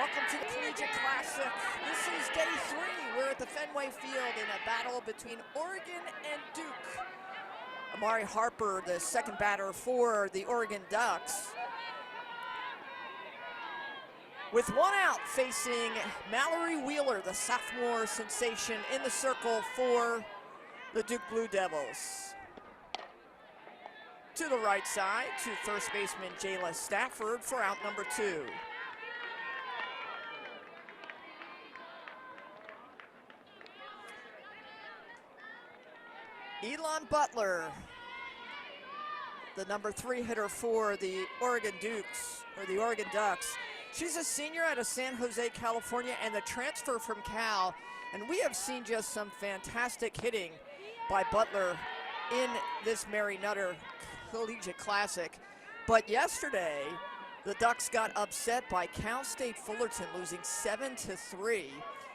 Welcome to the Collegiate Classic. This is day 3. We're at the Fenway Field in a battle between Oregon and Duke. Amari Harper, the second batter for the Oregon Ducks, with one out, facing Mallory Wheeler, the sophomore sensation, in the circle for the Duke Blue Devils. To the right side, to first baseman Jayla Stafford for out number 2. Elon Butler, the number 3 hitter for the Oregon Dukes, or the Oregon Ducks. She's a senior out of San Jose, California, and the transfer from Cal. And we have seen just some fantastic hitting by Butler in this Mary Nutter Collegiate Classic. But yesterday, the Ducks got upset by Cal State Fullerton, losing 7-3.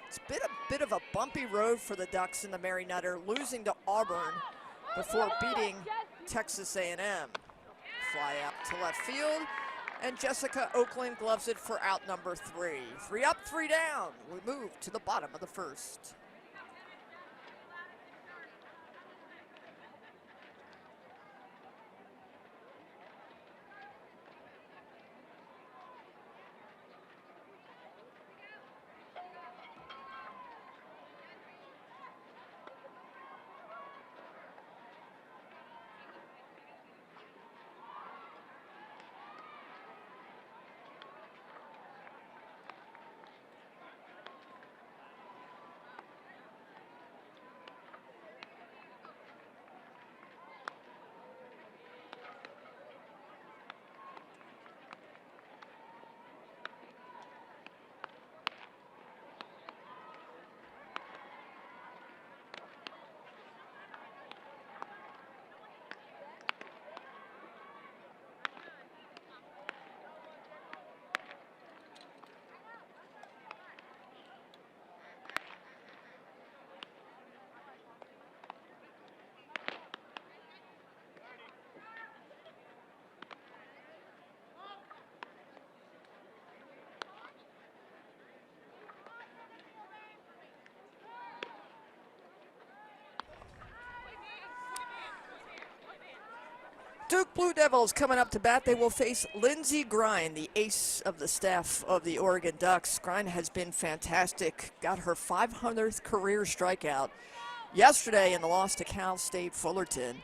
It's been a bit of a bumpy road for the Ducks in the Mary Nutter, losing to Auburn before beating Texas A&M. Fly out to left field, and Jessica Oakland gloves it for out number 3. 3 up, 3 down. We move to the bottom of the first. Duke Blue Devils coming up to bat. They will face Lindsey Grine, the ace of the staff of the Oregon Ducks. Grine has been fantastic, got her 500th career strikeout yesterday in the loss to Cal State Fullerton.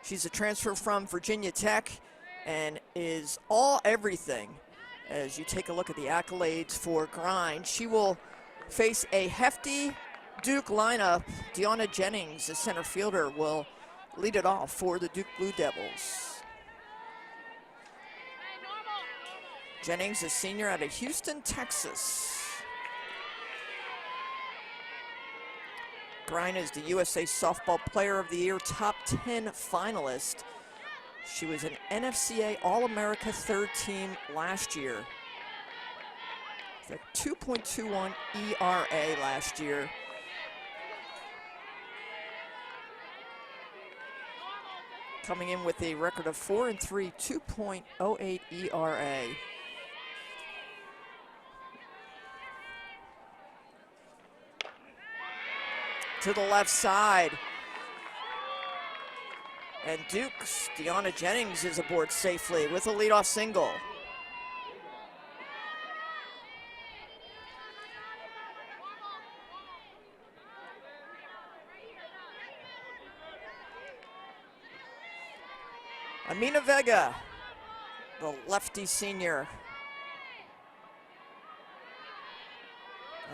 She's a transfer from Virginia Tech and is all everything. As you take a look at the accolades for Grine, she will face a hefty Duke lineup. Deanna Jennings, the center fielder, will lead it off for the Duke Blue Devils. Jennings, a senior out of Houston, Texas. Grine is the USA Softball Player of the Year Top 10 finalist. She was an NFCA All-America third team last year. With a 2.21 ERA last year. Coming in with a record of 4-3, 2.08 ERA. To the left side. And Duke's Deanna Jennings is aboard safely with a leadoff single. Amina Vega, the lefty senior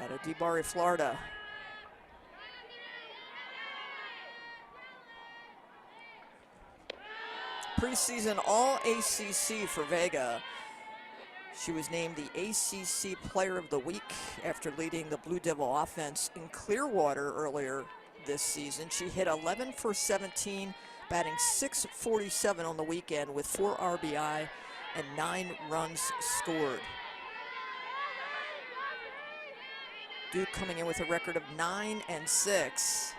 out of DeBarry, Florida. Preseason All-ACC for Vega. She was named the ACC Player of the Week after leading the Blue Devil offense in Clearwater earlier this season. She hit 11 for 17, batting .647 on the weekend with 4 RBI and 9 runs scored. Duke coming in with a record of 9-6.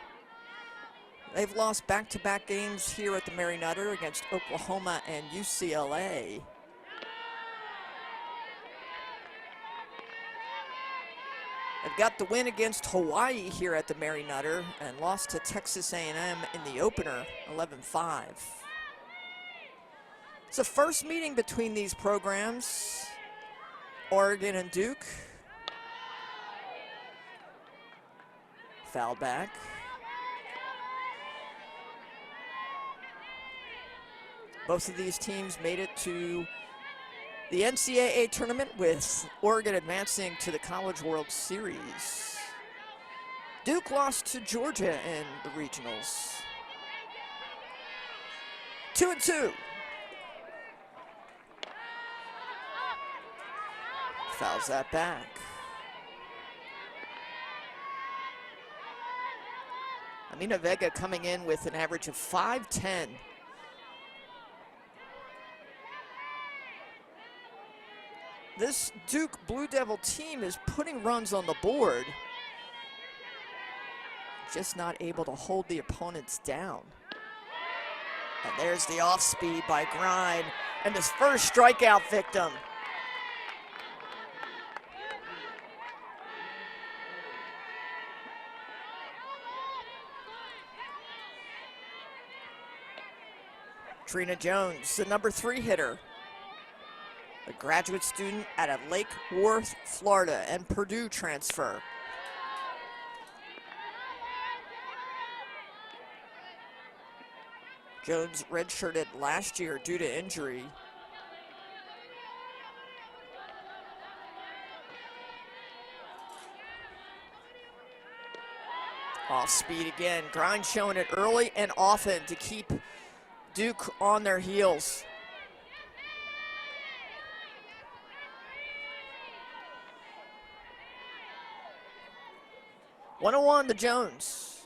They've lost back-to-back games here at the Mary Nutter against Oklahoma and UCLA. They've got the win against Hawaii here at the Mary Nutter and lost to Texas A&M in the opener, 11-5. It's the first meeting between these programs, Oregon and Duke. Foul back. Both of these teams made it to the NCAA tournament, with Oregon advancing to the College World Series. Duke lost to Georgia in the regionals. 2-2. Fouls that back. Amina Vega coming in with an average of 5'10". This Duke Blue Devil team is putting runs on the board, just not able to hold the opponents down. And there's the off speed by Grind and this first strikeout victim. Trina Jones, the number 3 hitter, a graduate student out of Lake Worth, Florida, and Purdue transfer. Jones redshirted last year due to injury. Off speed again. Grind showing it early and often to keep Duke on their heels. 1-1 to Jones.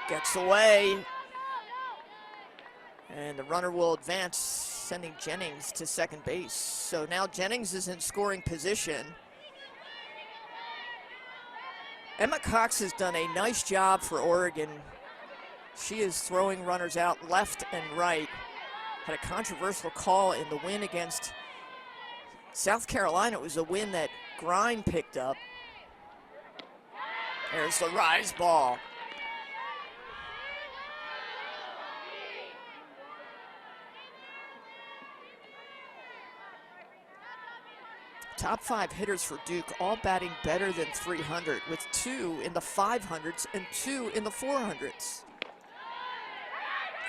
Gets away. And the runner will advance, sending Jennings to second base. So now Jennings is in scoring position. Emma Cox has done a nice job for Oregon. She is throwing runners out left and right. Had a controversial call in the win against South Carolina. It was a win that Grind picked up. There's the rise ball. Top 5 hitters for Duke, all batting better than 300, with 2 in the 500s and 2 in the 400s.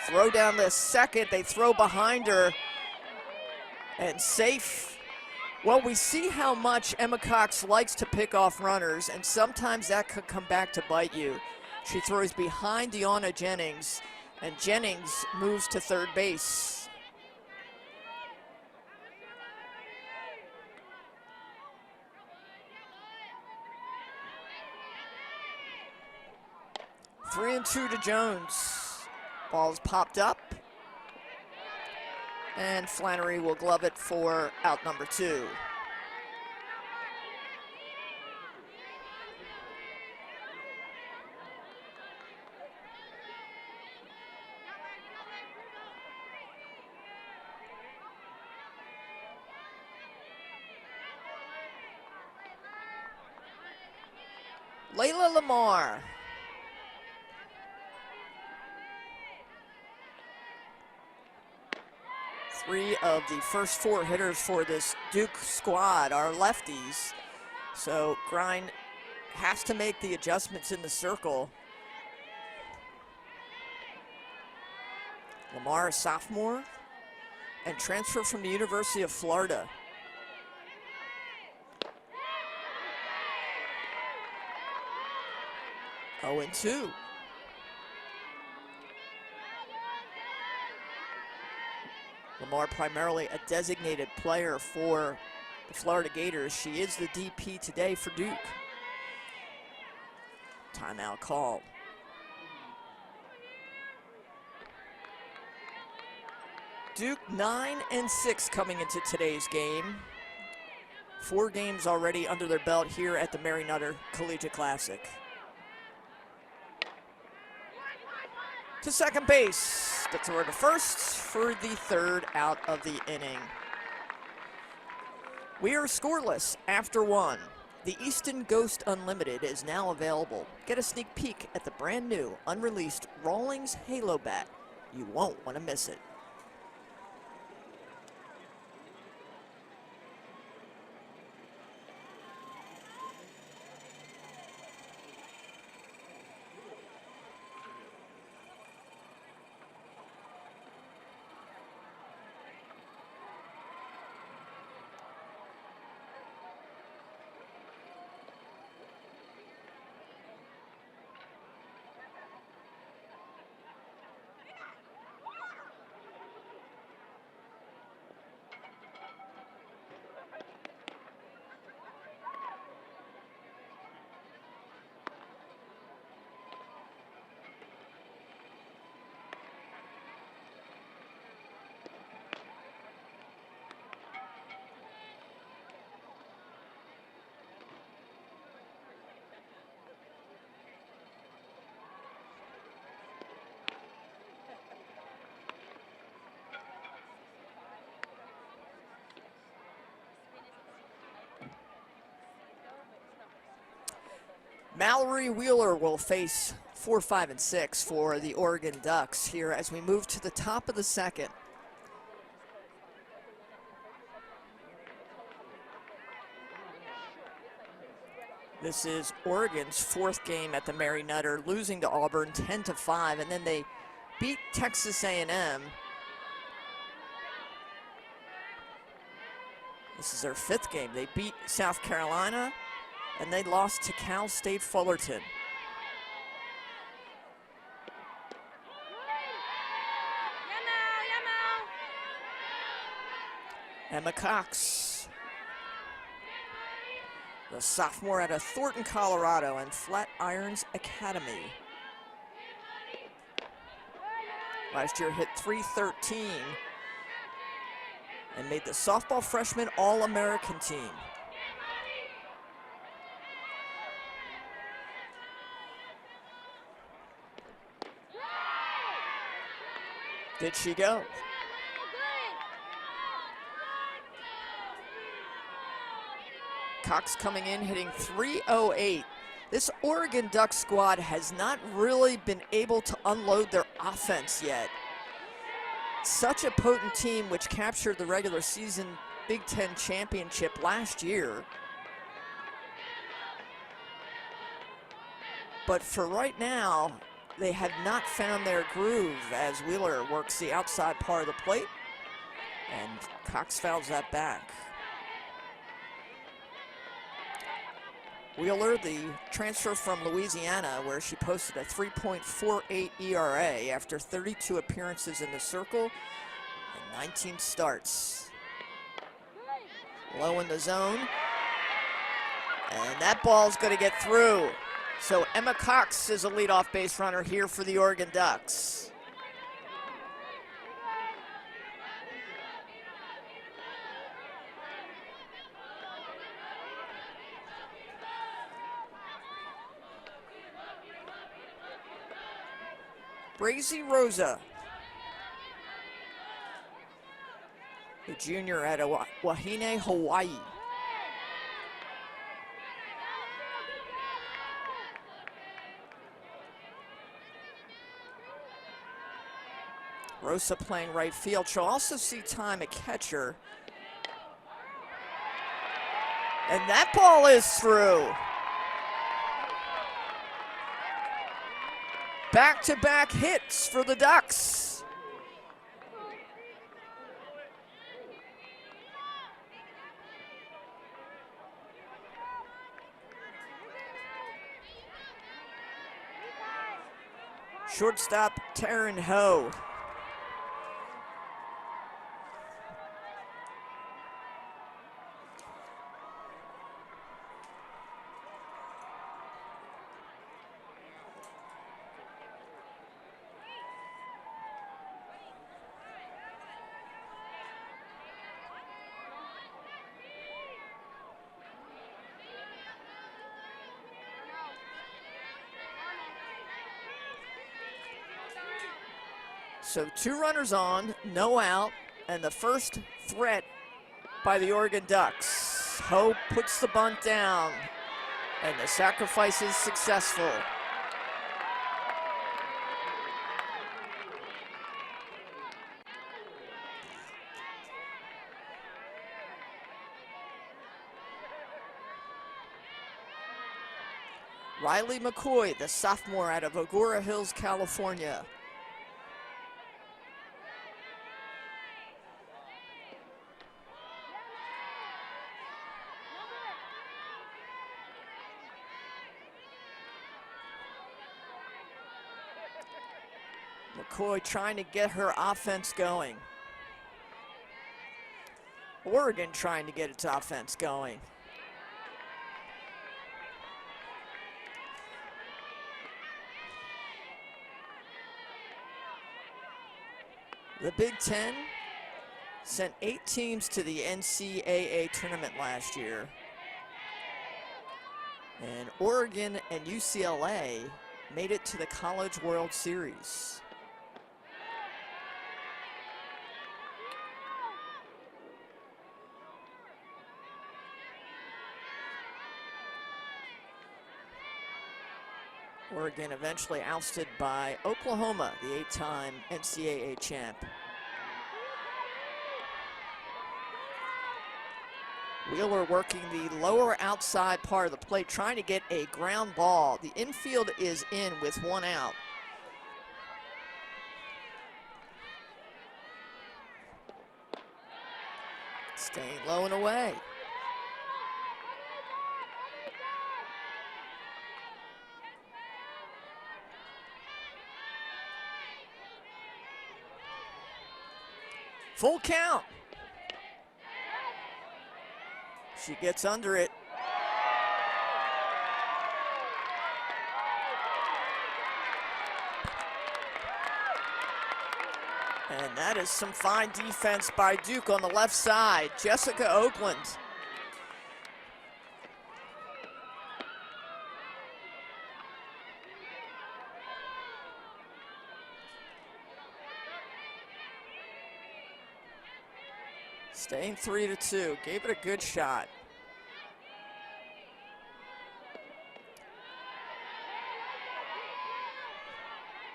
Throw down the second, they throw behind her, and safe. Well, we see how much Emma Cox likes to pick off runners, and sometimes that could come back to bite you. She throws behind Deanna Jennings, and Jennings moves to third base. Three and 2 to Jones. Ball's popped up. And Flannery will glove it for out number 2. Layla Lamar. Three of the first 4 hitters for this Duke squad are lefties. So Grind has to make the adjustments in the circle. Lamar, a sophomore, and transfer from the University of Florida. Oh, and 2. Lamar, primarily a designated player for the Florida Gators. She is the DP today for Duke. Timeout called. Duke 9 and 6 coming into today's game. 4 games already under their belt here at the Mary Nutter Collegiate Classic. To second base, the throw to first for the 3rd out of the inning. We are scoreless after 1. The Easton Ghost Unlimited is now available. Get a sneak peek at the brand new, unreleased Rawlings Halo bat. You won't want to miss it. Mallory Wheeler will face 4, 5, and 6 for the Oregon Ducks here as we move to the top of the second. This is Oregon's 4th game at the Mary Nutter, losing to Auburn 10-5, and then they beat Texas A&M. This is their 5th game. They beat South Carolina, and they lost to Cal State Fullerton. Emma Cox, the sophomore out of Thornton, Colorado, and Flatirons Academy. Last year hit .313 and made the softball freshman All-American team. Did she go? Cox coming in, hitting .308. This Oregon Ducks squad has not really been able to unload their offense yet. Such a potent team which captured the regular season Big Ten championship last year. But for right now, they have not found their groove as Wheeler works the outside part of the plate, and Cox fouls that back. Wheeler, the transfer from Louisiana, where she posted a 3.48 ERA after 32 appearances in the circle and 19 starts. Low in the zone, and that ball's going to get through. So Emma Cox is a leadoff base runner here for the Oregon Ducks. Brazy Rosa, the junior out of Wahine, Hawaii. Rosa playing right field. She'll also see time at catcher. And that ball is through. Back-to-back hits for the Ducks. Shortstop Taryn Ho. So 2 runners on, no out, and the first threat by the Oregon Ducks. Ho puts the bunt down, And the sacrifice is successful. Riley McCoy, the sophomore out of Agoura Hills, California. McCoy trying to get her offense going. Oregon trying to get its offense going. The Big Ten sent 8 teams to the NCAA tournament last year. And Oregon and UCLA made it to the College World Series. Oregon eventually ousted by Oklahoma, the 8-time NCAA champ. Wheeler working the lower outside part of the plate, trying to get a ground ball. The infield is in with 1 out. Staying low and away. Full count. She gets under it. And that is some fine defense by Duke on the left side. Jessica Oakland. Staying 3-2, gave it a good shot.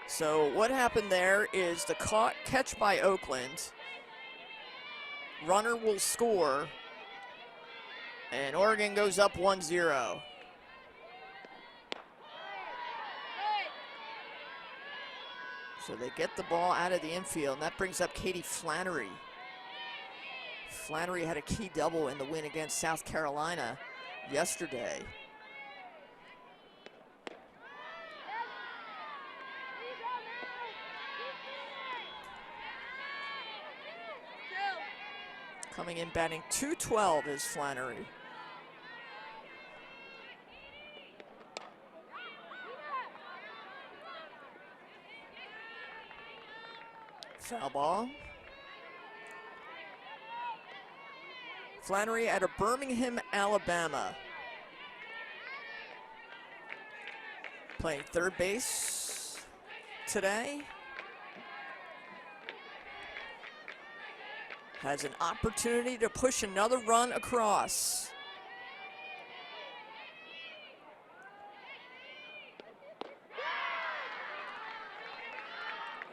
So what happened there is the catch by Oakland. Runner will score, and Oregon goes up 1-0. So they get the ball out of the infield, and that brings up Katie Flannery. Flannery had a key double in the win against South Carolina yesterday. Coming in batting .212 is Flannery. Foul ball. Flannery out of Birmingham, Alabama. Playing third base today. Has an opportunity to push another run across.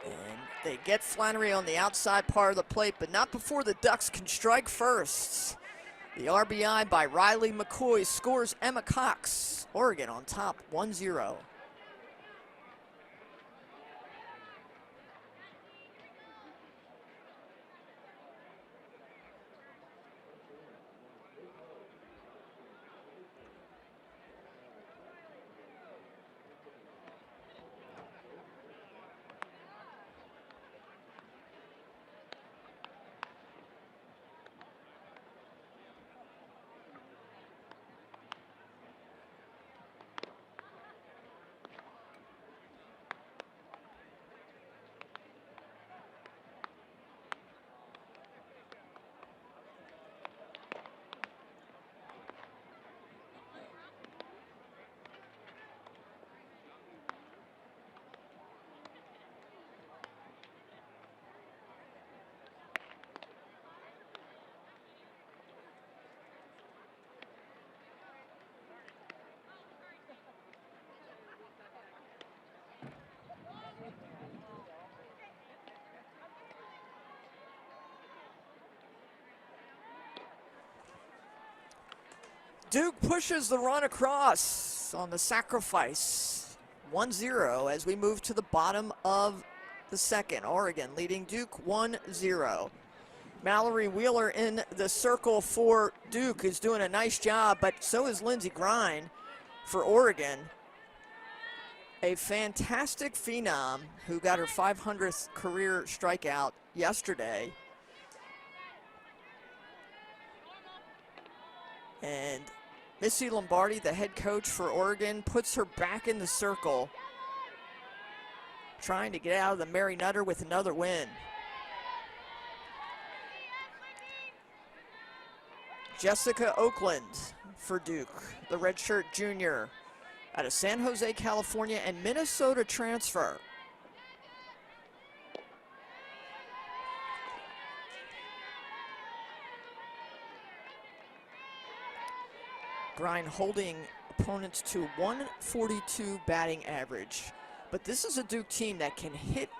And they get Flannery on the outside part of the plate, but not before the Ducks can strike first. The RBI by Riley McCoy scores Emma Cox. Oregon on top, 1-0. Duke pushes the run across on the sacrifice. 1-0 as we move to the bottom of the second. Oregon leading Duke 1-0. Mallory Wheeler in the circle for Duke is doing a nice job, but so is Lindsey Grine for Oregon. A fantastic phenom who got her 500th career strikeout yesterday. And Missy Lombardi, the head coach for Oregon, puts her back in the circle, trying to get out of the Mary Nutter with another win. Jessica Oakland for Duke, the redshirt junior out of San Jose, California, and Minnesota transfer. Grine holding opponents to 142 batting average. But this is a Duke team that can hit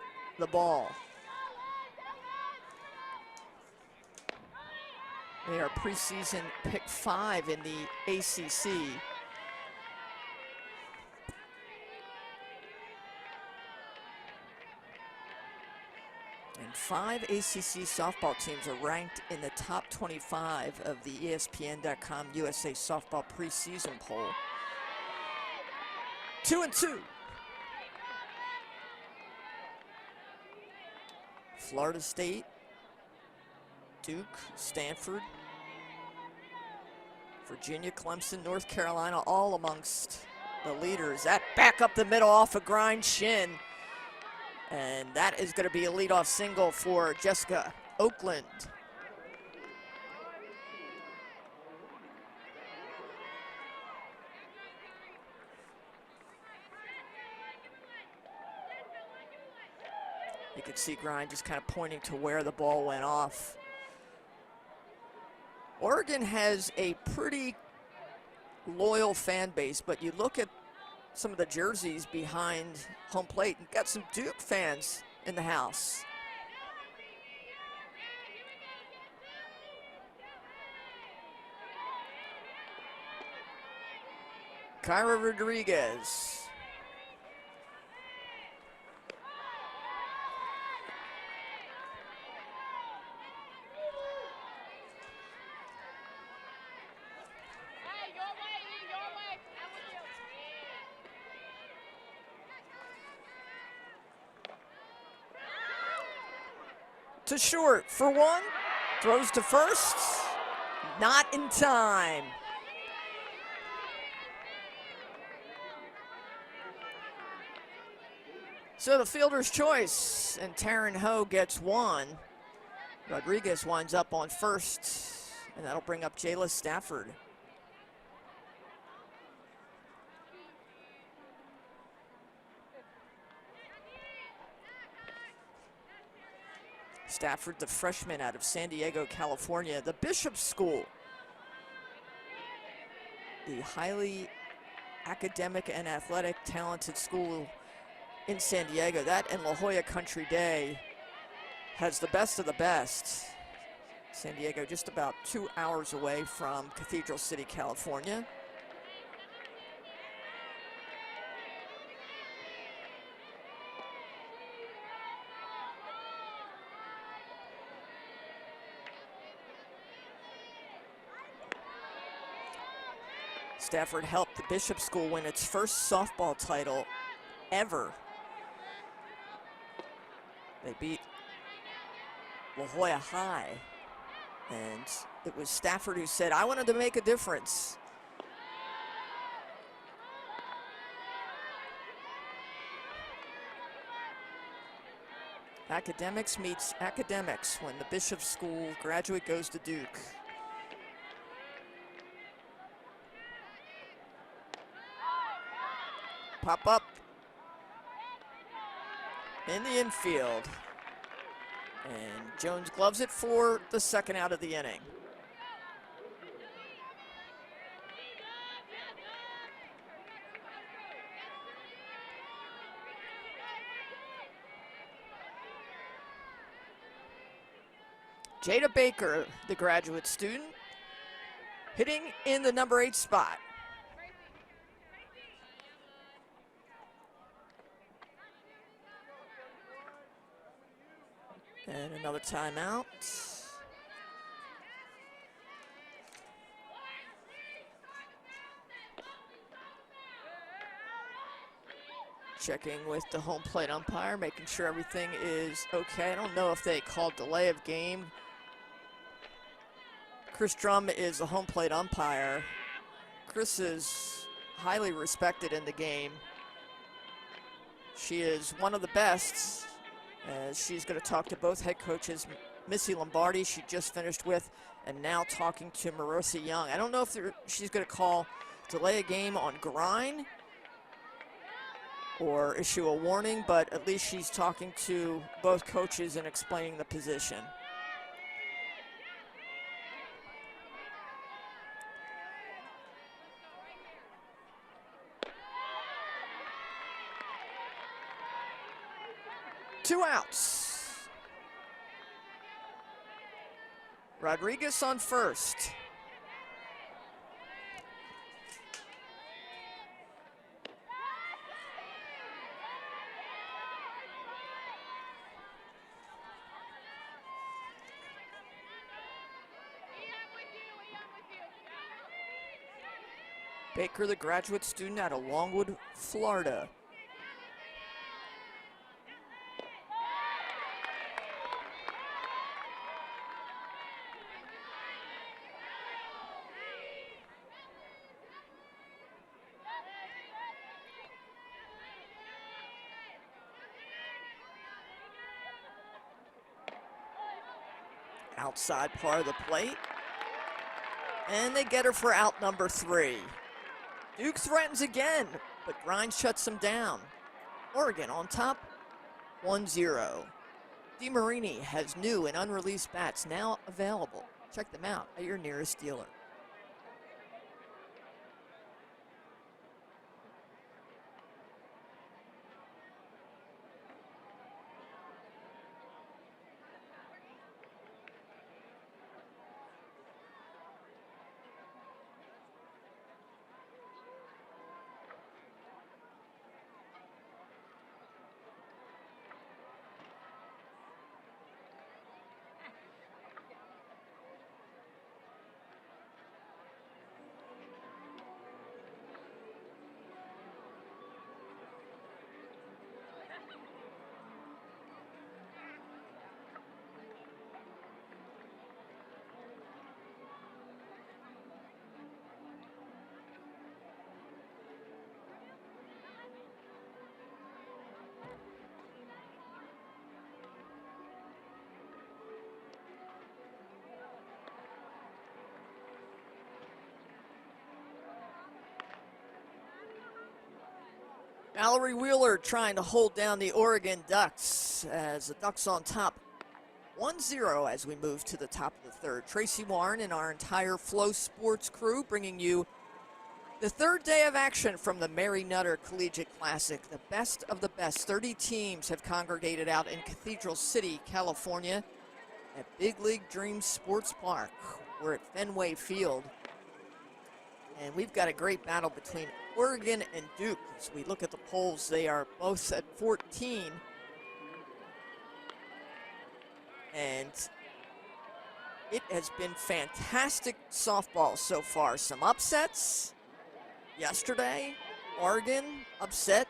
the ball. They are preseason pick 5 in the ACC. And 5 ACC softball teams are ranked in the top 25 of the ESPN.com USA Softball preseason poll. 2-2. Florida State, Duke, Stanford, Virginia, Clemson, North Carolina, all amongst the leaders. That back up the middle off of Grine's shin. And that is going to be a leadoff single for Jessica Oakland. You can see Grine just kind of pointing to where the ball went off. Oregon has a pretty loyal fan base, but you look at some of the jerseys behind home plate, and got some Duke fans in the house. Kyra Rodriguez. To short for one, throws to first, not in time. So the fielder's choice, and Taryn Ho gets one. Rodriguez winds up on first, and that'll bring up Jayla Stafford. Stafford, the freshman out of San Diego, California, the Bishop School. The highly academic and athletic talented school in San Diego. That and La Jolla Country Day has the best of the best. San Diego just about 2 hours away from Cathedral City, California. Stafford helped the Bishop School win its first softball title ever. They beat La Jolla High, and it was Stafford who said, I wanted to make a difference. Academics meets academics when the Bishop School graduate goes to Duke. Pop up in the infield. And Jones gloves it for the second out of the inning. Jada Baker, the graduate student, hitting in the number 8 spot. And another timeout. Checking with the home plate umpire, making sure everything is okay. I don't know if they called delay of game. Chris Drum is the home plate umpire. Chris is highly respected in the game. She is one of the best, as she's going to talk to both head coaches. Missy Lombardi, she just finished with, and now talking to Marissa Young. I don't know if she's going to call delay a game on Grind or issue a warning, but at least she's talking to both coaches and explaining the position. Two outs. Rodriguez on first. Baker, the graduate student out of Longwood, Florida. Outside part of the plate. And they get her for out number 3. Duke threatens again, but Grind shuts them down. Oregon on top, 1-0. DeMarini has new and unreleased bats now available. Check them out at your nearest dealer. Mallory Wheeler trying to hold down the Oregon Ducks as the Ducks on top 1-0 as we move to the top of the third. Tracy Warren and our entire Flow Sports crew bringing you the third day of action from the Mary Nutter Collegiate Classic. The best of the best. 30 teams have congregated out in Cathedral City, California at Big League Dreams Sports Park. We're at Fenway Field. And we've got a great battle between Oregon and Duke. As we look at the polls, they are both at 14. And it has been fantastic softball so far. Some upsets. Yesterday, Oregon upset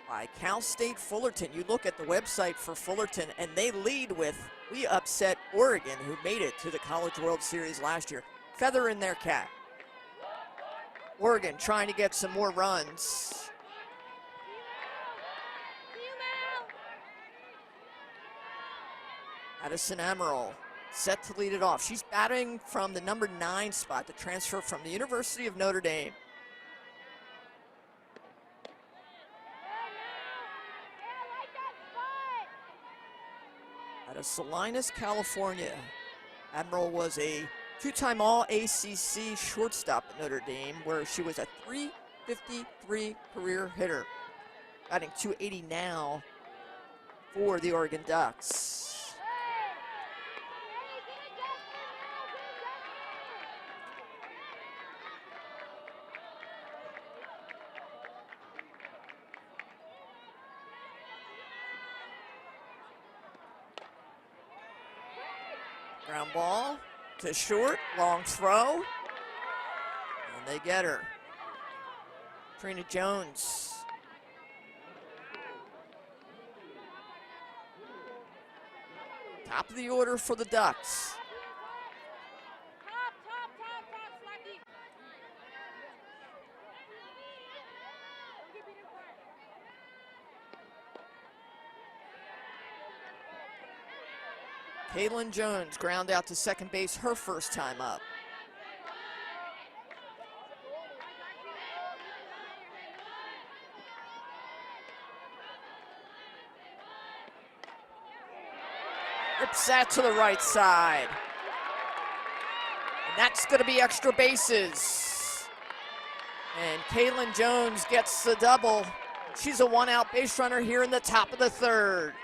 by Cal State Fullerton. You look at the website for Fullerton, and they lead with, we upset Oregon, who made it to the College World Series last year. Feather in their cap. Oregon trying to get some more runs. Addison Amaral set to lead it off. She's batting from the number 9 spot, the transfer from the University of Notre Dame. Out of Salinas, California. Admiral was a 2-time All-ACC shortstop at Notre Dame, where she was a .353 career hitter. Batting .280 now for the Oregon Ducks. Ground ball to short, long throw, and they get her. Trina Jones. Top of the order for the Ducks. Kaylin Jones ground out to second base her first time up. Rips that to the right side. And that's going to be extra bases. And Kaylin Jones gets the double. She's a one-out base runner here in the top of the third.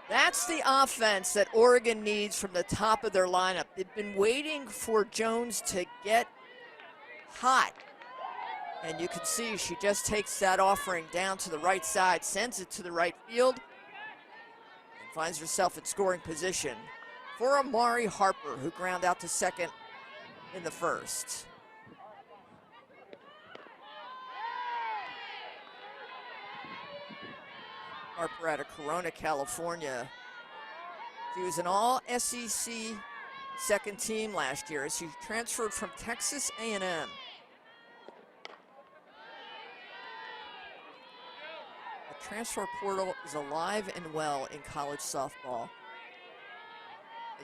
That's the offense that Oregon needs from the top of their lineup. They've been waiting for Jones to get hot. And you can see she just takes that offering down to the right side, sends it to the right field, and finds herself in scoring position for Amari Harper, who ground out to second in the first. Harper out of Corona, California. She was an all-SEC second team last year as she transferred from Texas A&M. The transfer portal is alive and well in college softball.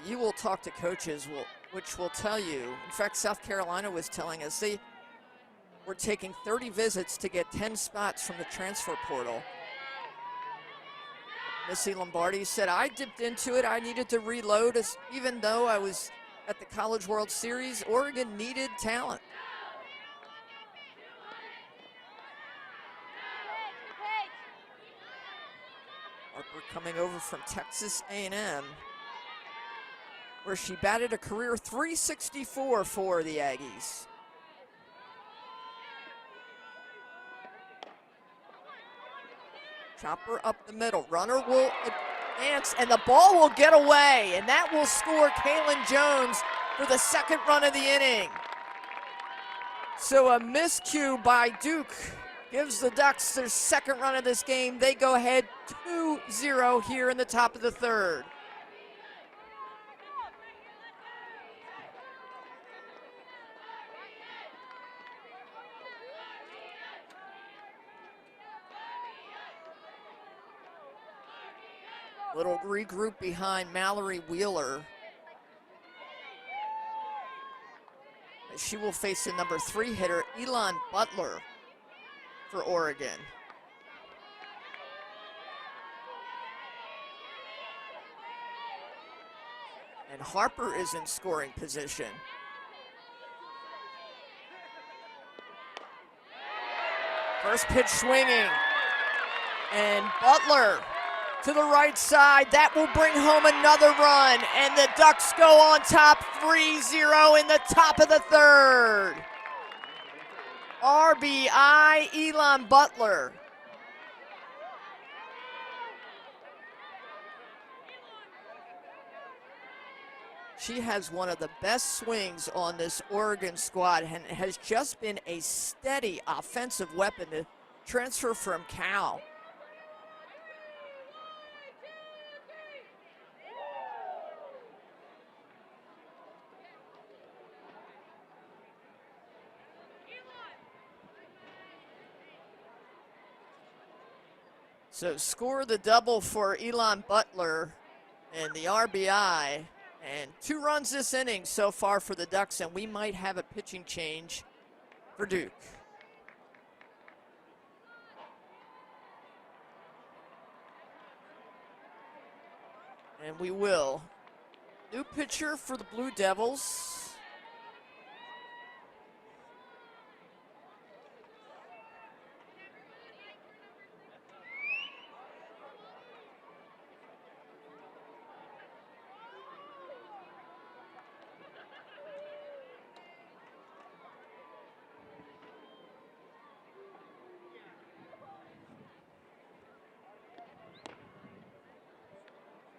You will talk to coaches which will tell you, in fact, South Carolina was telling us they were taking 30 visits to get 10 spots from the transfer portal. Missy Lombardi said, I dipped into it. I needed to reload. Even though I was at the College World Series, Oregon needed talent. Harper coming over from Texas A&M, where she batted a career .364 for the Aggies. Chopper up the middle. Runner will advance, and the ball will get away, and that will score Kaylin Jones for the second run of the inning. So a miscue by Duke gives the Ducks their second run of this game. They go ahead 2-0 here in the top of the third. Little regroup behind Mallory Wheeler. She will face the number 3 hitter, Elon Butler, for Oregon. And Harper is in scoring position. First pitch swinging. And Butler to the right side. That will bring home another run. And the Ducks go on top 3-0 in the top of the third. RBI, Elon Butler. She has one of the best swings on this Oregon squad and has just been a steady offensive weapon to transfer from Cal. So score the double for Elon Butler and the RBI. And 2 runs this inning so far for the Ducks, and we might have a pitching change for Duke. And we will. New pitcher for the Blue Devils.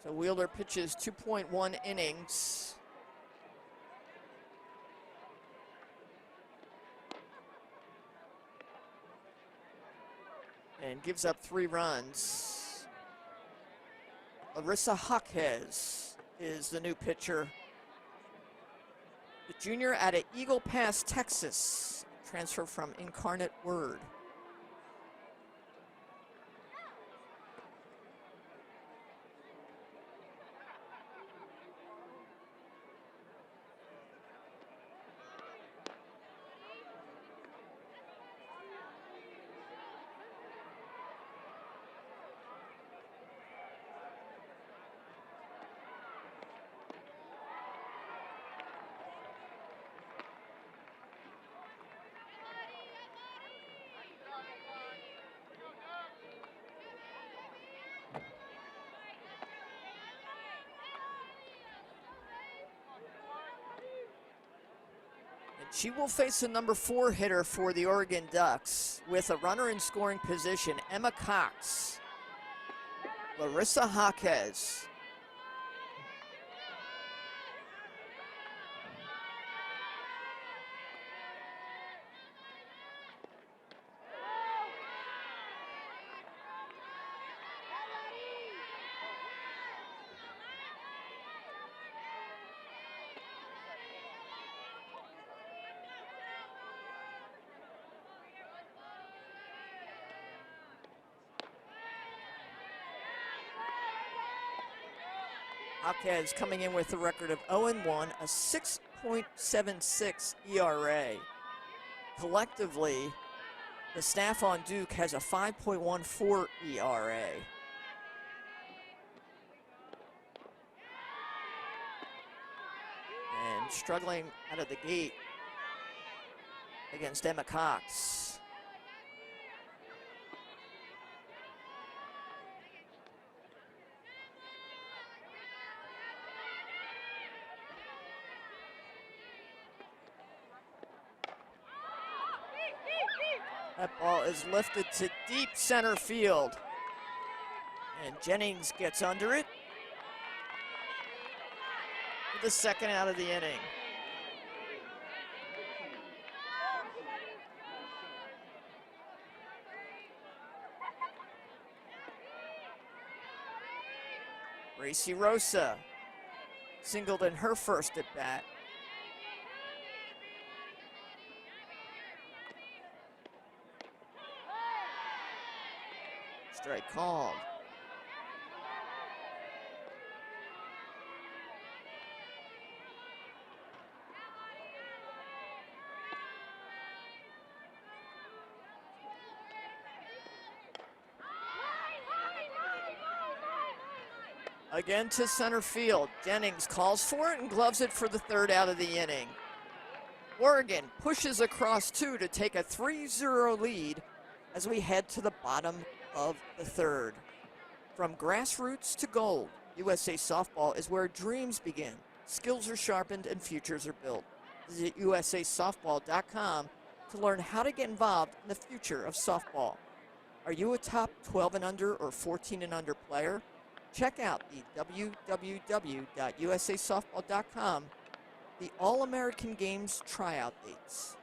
So Wheeler pitches 2.1 innings. And gives up 3 runs. Larissa Jaquez is the new pitcher. The junior out of Eagle Pass, Texas. Transfer from Incarnate Word. She will face the number 4 hitter for the Oregon Ducks with a runner in scoring position, Emma Cox. Larissa Jaquez. Jaquez coming in with a record of 0-1, a 6.76 ERA. Collectively, the staff on Duke has a 5.14 ERA. And struggling out of the gate against Emma Cox. That ball is lifted to deep center field. And Jennings gets under it for the second out of the inning. Gracie Rosa singled in her first at bat. Strike called. Again to center field. Jennings calls for it and gloves it for the third out of the inning. Oregon pushes across 2 to take a 3-0 lead as we head to the bottom of the third. From grassroots to gold, USA Softball is where dreams begin, skills are sharpened, and futures are built. Visit usasoftball.com to learn how to get involved in the future of softball. Are you a top 12 and under or 14 and under player? Check out the www.usasoftball.com, the All-American Games tryout dates.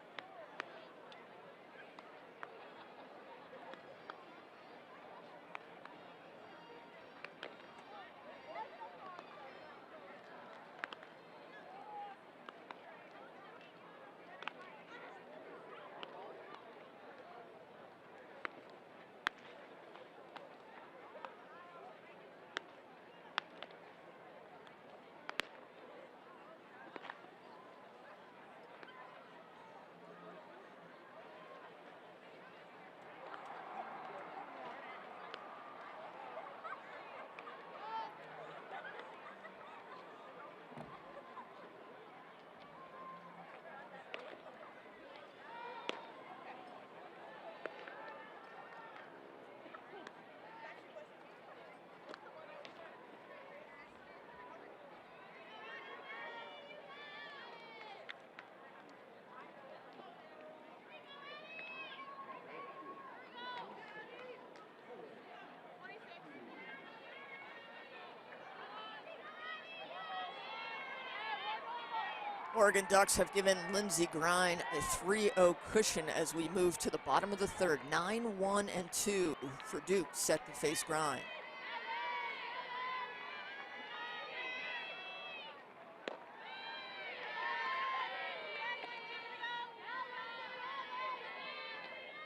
Oregon Ducks have given Lindsey Grind a 3-0 cushion as we move to the bottom of the third. 9-1-2 for Duke set to face Grind.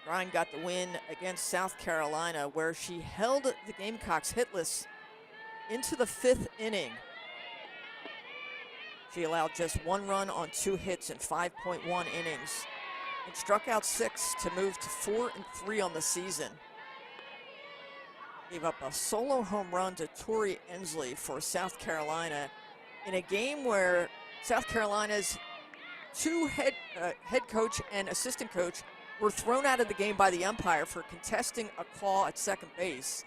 Grind got the win against South Carolina, where she held the Gamecocks hitless into the 5th inning. She allowed just 1 run on 2 hits in 5.1 innings and struck out 6 to move to 4-3 on the season. Gave up a solo home run to Tori Ensley for South Carolina in a game where South Carolina's 2 head coach and assistant coach were thrown out of the game by the umpire for contesting a call at second base.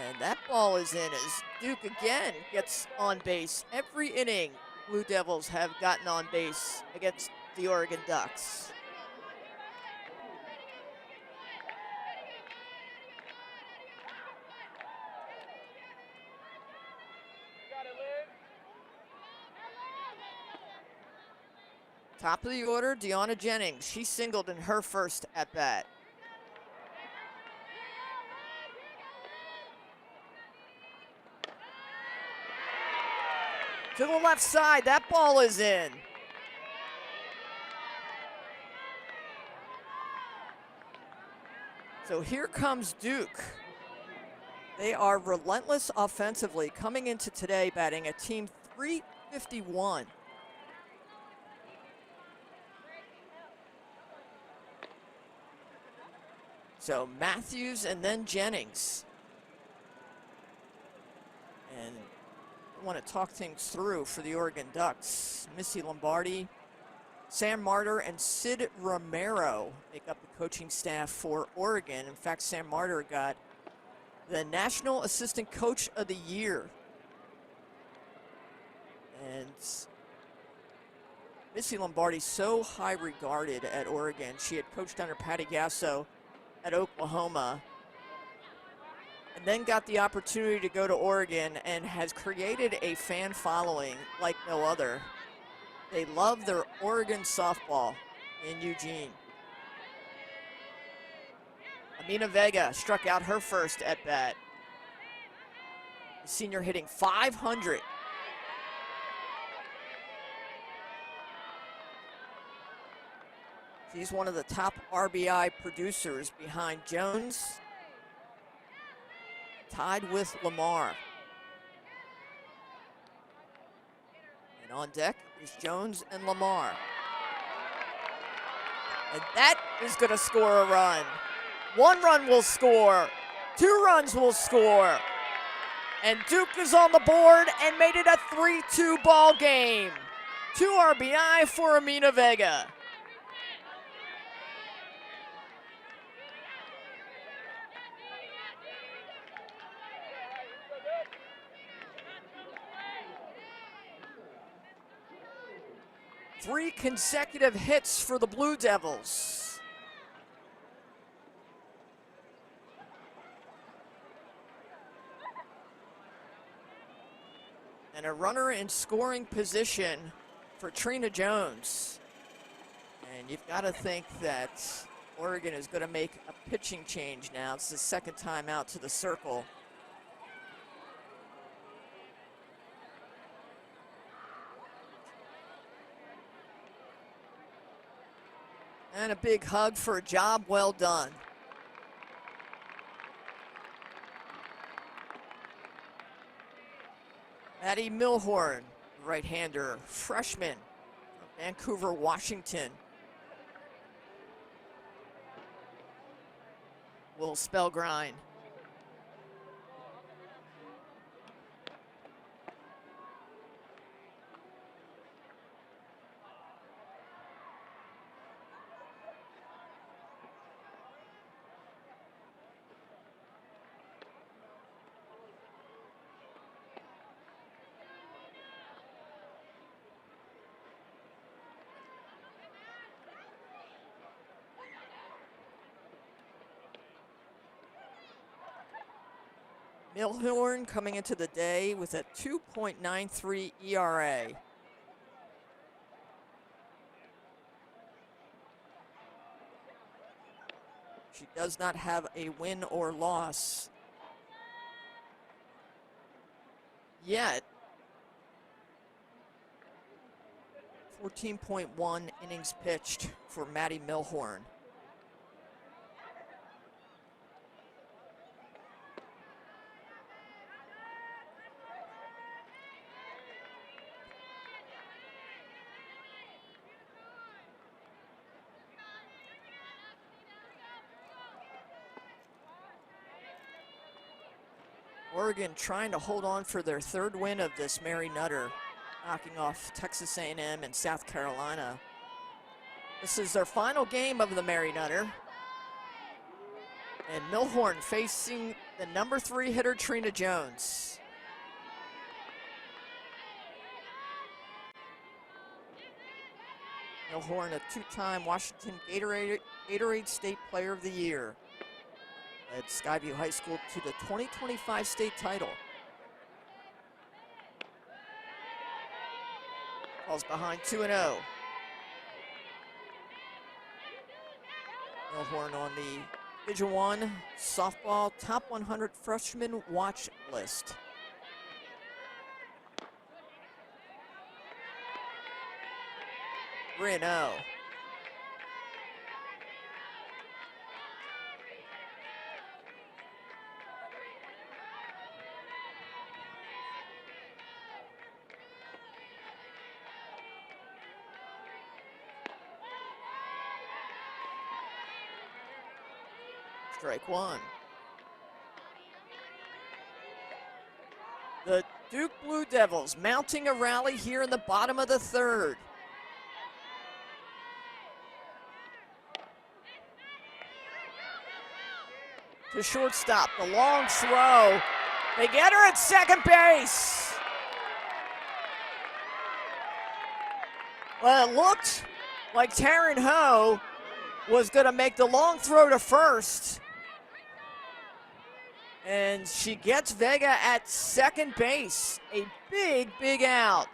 And that ball is in as Duke again gets on base. Every inning, Blue Devils have gotten on base against the Oregon Ducks. Top of the order, Deanna Jennings. She singled in her first at-bat. To the left side, that ball is in. So here comes Duke. They are relentless offensively, coming into today batting at team .351. So Matthews and then Jennings. And I want to talk things through for the Oregon Ducks. Missy Lombardi, Sam Martyr, and Sid Romero make up the coaching staff for Oregon. In fact, Sam Martyr got the National Assistant Coach of the Year. And Missy Lombardi, so high regarded at Oregon. She had coached under Patty Gasso at Oklahoma, and then got the opportunity to go to Oregon and has created a fan following like no other. They love their Oregon softball in Eugene. Amina Vega struck out her first at bat. The senior hitting .500. She's one of the top RBI producers behind Jones, tied with Lamar. And on deck is Jones and Lamar. And that is going to score a run. 1 run will score. 2 runs will score. And Duke is on the board and made it a 3-2 ball game. 2 RBI for Amina Vega. Three consecutive hits for the Blue Devils. And a runner in scoring position for Trina Jones. And you've got to think that Oregon is going to make a pitching change now. It's the second time out to the circle. And a big hug for a job well done. Maddie Milhorn, right-hander, freshman from Vancouver, Washington, will spell Grind. Milhorn coming into the day with a 2.93 ERA. She does not have a win or loss yet. 14.1 innings pitched for Maddie Milhorn. Oregon trying to hold on for their third win of this Mary Nutter, knocking off Texas A&M and South Carolina. This is their final game of the Mary Nutter. And Milhorn facing the number 3 hitter, Trina Jones. Milhorn, a 2-time Washington Gatorade State Player of the Year. Led Skyview High School to the 2025 state title. Falls behind 2-0. Milhorn on the Division I softball top 100 freshman watch list. Reno. Strike one. The Duke Blue Devils mounting a rally here in the bottom of the third. To shortstop, the long throw. They get her at second base. Well, it looked like Taryn Ho was going to make the long throw to first. And she gets Vega at second base. A big, big out.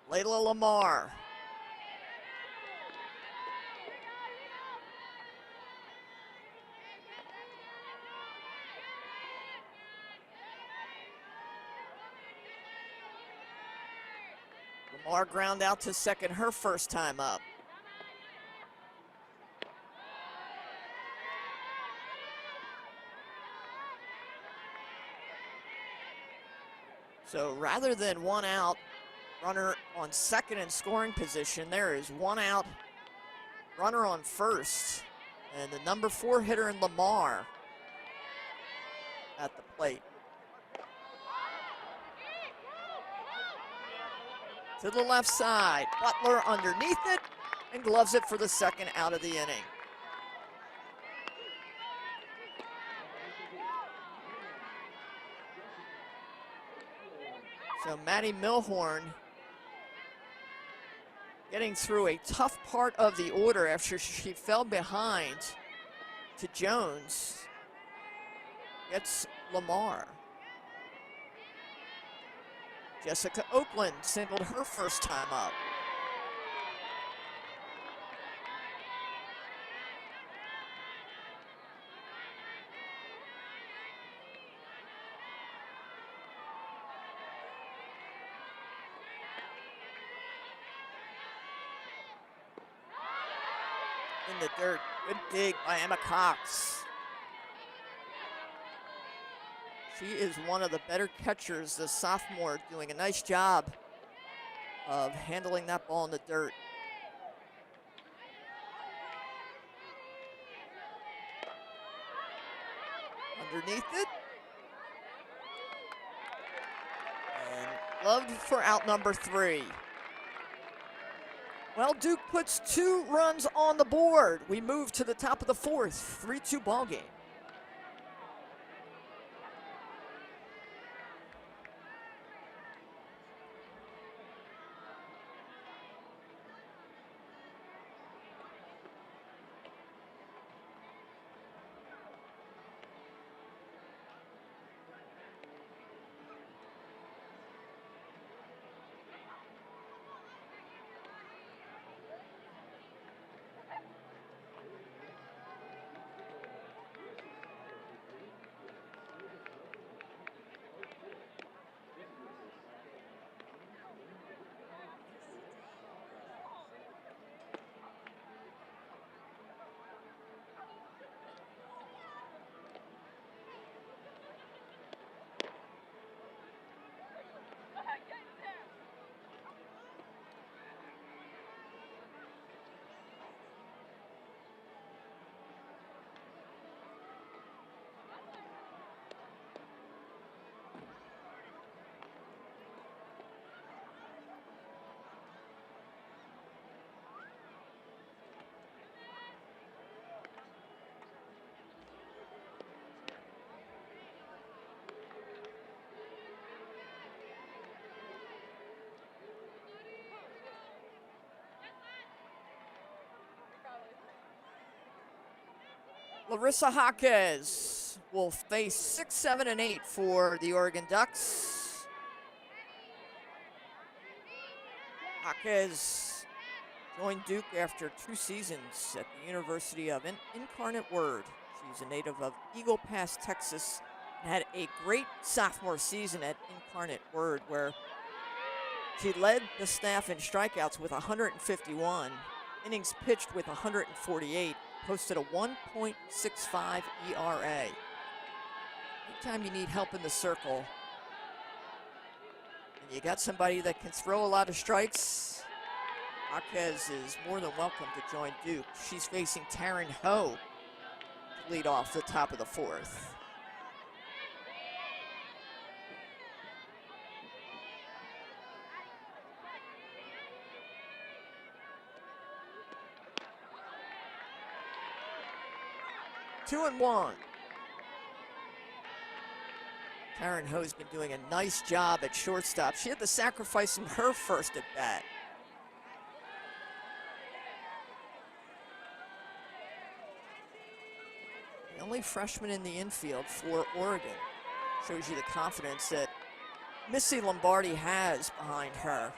Layla Lamar. Lamar ground out to second her first time up. So rather than one out, runner on second in scoring position, there is one out, runner on first, and the number 4 hitter in Lamar at the plate. To the left side, Butler underneath it and gloves it for the second out of the inning. So Maddie Milhorn getting through a tough part of the order after she fell behind to Jones. Gets Lamar. Jessica Oakland singled her first time up. In the dirt, good dig by Emma Cox. She is one of the better catchers, the sophomore, doing a nice job of handling that ball in the dirt. Underneath it. And gloved for out number 3. Well, Duke puts 2 runs on the board. We move to the top of the 4th, 3-2 ball game. Larissa Jaquez will face 6, 7, and 8 for the Oregon Ducks. Jaquez joined Duke after 2 seasons at the University of Incarnate Word. She's a native of Eagle Pass, Texas, and had a great sophomore season at Incarnate Word where she led the staff in strikeouts with 151, innings pitched with 148, posted a 1.65 ERA. Anytime you need help in the circle, and you got somebody that can throw a lot of strikes, Jaquez is more than welcome to join Duke. She's facing Taryn Ho to lead off the top of the 4th. Two and one. Taryn Ho's been doing a nice job at shortstop. She had to sacrifice in her first at bat. The only freshman in the infield for Oregon. Shows you the confidence that Missy Lombardi has behind her.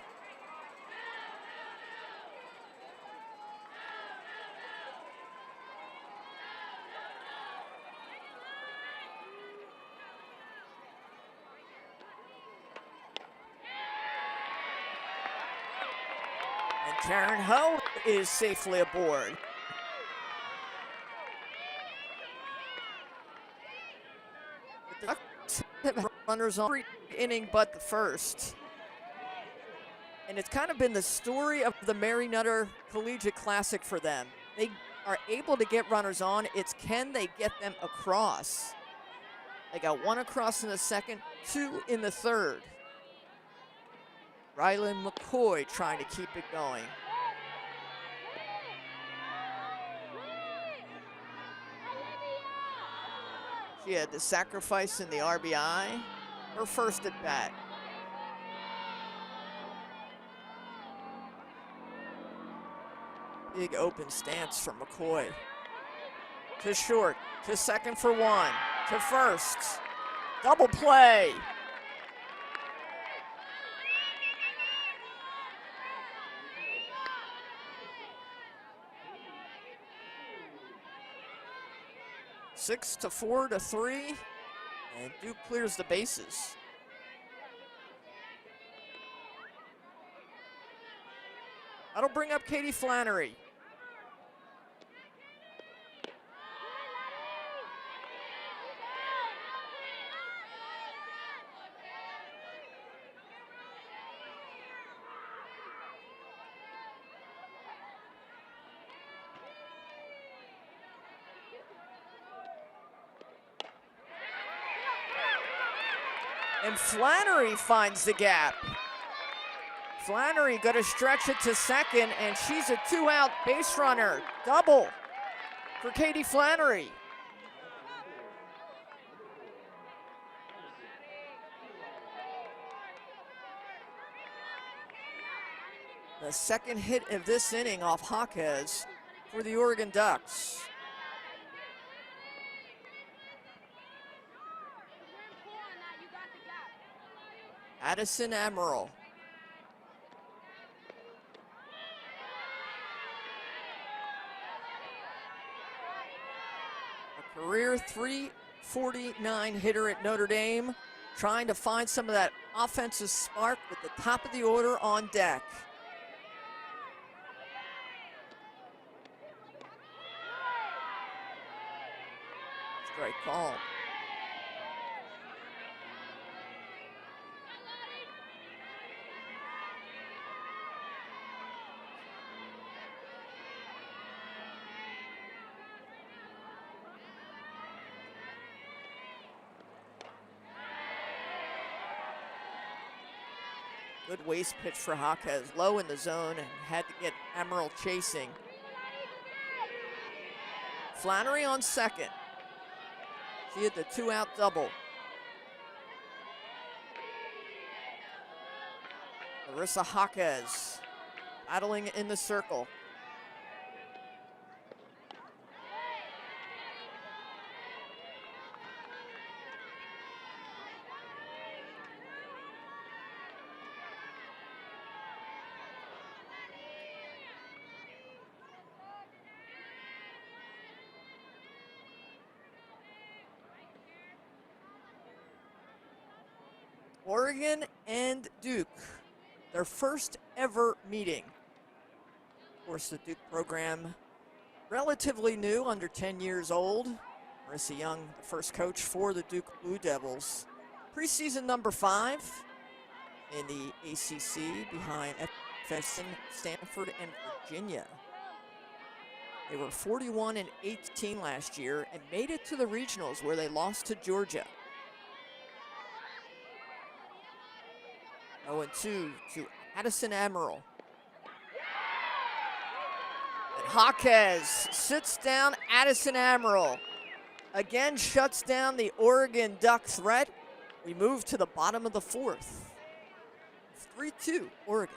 Taryn Ho is safely aboard. The Ducks have runners on every inning but the first. And it's kind of been the story of the Mary Nutter Collegiate Classic for them. They are able to get runners on. It's can they get them across? They got 1 across in the second, 2 in the third. Riley McCoy trying to keep it going. She had the sacrifice in the RBI, her first at bat. Big open stance from McCoy. To short, to second for 1, to first. Double play. Six to 4 to 3, and Duke clears the bases. That'll bring up Katie Flannery. And Flannery finds the gap. Flannery gonna stretch it to second, and she's a 2-out base runner. Double for Katie Flannery. The second hit of this inning off Jaquez for the Oregon Ducks. Addison Amaral. A career .349 hitter at Notre Dame, trying to find some of that offensive spark with the top of the order on deck. Strike call. Good waist pitch for Jaquez, low in the zone, and had to get Amaral chasing. Flannery on second. She had the 2-out double. Larissa Jaquez battling in the circle. Oregon and Duke, their first ever meeting. Of course, the Duke program, relatively new, under 10 years old. Marissa Young, the first coach for the Duke Blue Devils. Preseason number 5 in the ACC behind FSU, Stanford, and Virginia. They were 41-18 last year and made it to the regionals where they lost to Georgia. 0-2 to Addison Admiral. And Jaquez sits down Addison Admiral. Again, shuts down the Oregon Duck threat. We move to the bottom of the 4th. 3-2, Oregon.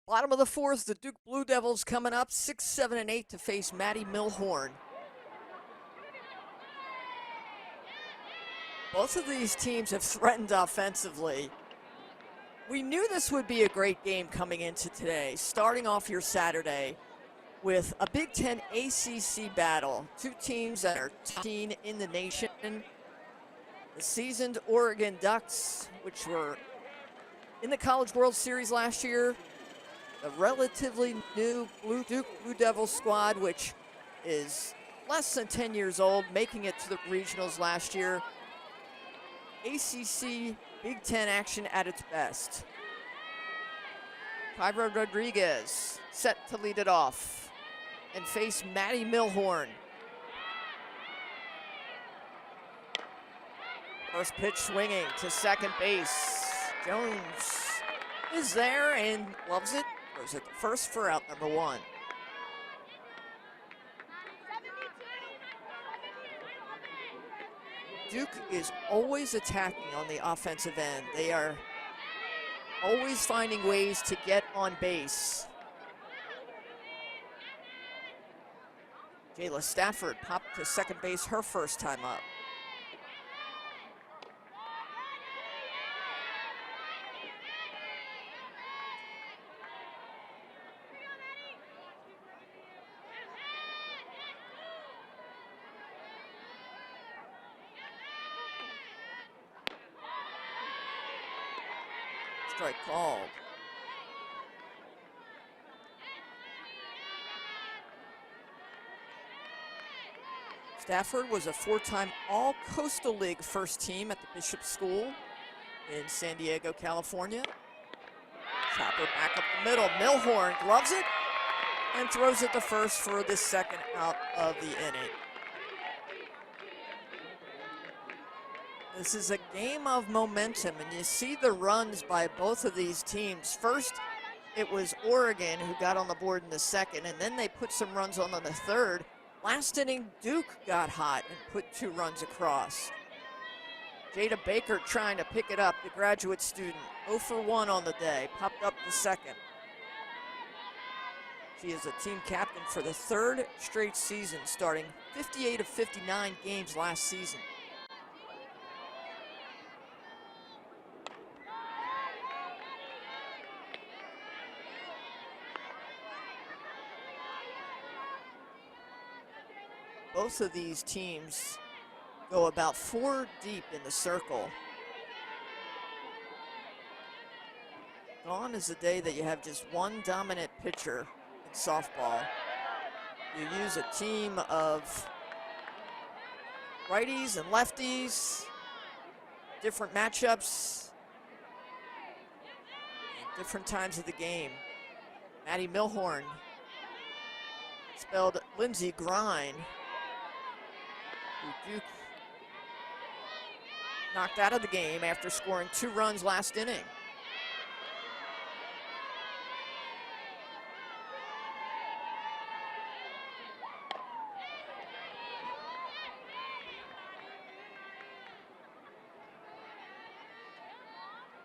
Bottom of the 4th, the Duke Blue Devils coming up 6, 7, and 8 to face Maddie Milhorn. Both of these teams have threatened offensively. We knew this would be a great game coming into today, starting off your Saturday with a Big Ten ACC battle. Two teams that are top 10 in the nation. The seasoned Oregon Ducks, which were in the College World Series last year. The relatively new Duke Blue Devils squad, which is less than 10 years old, making it to the regionals last year. ACC Big Ten action at its best. Kyra Rodriguez set to lead it off and face Maddie Milhorn. First pitch swinging to second base. Jones is there and loves it. Goes at the first for out number 1. Duke is always attacking on the offensive end. They are always finding ways to get on base. Jayla Stafford popped to second base her first time up. Strike called. Stafford was a 4-time All-Coastal League first team at the Bishop School in San Diego, California. Chopper back up the middle. Milhorn gloves it and throws it to first for the second out of the inning. This is a game of momentum, and you see the runs by both of these teams. First, it was Oregon who got on the board in the second, and then they put some runs on in the third. Last inning, Duke got hot and put 2 runs across. Jada Baker trying to pick it up, the graduate student. 0 for 1 on the day, popped up the second. She is a team captain for the 3rd straight season, starting 58 of 59 games last season. Both of these teams go about 4 deep in the circle. Gone is the day that you have just one dominant pitcher in softball. You use a team of righties and lefties, different matchups, and different times of the game. Maddie Milhorn, spelled Lindsey Grind, who Duke knocked out of the game after scoring 2 runs last inning.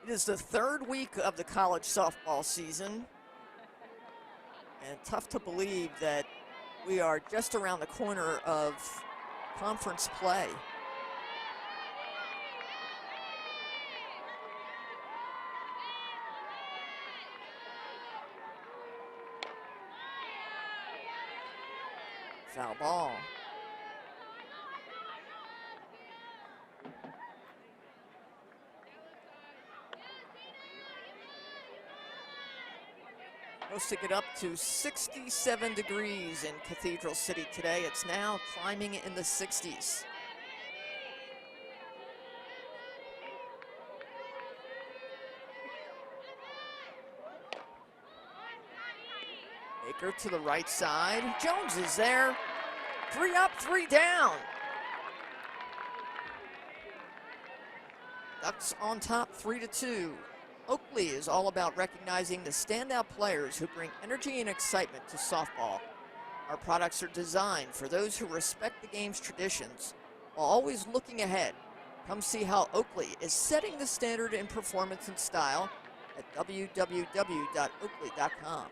It is the 3rd week of the college softball season, and tough to believe that we are just around the corner of conference play. Foul ball. Supposed to get up to 67 degrees in Cathedral City today. It's now climbing in the 60s. Baker to the right side. Jones is there. 3 up, 3 down. Ducks on top, 3-2. Oakley is all about recognizing the standout players who bring energy and excitement to softball. Our products are designed for those who respect the game's traditions while always looking ahead. Come see how Oakley is setting the standard in performance and style at www.oakley.com.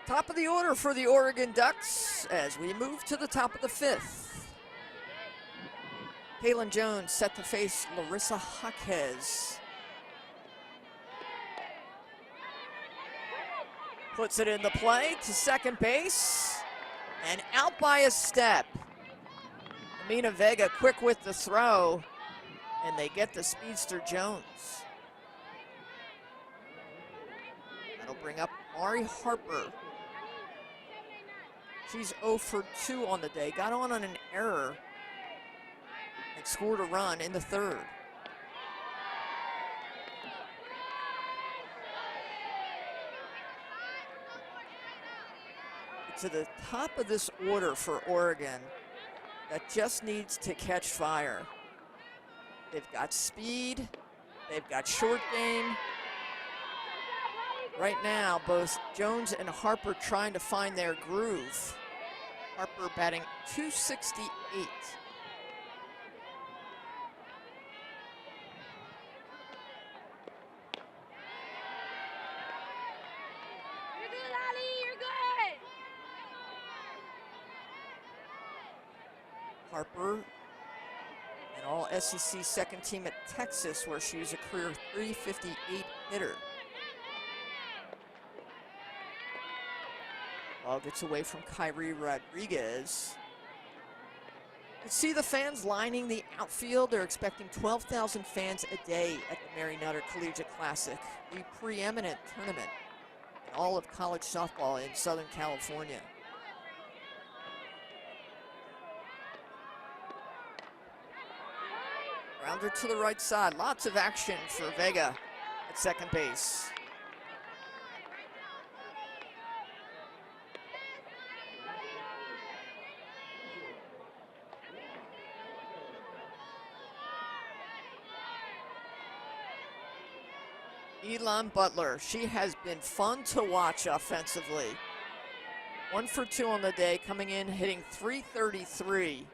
Top of the order for the Oregon Ducks as we move to the top of the 5th. Kaylin Jones set to face Larissa Jaquez. Puts it in the play to second base and out by a step. Amina Vega quick with the throw, and they get the speedster Jones. That'll bring up Mari Harper. She's 0 for 2 on the day, got on an error and scored a run in the 3rd. To the top of this order for Oregon that just needs to catch fire. They've got speed, they've got short game. Right now, both Jones and Harper trying to find their groove. Harper batting .268. Harper, an all SEC second team at Texas, where she was a career .358 hitter. Ball gets away from Kyrie Rodriguez. You can see the fans lining the outfield. They're expecting 12,000 fans a day at the Mary Nutter Collegiate Classic, the preeminent tournament in all of college softball in Southern California. Grounder to the right side. Lots of action for Vega at second base. Elon Butler, she has been fun to watch offensively. 1 for 2 on the day, coming in hitting .333.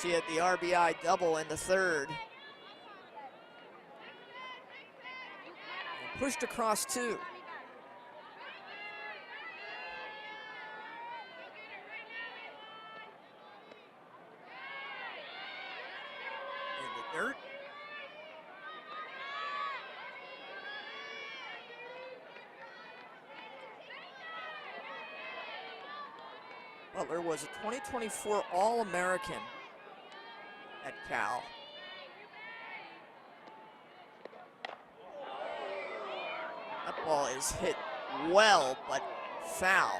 She had the RBI double in the third. And pushed across 2. In the dirt. Butler was a 2024 All-American at Cal. That ball is hit well, but foul.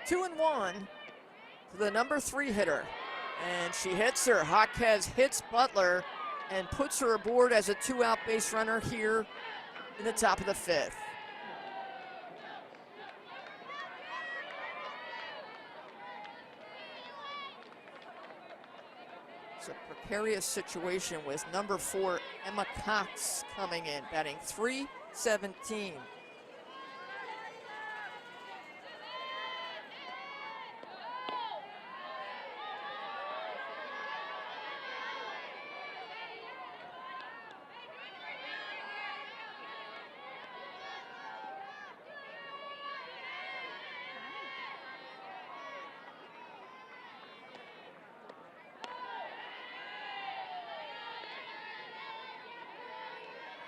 Two and one to the number 3 hitter. And she hits her. Jaquez hits Butler and puts her aboard as a 2-out base runner here in the top of the 5th. It's a precarious situation with number 4 Emma Cox coming in, batting .317.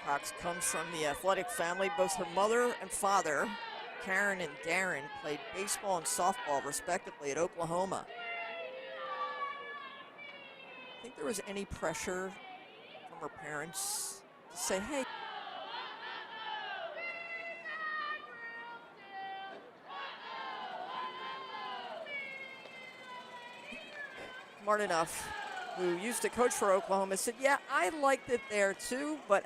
Cox comes from the athletic family. Both her mother and father, Karen and Darren, played baseball and softball respectively at Oklahoma. Think there was any pressure from her parents to say, hey, smart enough, who used to coach for Oklahoma, said, yeah, I liked it there too, but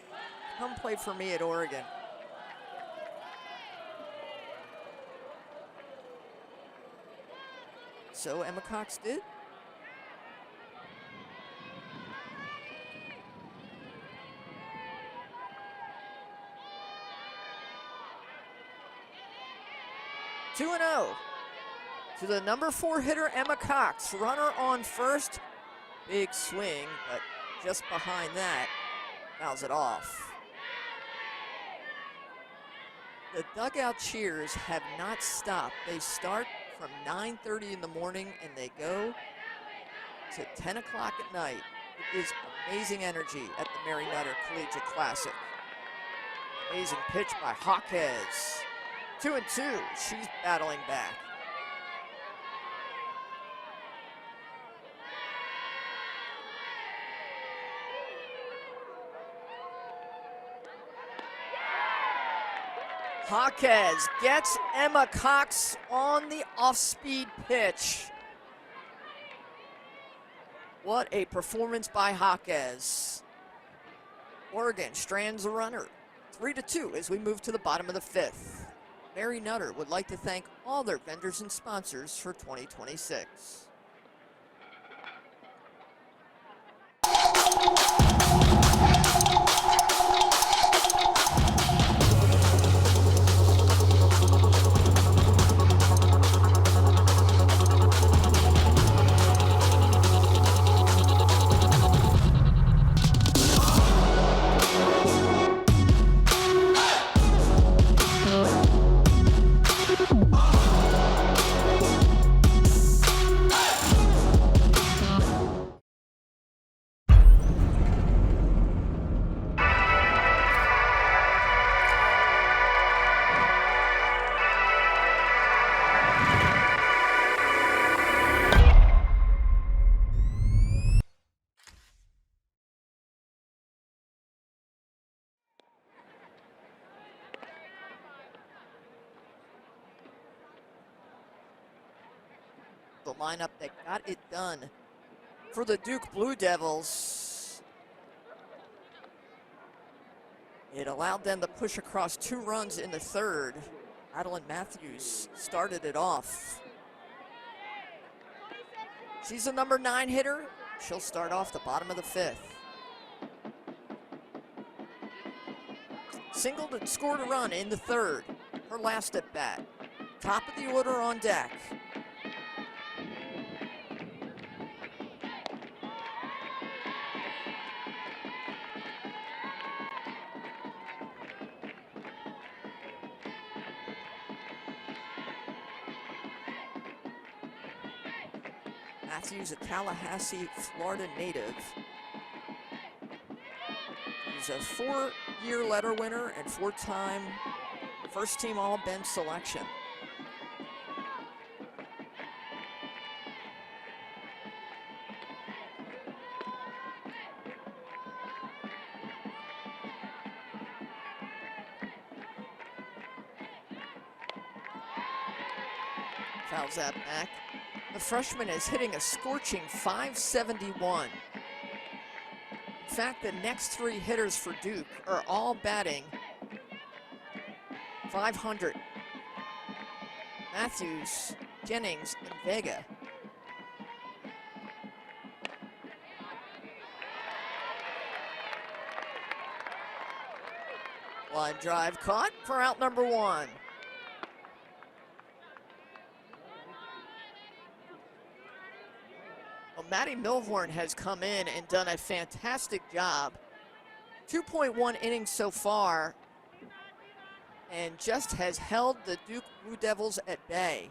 come play for me at Oregon. So Emma Cox did. Two and 0 to the number 4 hitter, Emma Cox. Runner on first. Big swing, but just behind that, fouls it off. The dugout cheers have not stopped. They start from 9:30 in the morning and they go to 10 o'clock at night. It is amazing energy at the Mary Nutter Collegiate Classic. Amazing pitch by Jaquez. 2 and 2. She's battling back. Jaquez gets Emma Cox on the off-speed pitch. What a performance by Jaquez. Oregon strands a runner. 3-2 as we move to the bottom of the 5th. Mary Nutter would like to thank all their vendors and sponsors for 2026. the lineup that got it done for the Duke Blue Devils. It allowed them to push across 2 runs in the third. Madeline Matthews started it off. She's a number 9 hitter. She'll start off the bottom of the 5th. Singled and scored a run in the third. Her last at bat. Top of the order on deck. Matthews, a Tallahassee, Florida native. He's a 4-year letter winner and 4-time first-team All-Ben selection. Fouls that back. The freshman is hitting a scorching .571. In fact, the next 3 hitters for Duke are all batting .500. Matthews, Jennings, and Vega. Line drive caught for out number 1. Well, Maddie Milhorn has come in and done a fantastic job. 2.1 innings so far, and just has held the Duke Blue Devils at bay.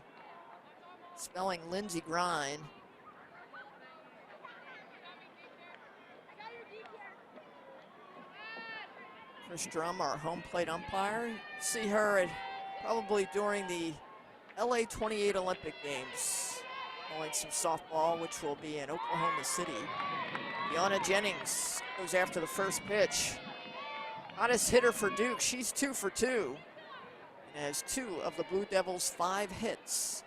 Spelling Lindsey Grine. Chris Drum, our home plate umpire. See her probably during the LA 28 Olympic Games. Calling some softball, which will be in Oklahoma City. Deanna Jennings goes after the first pitch. Hottest hitter for Duke, she's 2 for 2. And has 2 of the Blue Devils' 5 hits.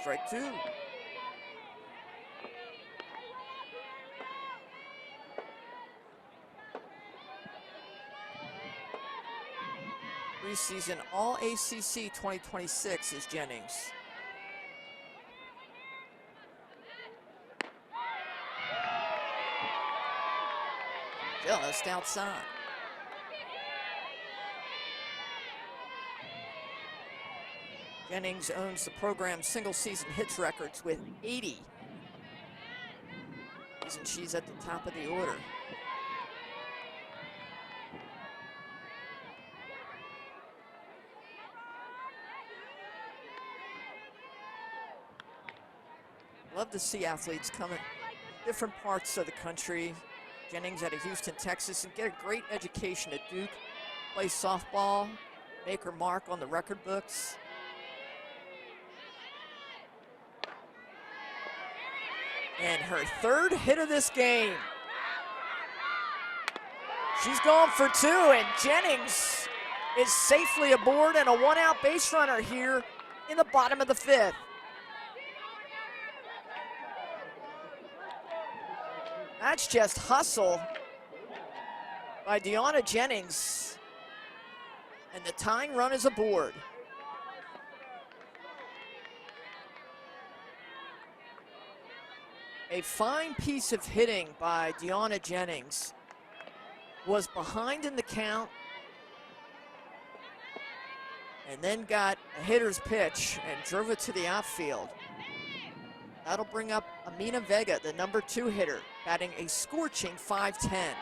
Strike 2. Preseason All-ACC 2026 is Jennings. Just outside. Jennings owns the program's single-season hits records with 80. And she's at the top of the order. Love to see athletes come in different parts of the country. Jennings out of Houston, Texas, and get a great education at Duke. Play softball, make her mark on the record books. And her 3rd hit of this game. She's gone for 2, and Jennings is safely aboard and a 1-out base runner here in the bottom of the 5th. That's just hustle by Deanna Jennings. And the tying run is aboard. A fine piece of hitting by Deanna Jennings. Was behind in the count. And then got a hitter's pitch and drove it to the outfield. That'll bring up Amina Vega, the number 2 hitter, batting a scorching .510.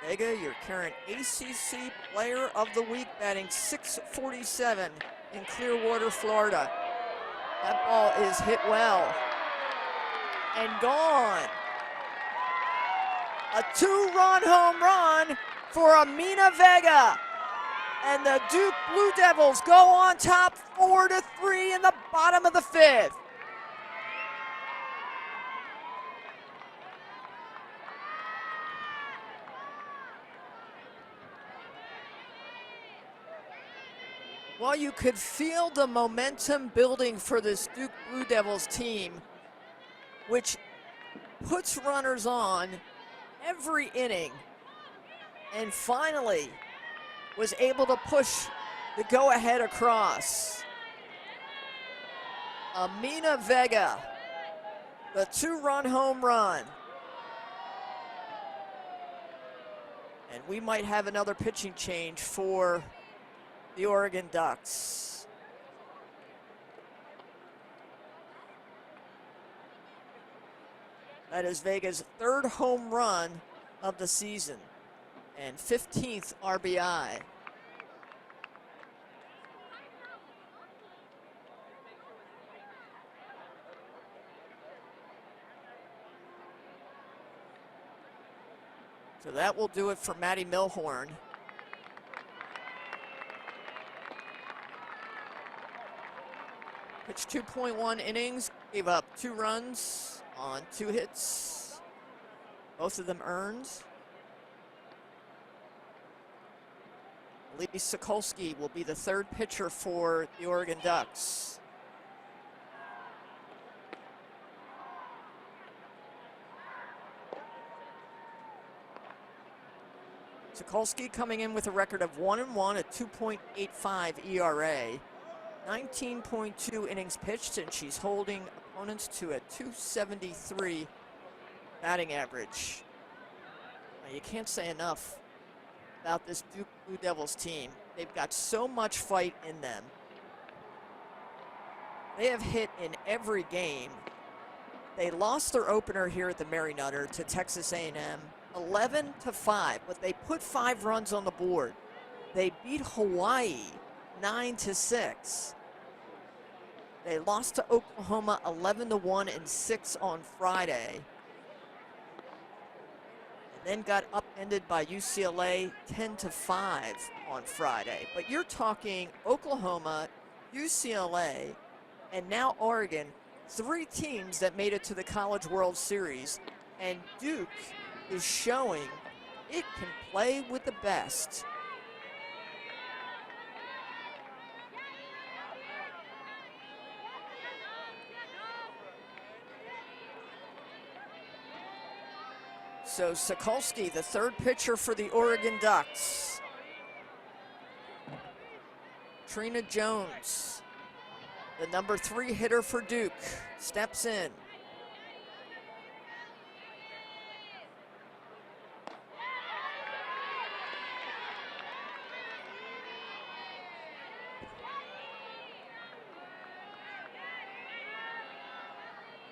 Vega, your current ACC Player of the Week, batting .647 in Clearwater, Florida. That ball is hit well. And gone. A 2-run home run for Amina Vega. And the Duke Blue Devils go on top 4-3 in the bottom of the 5th. Well, you could feel the momentum building for this Duke Blue Devils team, which puts runners on every inning and finally was able to push the go-ahead across. Amina Vega, the 2-run home run. And we might have another pitching change for the Oregon Ducks. That is Vega's 3rd home run of the season and 15th RBI. So that will do it for Maddie Milhorn. Pitched 2.1 innings, gave up 2 runs on 2 hits, both of them earned. Lee Sokolsky will be the 3rd pitcher for the Oregon Ducks. Sokolsky coming in with a record of 1-1 at 2.85 ERA. 19.2 innings pitched, and she's holding opponents to a .273 batting average. Now, you can't say enough about this Duke Blue Devils team. They've got so much fight in them. They have hit in every game. They lost their opener here at the Mary Nutter to Texas A&M, 11-5, but they put 5 runs on the board. They beat Hawaii 9-6. They lost to Oklahoma 11-1 and 6 on Friday. And then got upended by UCLA 10-5 on Friday. But you're talking Oklahoma, UCLA, and now Oregon, 3 teams that made it to the College World Series. And Duke is showing it can play with the best. So Sokolsky, the 3rd pitcher for the Oregon Ducks. Trina Jones, the number 3 hitter for Duke, steps in.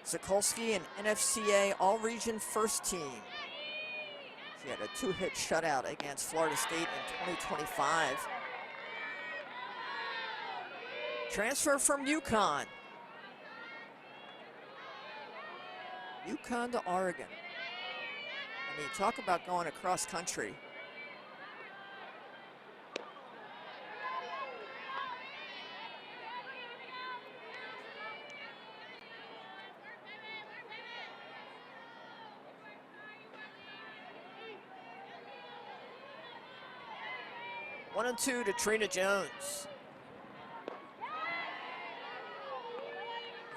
Sokolsky, an NFCA All-Region First Team. She had a 2-hit shutout against Florida State in 2025. Transfer from UConn. UConn to Oregon. I mean, talk about going across country. One and 2 to Trina Jones.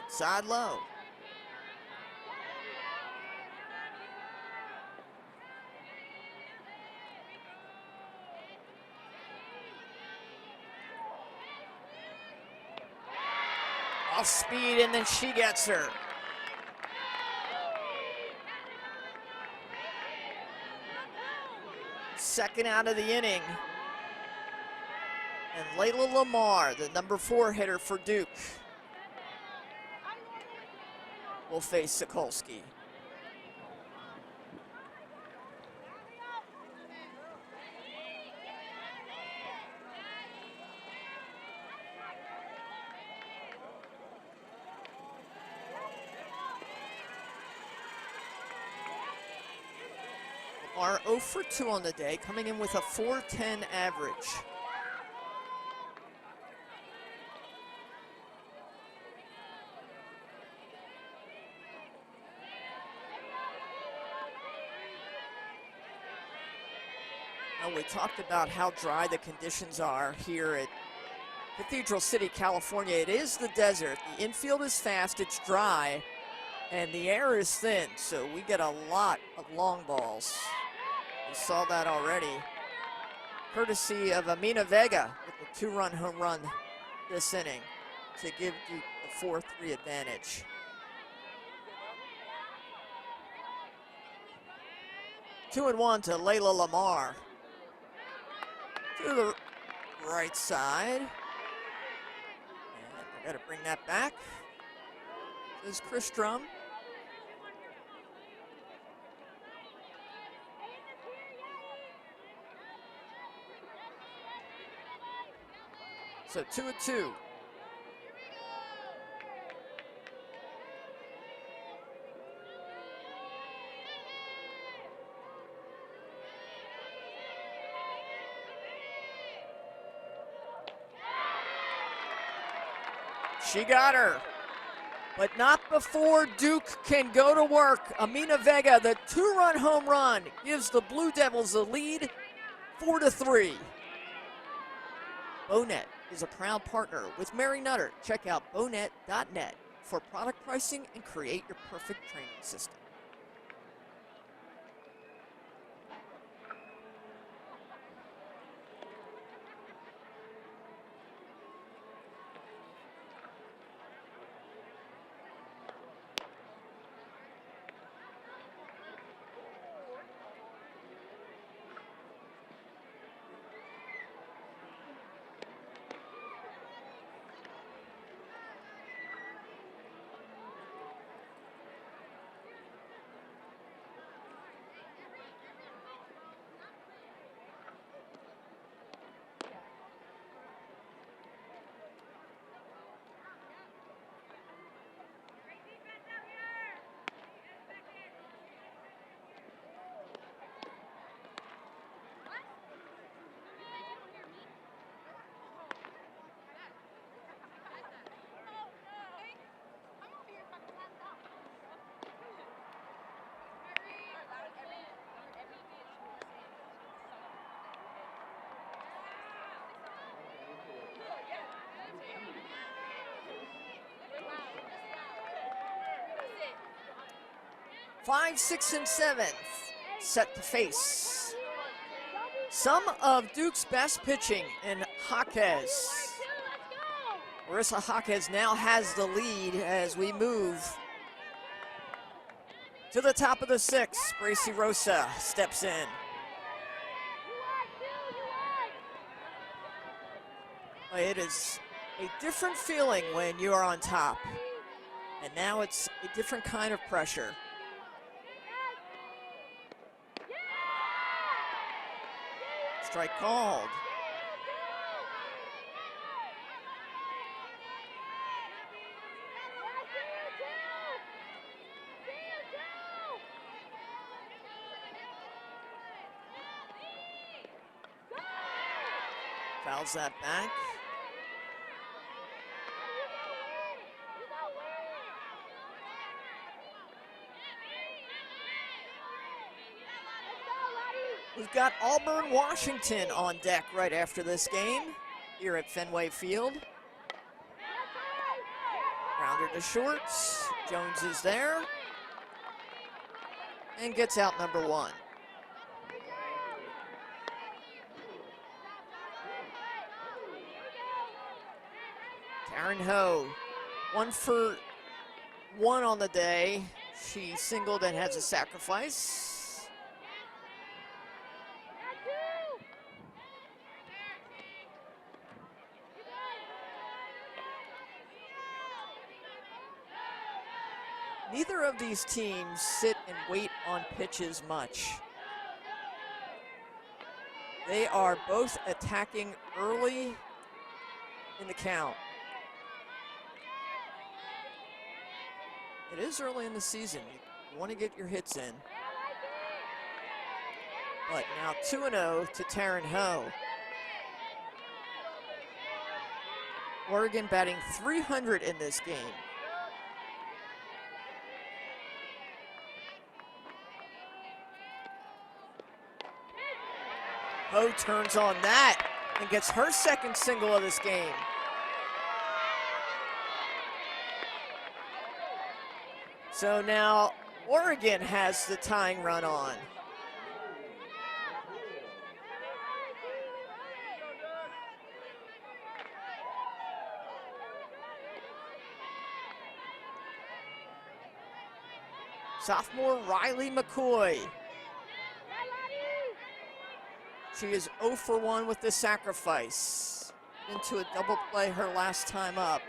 Inside low. Off speed, and then she gets her. Second out of the inning. And Layla Lamar, the number 4 hitter for Duke, will face Sokolsky. Lamar 0 for 2 on the day, coming in with a .410 average. Well, we talked about how dry the conditions are here at Cathedral City, California. It is the desert. The infield is fast, it's dry, and the air is thin, so we get a lot of long balls. We saw that already. Courtesy of Amina Vega with the 2-run home run this inning to give Duke the 4-3 advantage. Two and one to Layla Lamar. To the right side. And I gotta bring that back. This is Chris Drum. So 2-2. She got her, but not before Duke can go to work. Amina Vega, the 2-run home run, gives the Blue Devils the lead, 4-3. Bonet is a proud partner with Mary Nutter. Check out bonet.net for product pricing and create your perfect training system. Five, 6, and 7 set to face some of Duke's best pitching in Jaquez. Marissa Jaquez now has the lead as we move to the top of the 6th. Bracy Rosa steps in. It is a different feeling when you are on top, and now it's a different kind of pressure. Strike called. Fouls that back. We've got Auburn, Washington on deck right after this game here at Fenway Field. Grounder to shorts. Jones is there and gets out number 1. Taryn Ho, 1 for 1 on the day. She singled and has a sacrifice. Neither of these teams sit and wait on pitches much. They are both attacking early in the count. It is early in the season. You want to get your hits in. But now 2-0 to Taryn Ho. Oregon batting .300 in this game. Ho turns on that and gets her second single of this game. So now Oregon has the tying run on. Sophomore Riley McCoy. She is 0 for 1 with the sacrifice. Into a double play her last time up.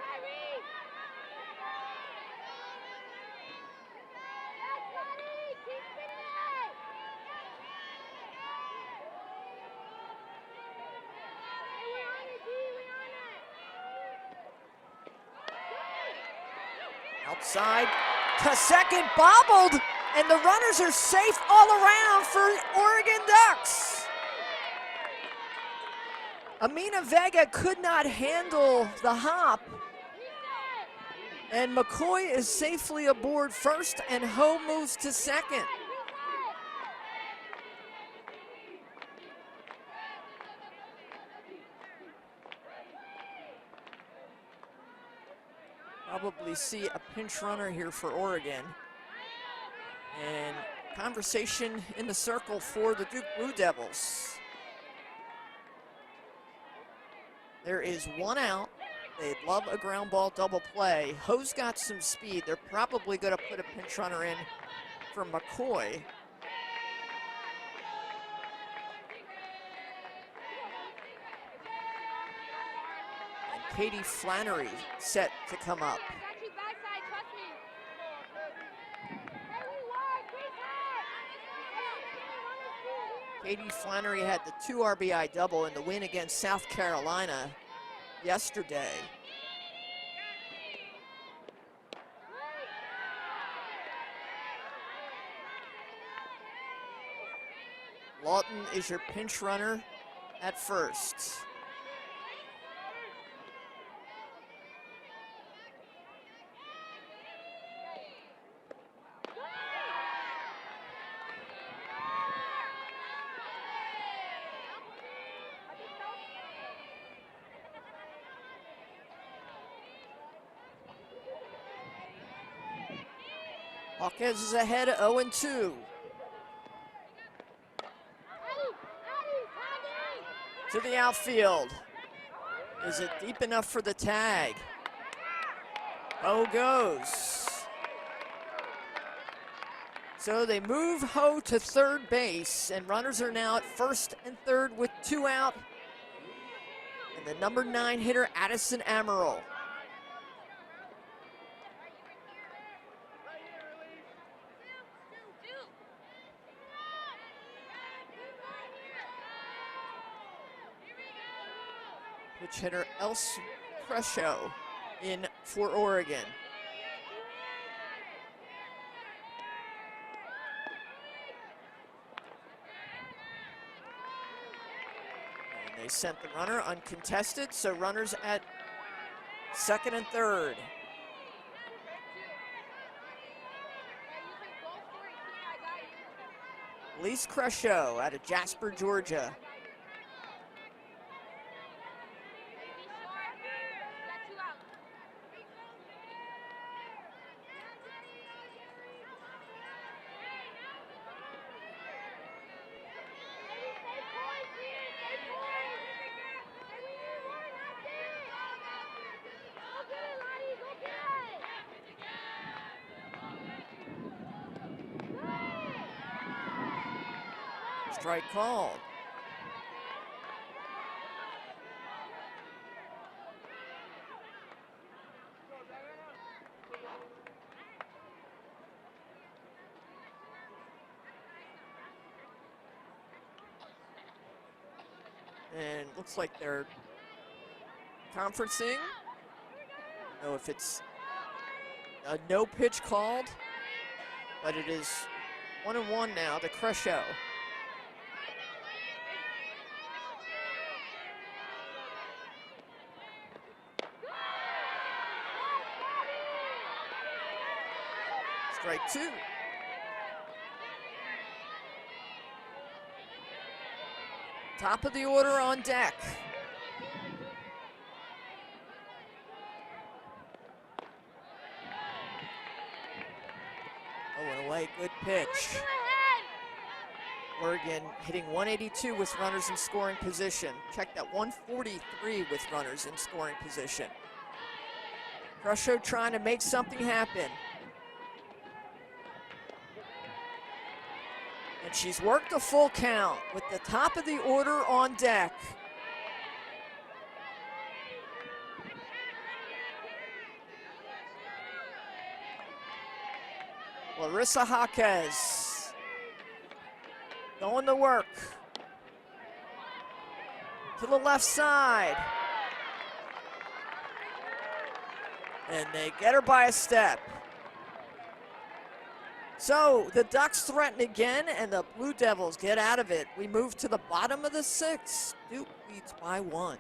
Outside, to second, bobbled, and the runners are safe all around for Oregon Ducks. Amina Vega could not handle the hop, and McCoy is safely aboard first, and Ho moves to second. Probably see a pinch runner here for Oregon. And conversation in the circle for the Duke Blue Devils. There is one out. They'd love a ground ball double play. Ho's got some speed. They're probably going to put a pinch runner in for McCoy. And Katie Flannery set to come up. Katie Flannery had the 2 RBI double in the win against South Carolina yesterday. Lawton is your pinch runner at first. Hawkins is ahead 0-2. To the outfield. Is it deep enough for the tag? Ho goes. So they move Ho to third base, and runners are now at first and third with 2 out. And the number 9 hitter, Addison Amaral. Pitch hitter Else Crescio in for Oregon. And they sent the runner uncontested, so runners at second and third. Elise Crescio out of Jasper, Georgia. Strike called. And looks like they're conferencing. I don't know if it's a no pitch called, but it is 1-1 now to Crescio. Strike 2. Top of the order on deck. Oh, away, good pitch. Oregon hitting 182 with runners in scoring position. Check that, 143 with runners in scoring position. Crusho trying to make something happen. And she's worked a full count with the top of the order on deck. Larissa Jaquez going to work. To the left side. And they get her by a step. So the Ducks threaten again, and the Blue Devils get out of it. We move to the bottom of the sixth. Duke leads by 1.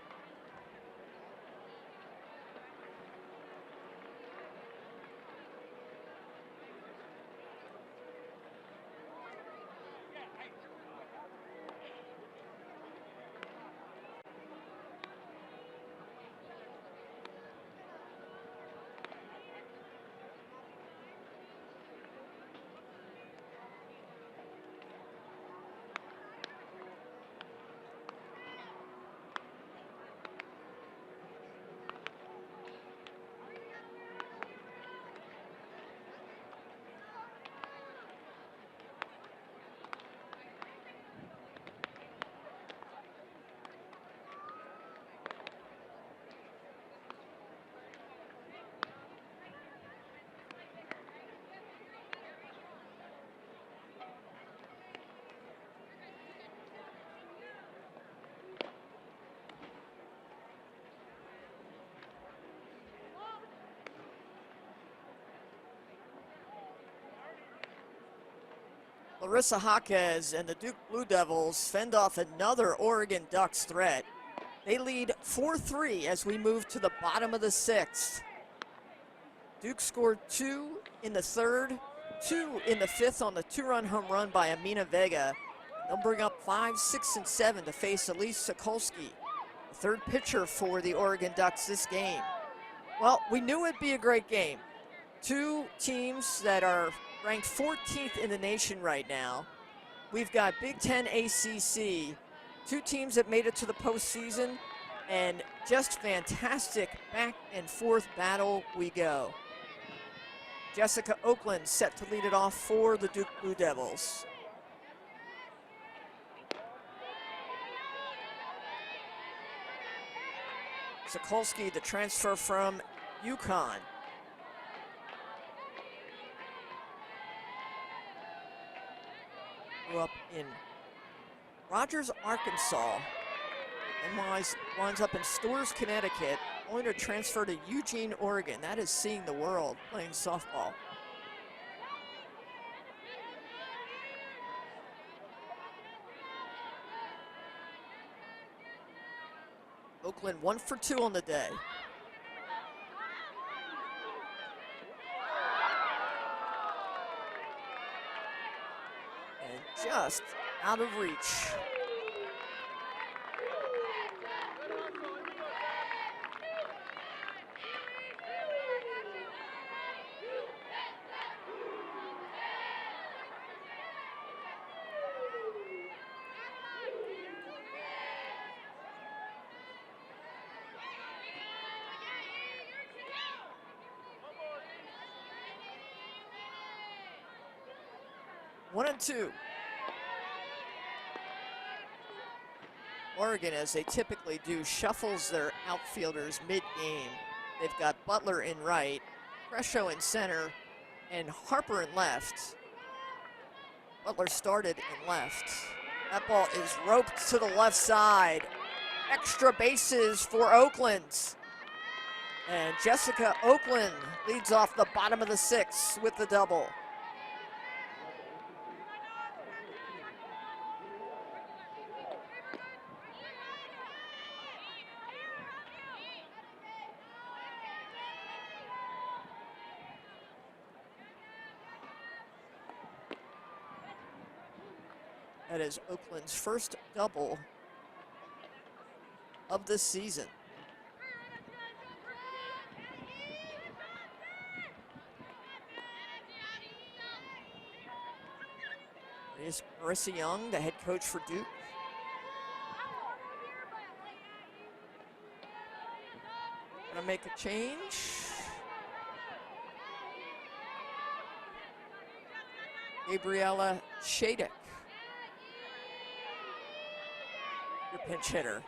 Larissa Jaquez and the Duke Blue Devils fend off another Oregon Ducks threat. They lead 4-3 as we move to the bottom of the sixth. Duke scored 2 in the third, 2 in the fifth on the 2-run home run by Amina Vega. They'll bring up 5, 6, and 7 to face Elise Sokolsky, the third pitcher for the Oregon Ducks this game. Well, we knew it'd be a great game. Two teams that are ranked 14th in the nation right now. We've got Big Ten ACC, 2 teams that made it to the postseason, and just fantastic back and forth battle we go. Jessica Oakland set to lead it off for the Duke Blue Devils. Sokolsky, the transfer from UConn. Grew up in Rogers, Arkansas, and winds up in Storrs, Connecticut, only to transfer to Eugene, Oregon. That is seeing the world playing softball. Oakland 1 for 2 on the day. And just out of reach. One and two. Oregon, as they typically do, shuffles their outfielders mid-game. They've got Butler in right, Crusho in center, and Harper in left. Butler started in left. That ball is roped to the left side. Extra bases for Oakland. And Jessica Oakland leads off the bottom of the sixth with the double. That is Oakland's first double of the season. Here's Marissa Young, the head coach for Duke. Gonna make a change. Gabriella Shadek, your pinch hitter.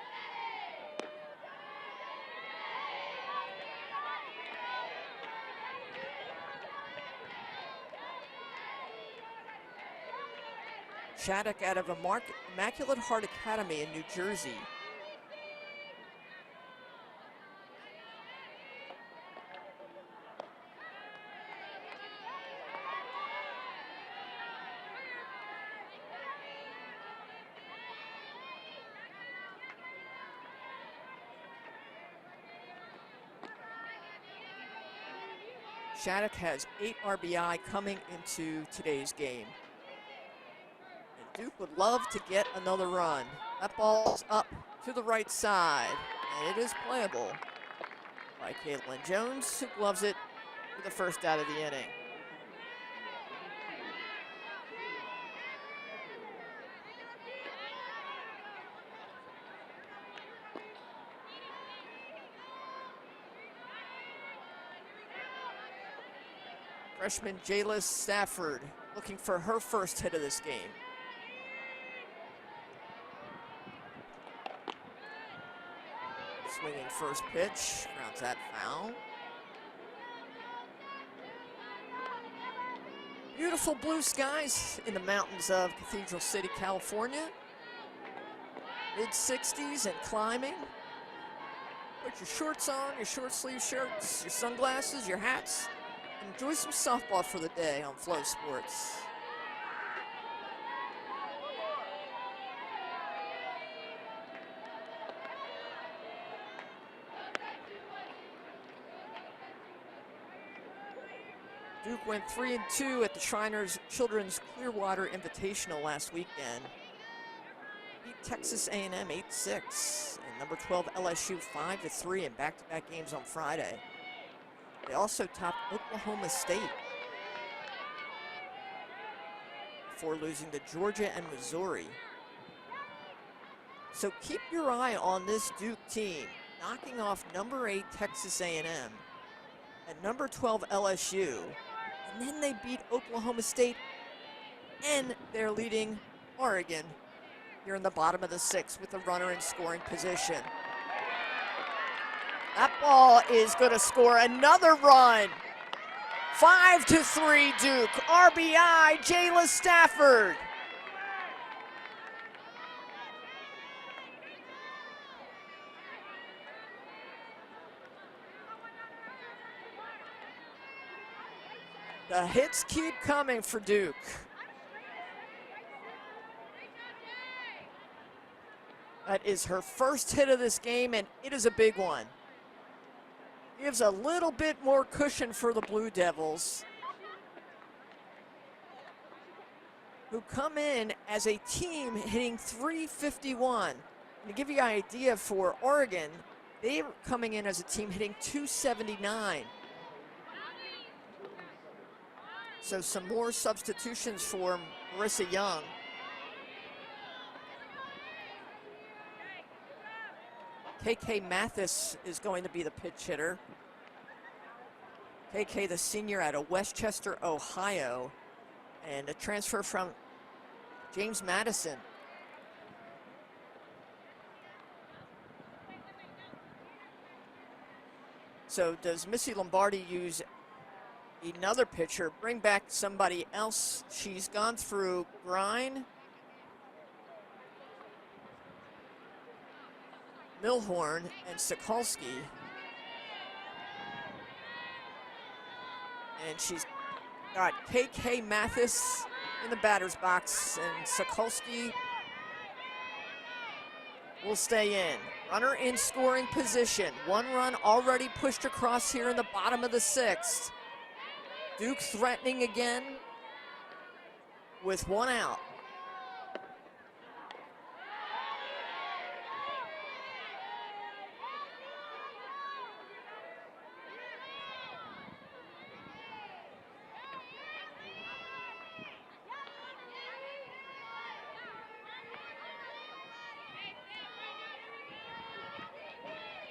Shattuck out of Immaculate Heart Academy in New Jersey. Shattuck has 8 RBI coming into today's game. And Duke would love to get another run. That ball's up to the right side, and it is playable by Caitlin Jones, who gloves it for the first out of the inning. Freshman Jayla Stafford looking for her first hit of this game. Swinging first pitch, grounds that foul. Beautiful blue skies in the mountains of Cathedral City, California. Mid-60s and climbing. Put your shorts on, your short sleeve shirts, your sunglasses, your hats. Enjoy some softball for the day on Flow Sports. Duke went 3-2 at the Shriners Children's Clearwater Invitational last weekend. Beat Texas A&M 8-6 and number 12 LSU 5-3 in back-to-back games on Friday. They also topped Oklahoma State before losing to Georgia and Missouri. So keep your eye on this Duke team, knocking off number 8 Texas A&M and number 12 LSU, and then they beat Oklahoma State, and they're leading Oregon here in the bottom of the 6th with a runner in scoring position. That ball is going to score another run. 5-3 Duke. RBI, Jayla Stafford. The hits keep coming for Duke. That is her first hit of this game, and it is a big one. Gives a little bit more cushion for the Blue Devils, who come in as a team hitting .351. And to give you an idea for Oregon, they're coming in as a team hitting .279. So some more substitutions for Marissa Young. KK Mathis is going to be the pitch hitter. KK, the senior out of Westchester, Ohio, and a transfer from James Madison. So does Missy Lombardi use another pitcher, bring back somebody else? She's gone through Grine, Milhorn, and Sokolsky. And she's got KK Mathis in the batter's box, and Sokolsky will stay in. Runner in scoring position. 1 run already pushed across here in the bottom of the 6th. Duke threatening again with 1 out.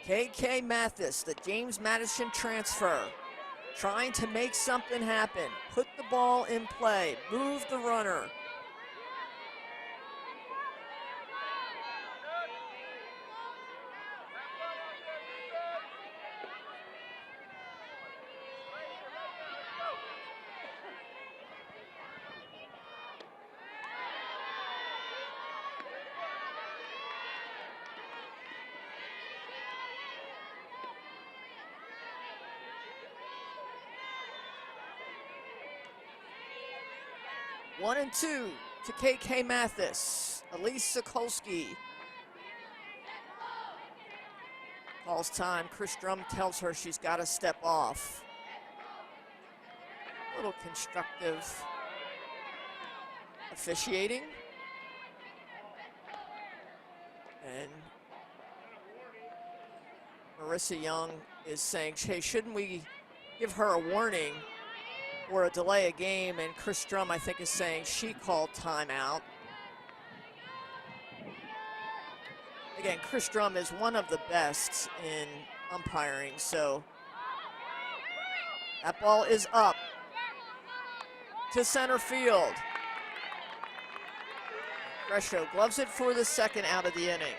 KK Mathis, the James Madison transfer, trying to make something happen. Put the ball in play, move the runner. One and two to KK Mathis. Elise Sokolski calls time. Chris Drum tells her she's got to step off. A little constructive officiating. And Marissa Young is saying, hey, shouldn't we give her a warning or a delay a game? And Chris Drum, I think, is saying she called timeout. Again, Chris Drum is one of the best in umpiring, so that ball is up to center field. Gresho gloves it for the second out of the inning.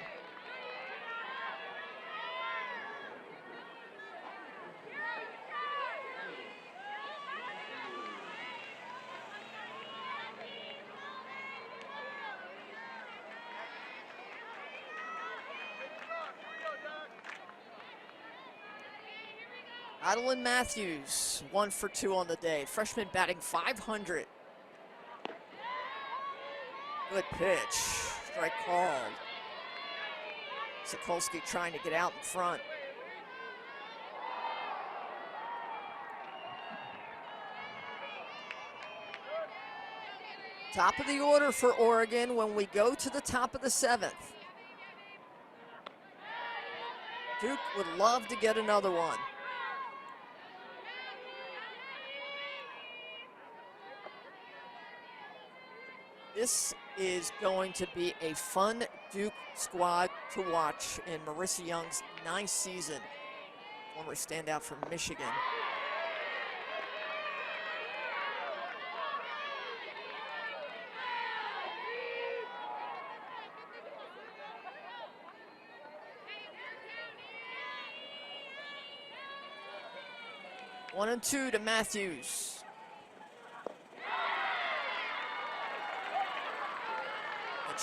Adeline Matthews, 1 for 2 on the day. Freshman batting .500. Good pitch. Strike called. Sokolski trying to get out in front. Top of the order for Oregon when we go to the top of the 7th. Duke would love to get another one. This is going to be a fun Duke squad to watch in Marissa Young's 9th season. Former standout from Michigan. One and two to Matthews.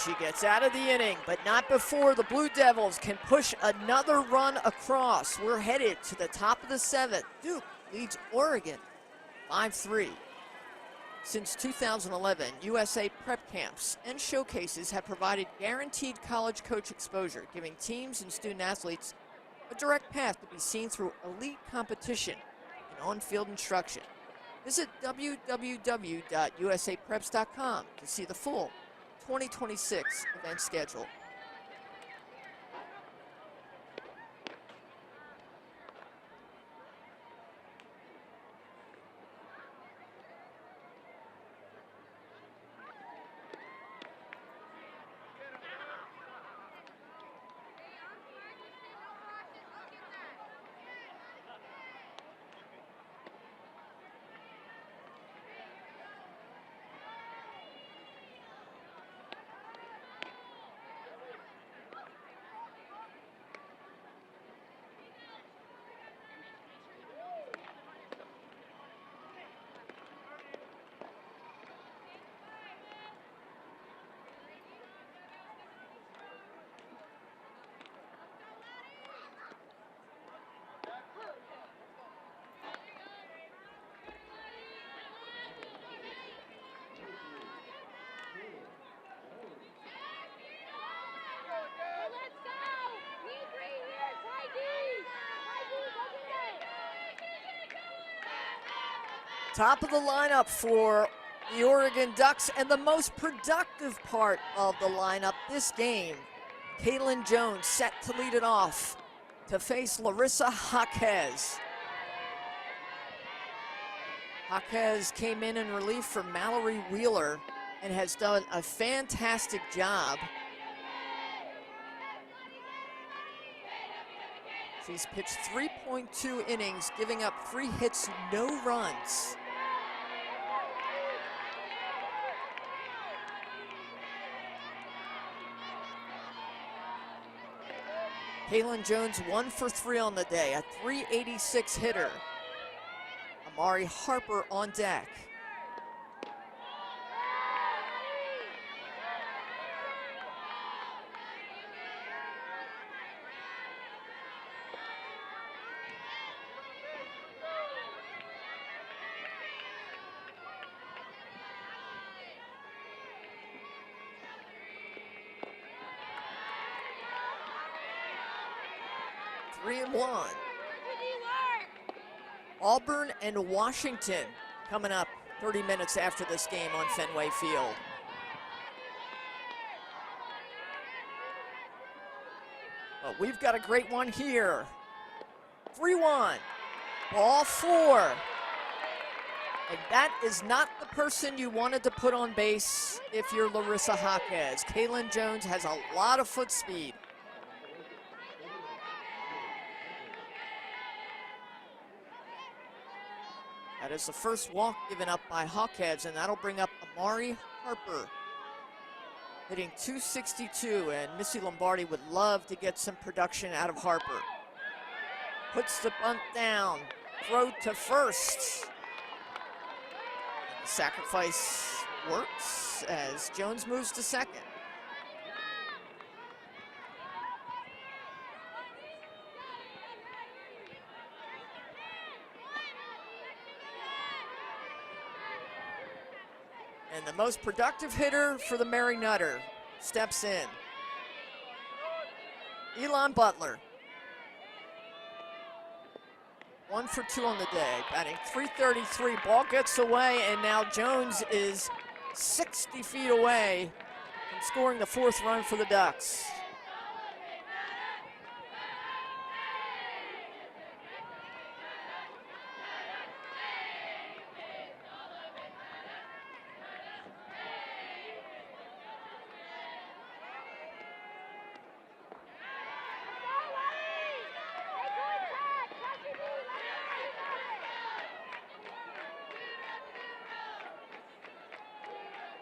She gets out of the inning, but not before the Blue Devils can push another run across. We're headed to the top of the 7th. Duke leads Oregon 5-3. Since 2011, USA prep camps and showcases have provided guaranteed college coach exposure, giving teams and student athletes a direct path to be seen through elite competition and on-field instruction. Visit www.usapreps.com to see the full 2026 event schedule. Top of the lineup for the Oregon Ducks, and the most productive part of the lineup this game. Caitlin Jones set to lead it off to face Larissa Jaquez. Jaquez came in relief for Mallory Wheeler and has done a fantastic job. She's pitched 3.2 innings, giving up 3 hits, no runs. Kaylin Jones 1 for 3 on the day, a .386 hitter. Amari Harper on deck. Three and one. Auburn and Washington coming up 30 minutes after this game on Fenway Field. But we've got a great one here. 3-1, ball 4. And that is not the person you wanted to put on base if you're Larissa Jaquez. Kaylin Jones has a lot of foot speed. That is the first walk given up by Hawkheads, and that'll bring up Amari Harper, hitting .262, and Missy Lombardi would love to get some production out of Harper. Puts the bunt down, throw to first. And the sacrifice works as Jones moves to second. And the most productive hitter for the Mary Nutter steps in. Elon Butler. 1 for 2 on the day, batting .333. Ball gets away, and now Jones is 60 feet away from scoring the 4th run for the Ducks.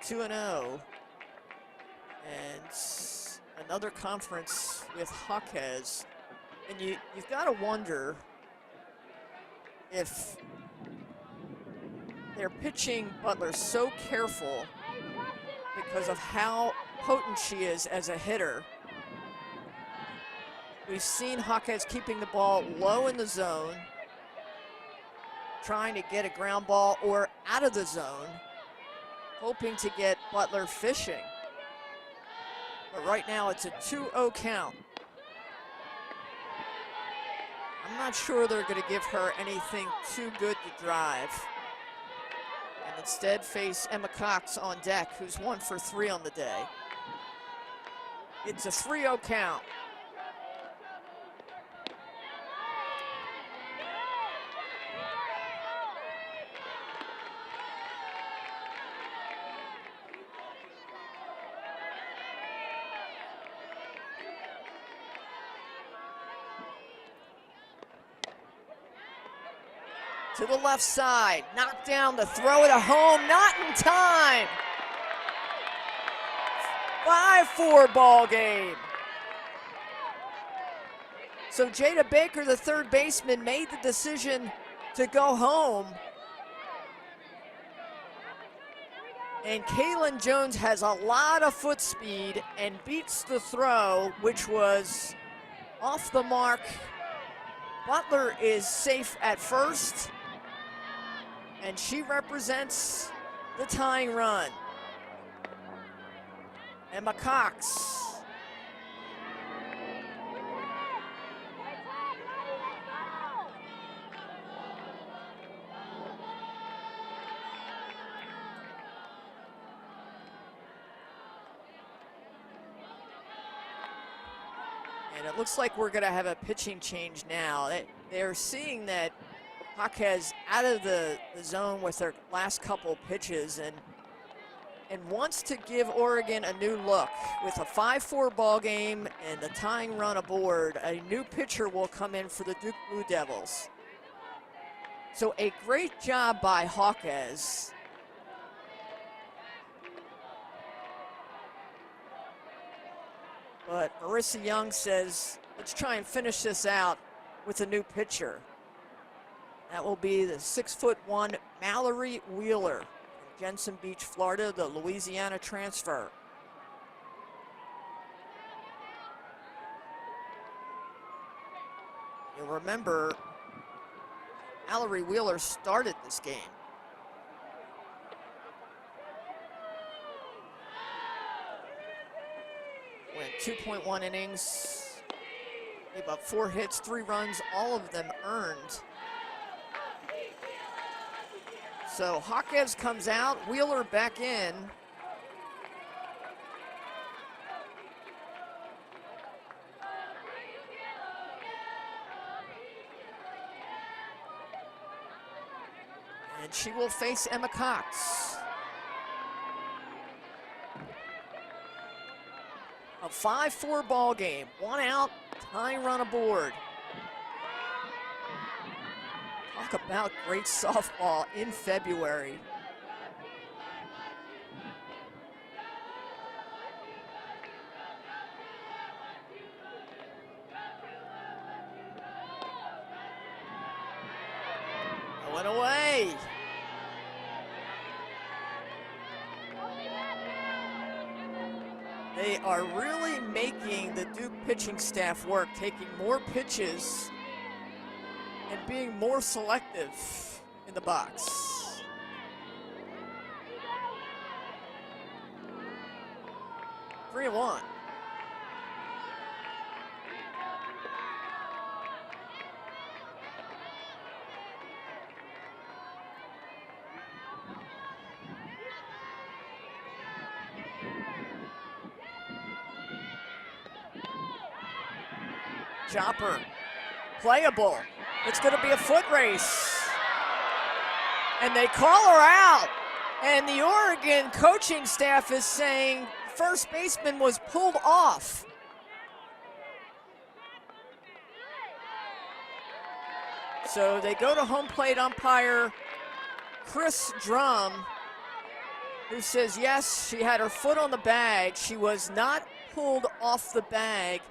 Two and 0, and another conference with Hawkheads, and you've got to wonder if they're pitching Butler so careful because of how potent she is as a hitter. We've seen Hawkheads keeping the ball low in the zone, trying to get a ground ball or out of the zone, hoping to get Butler fishing. But right now it's a 2-0 count. I'm not sure they're going to give her anything too good to drive, and instead face Emma Cox on deck, who's 1 for 3 on the day. It's a 3-0 count. To the left side, knocked down the throw to home, not in time. 5-4 ball game. So Jada Baker, the third baseman, made the decision to go home. And Kaylin Jones has a lot of foot speed and beats the throw, which was off the mark. Butler is safe at first, and she represents the tying run. Emma Cox. And it looks like we're going to have a pitching change now. They're seeing that Hawkheads out of the zone with their last couple pitches, and and wants to give Oregon a new look. With a 5-4 ball game and the tying run aboard, a new pitcher will come in for the Duke Blue Devils. So a great job by Hawkes. But Marissa Young says, let's try and finish this out with a new pitcher. That will be the 6'1" Mallory Wheeler from Jensen Beach, Florida, the Louisiana transfer. You'll remember Mallory Wheeler started this game. Went 2.1 innings, gave up 4 hits, 3 runs, all of them earned. So Hawkes comes out, Wheeler back in. And she will face Emma Cox. A 5-4 ball game, 1 out, tying run aboard. Talk about great softball in February. Going away. They are really making the Duke pitching staff work, taking more pitches and being more selective in the box. Three and one. Chopper, playable. It's going to be a foot race. And they call her out. And the Oregon coaching staff is saying first baseman was pulled off. So they go to home plate umpire Chris Drum, who says yes, she had her foot on the bag. She was not pulled off the bag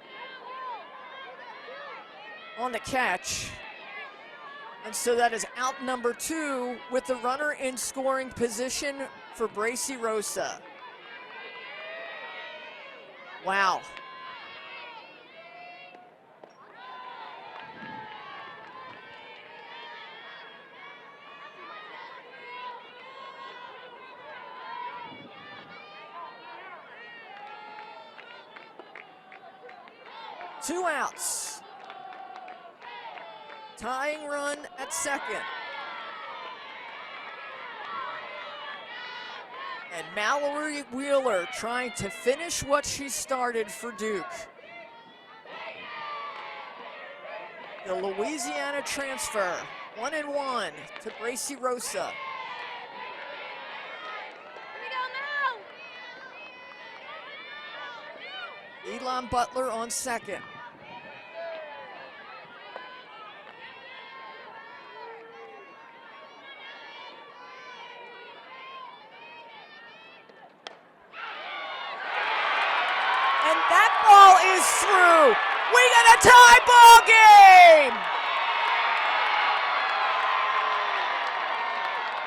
on the catch. And so that is out number 2 with the runner in scoring position for Bracy Rosa. Wow. Two outs. Tying run at second. And Mallory Wheeler trying to finish what she started for Duke. The Louisiana transfer, 1-1 to Bracy Rosa. Elon Butler on second. Through. We got a tie ball game.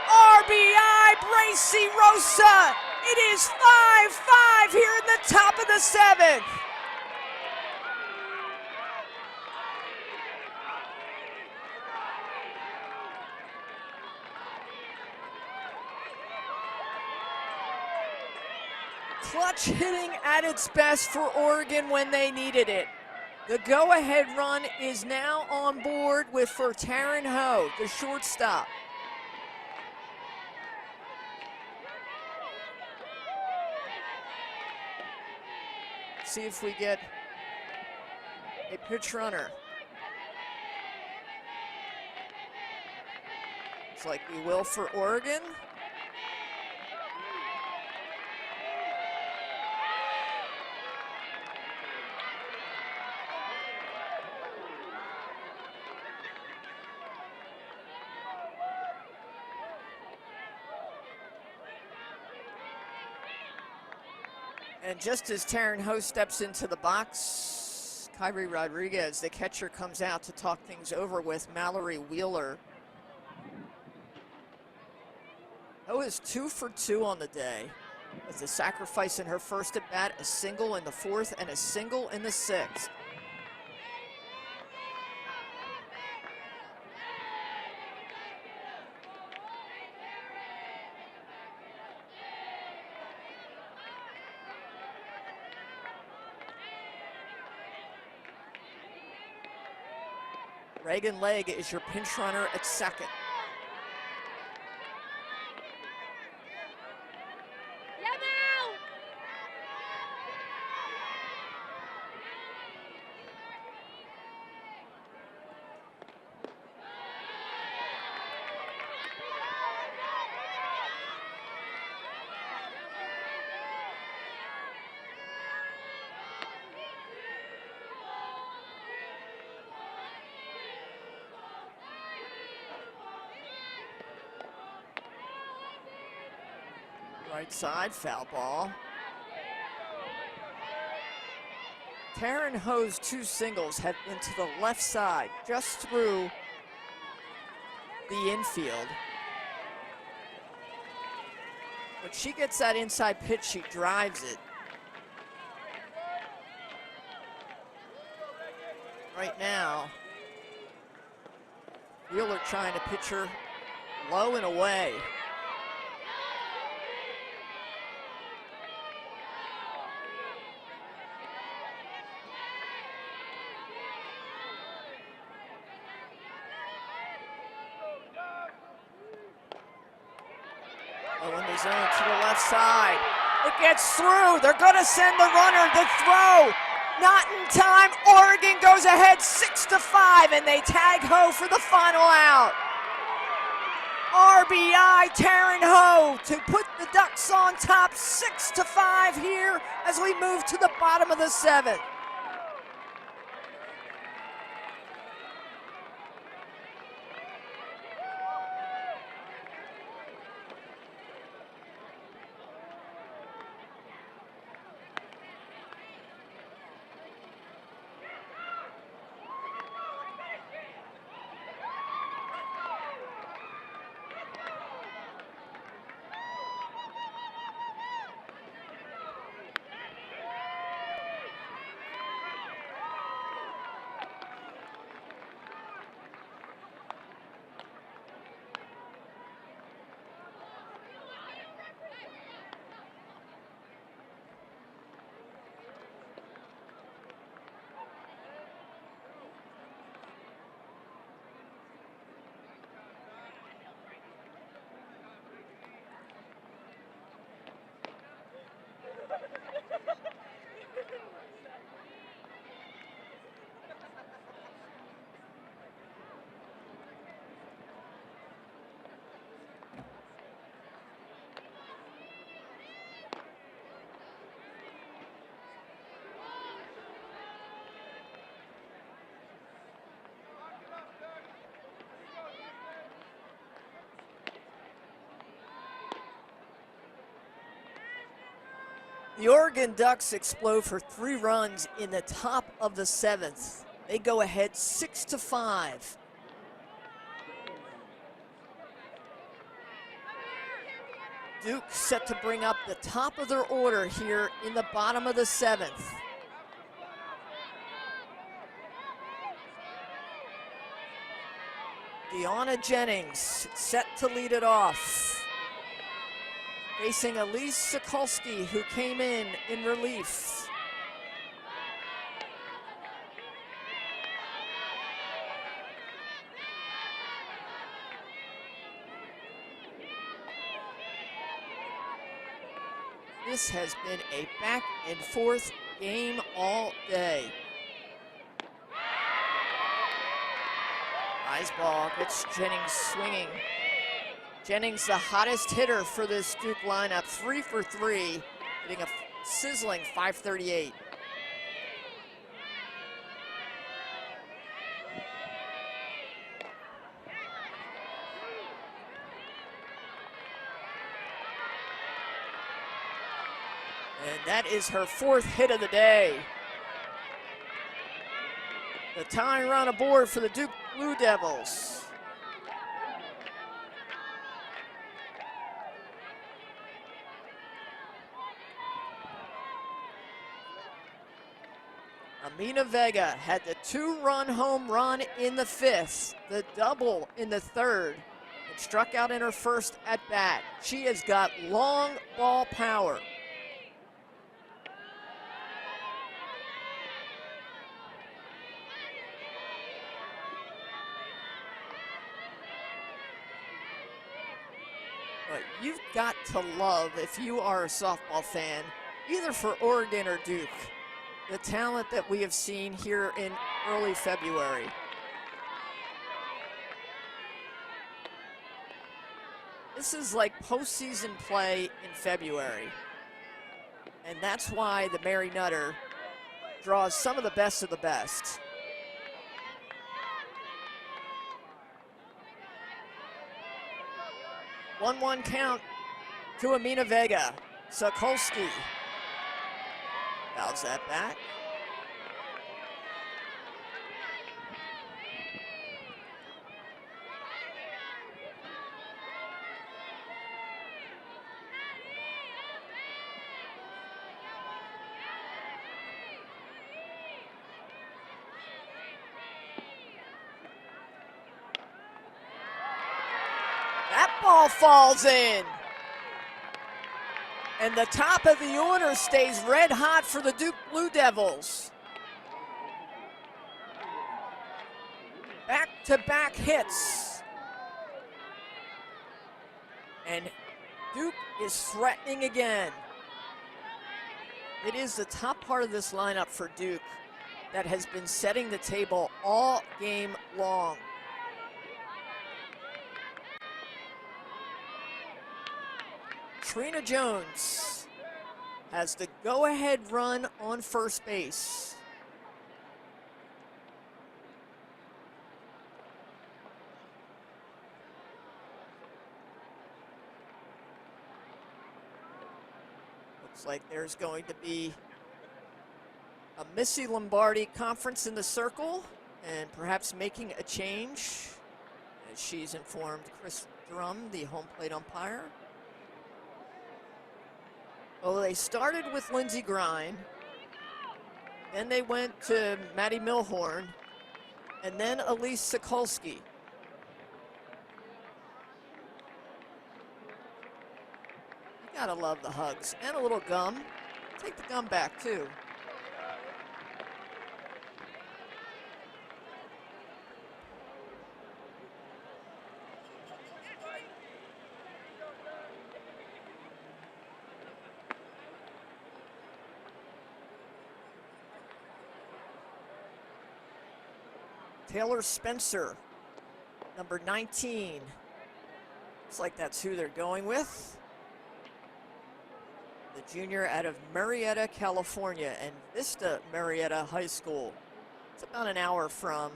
RBI Bracy Rosa. It is 5-5 here in the top of the 7th. Clutch hitting at its best for Oregon when they needed it. The go-ahead run is now on board for Taryn Ho, the shortstop. See if we get a pitch runner. Looks like we will for Oregon. And just as Taryn Ho steps into the box, Kyrie Rodriguez, the catcher, comes out to talk things over with Mallory Wheeler. Ho is 2 for 2 on the day, with a sacrifice in her first at bat, a single in the fourth, and a single in the sixth. Reagan Legg is your pinch runner at second. Right side, foul ball. Taryn Ho's 2 singles have been to the left side, just through the infield. When she gets that inside pitch, she drives it. Right now, Wheeler trying to pitch her low and away. Zone to the left side. It gets through. They're going to send the runner. The throw, not in time. Oregon goes ahead 6-5, and they tag Ho for the final out. RBI Taryn Ho to put the Ducks on top 6-5 here as we move to the bottom of the 7th. The Oregon Ducks explode for 3 runs in the top of the 7th. They go ahead 6-5. Duke set to bring up the top of their order here in the bottom of the 7th. Deanna Jennings set to lead it off, facing Elise Sokolsky, who came in relief. This has been a back and forth game all day. Rise ball gets Jennings swinging. Jennings, the hottest hitter for this Duke lineup, 3 for 3, hitting a sizzling .538. And that is her 4th hit of the day. The tying run aboard for the Duke Blue Devils. Amina Vega had the 2-run home run in the 5th, the double in the 3rd, and struck out in her 1st at bat. She has got long ball power. But you've got to love, if you are a softball fan, either for Oregon or Duke, the talent that we have seen here in early February. This is like postseason play in February. And that's why the Mary Nutter draws some of the best of the best. One count to Amina Vega. Sokolski fouls that back. That ball falls in. And the top of the order stays red hot for the Duke Blue Devils. Back-to-back hits. And Duke is threatening again. It is the top part of this lineup for Duke that has been setting the table all game long. Trina Jones has the go-ahead run on first base. Looks like there's going to be a Missy Lombardi conference in the circle and perhaps making a change, as she's informed Chris Drum, the home plate umpire. Well, they started with Lindsey Grine, then they went to Maddie Milhorn, and then Elise Sokolski. You gotta love the hugs and a little gum. Take the gum back too. Taylor Spencer, number 19. Looks like that's who they're going with. The junior out of Marietta, California, and Vista Marietta High School. It's about an hour from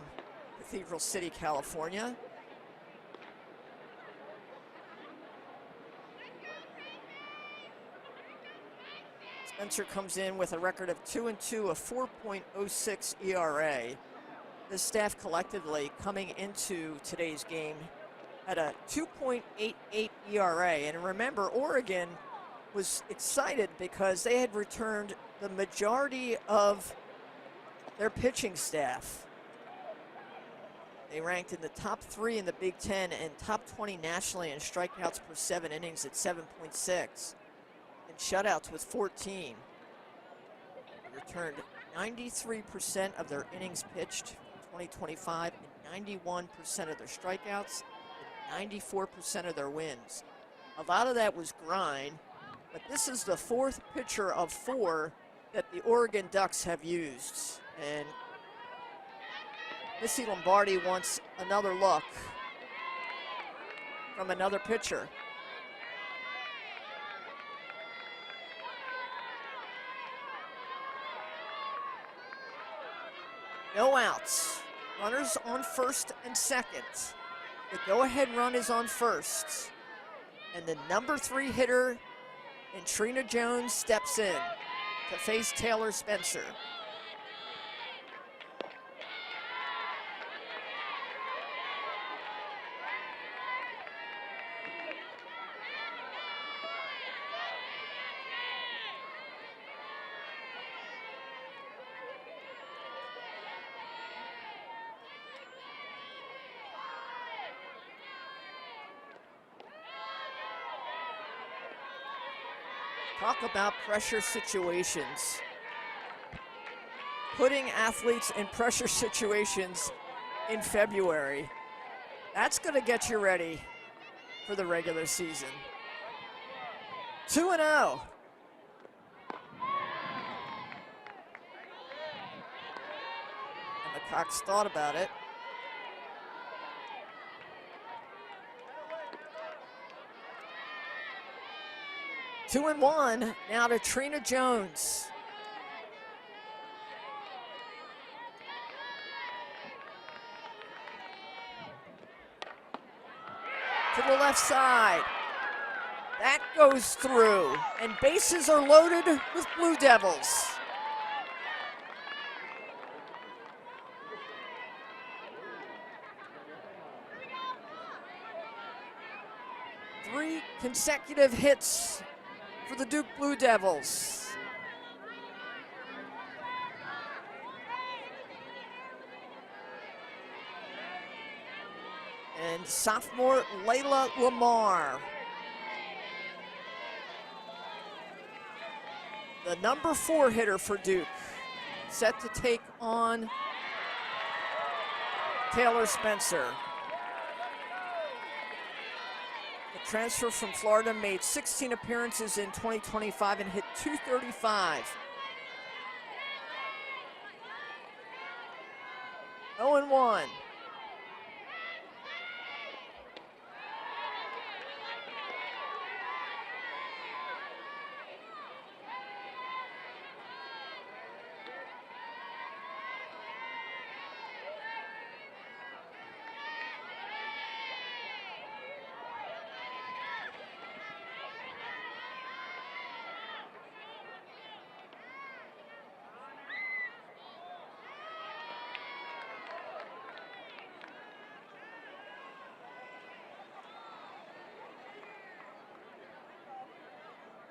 Cathedral City, California. Spencer comes in with a record of 2-2, a 4.06 ERA. The staff collectively coming into today's game at a 2.88 ERA. And remember, Oregon was excited because they had returned the majority of their pitching staff. They ranked in the top 3 in the Big Ten and top 20 nationally in strikeouts per 7 innings at 7.6 and shutouts with 14. They returned 93% of their innings pitched 2025 and 91% of their strikeouts and 94% of their wins. A lot of that was Grine, but this is the 4th pitcher of 4 that the Oregon Ducks have used. And Missy Lombardi wants another look from another pitcher. No outs. Runners on first and second. The go-ahead run is on first. And the number 3 hitter And Trina Jones steps in to face Taylor Spencer. Talk about pressure situations. Putting athletes in pressure situations in February, that's going to get you ready for the regular season. 2-0. And the Cox thought about it. Two and one, now to Trina Jones. To the left side. That goes through, and bases are loaded with Blue Devils. Three consecutive hits for the Duke Blue Devils. And sophomore Layla Lamar. The number 4 hitter for Duke, set to take on Taylor Spencer. Transfer from Florida, made 16 appearances in 2025 and hit .235. 0-1.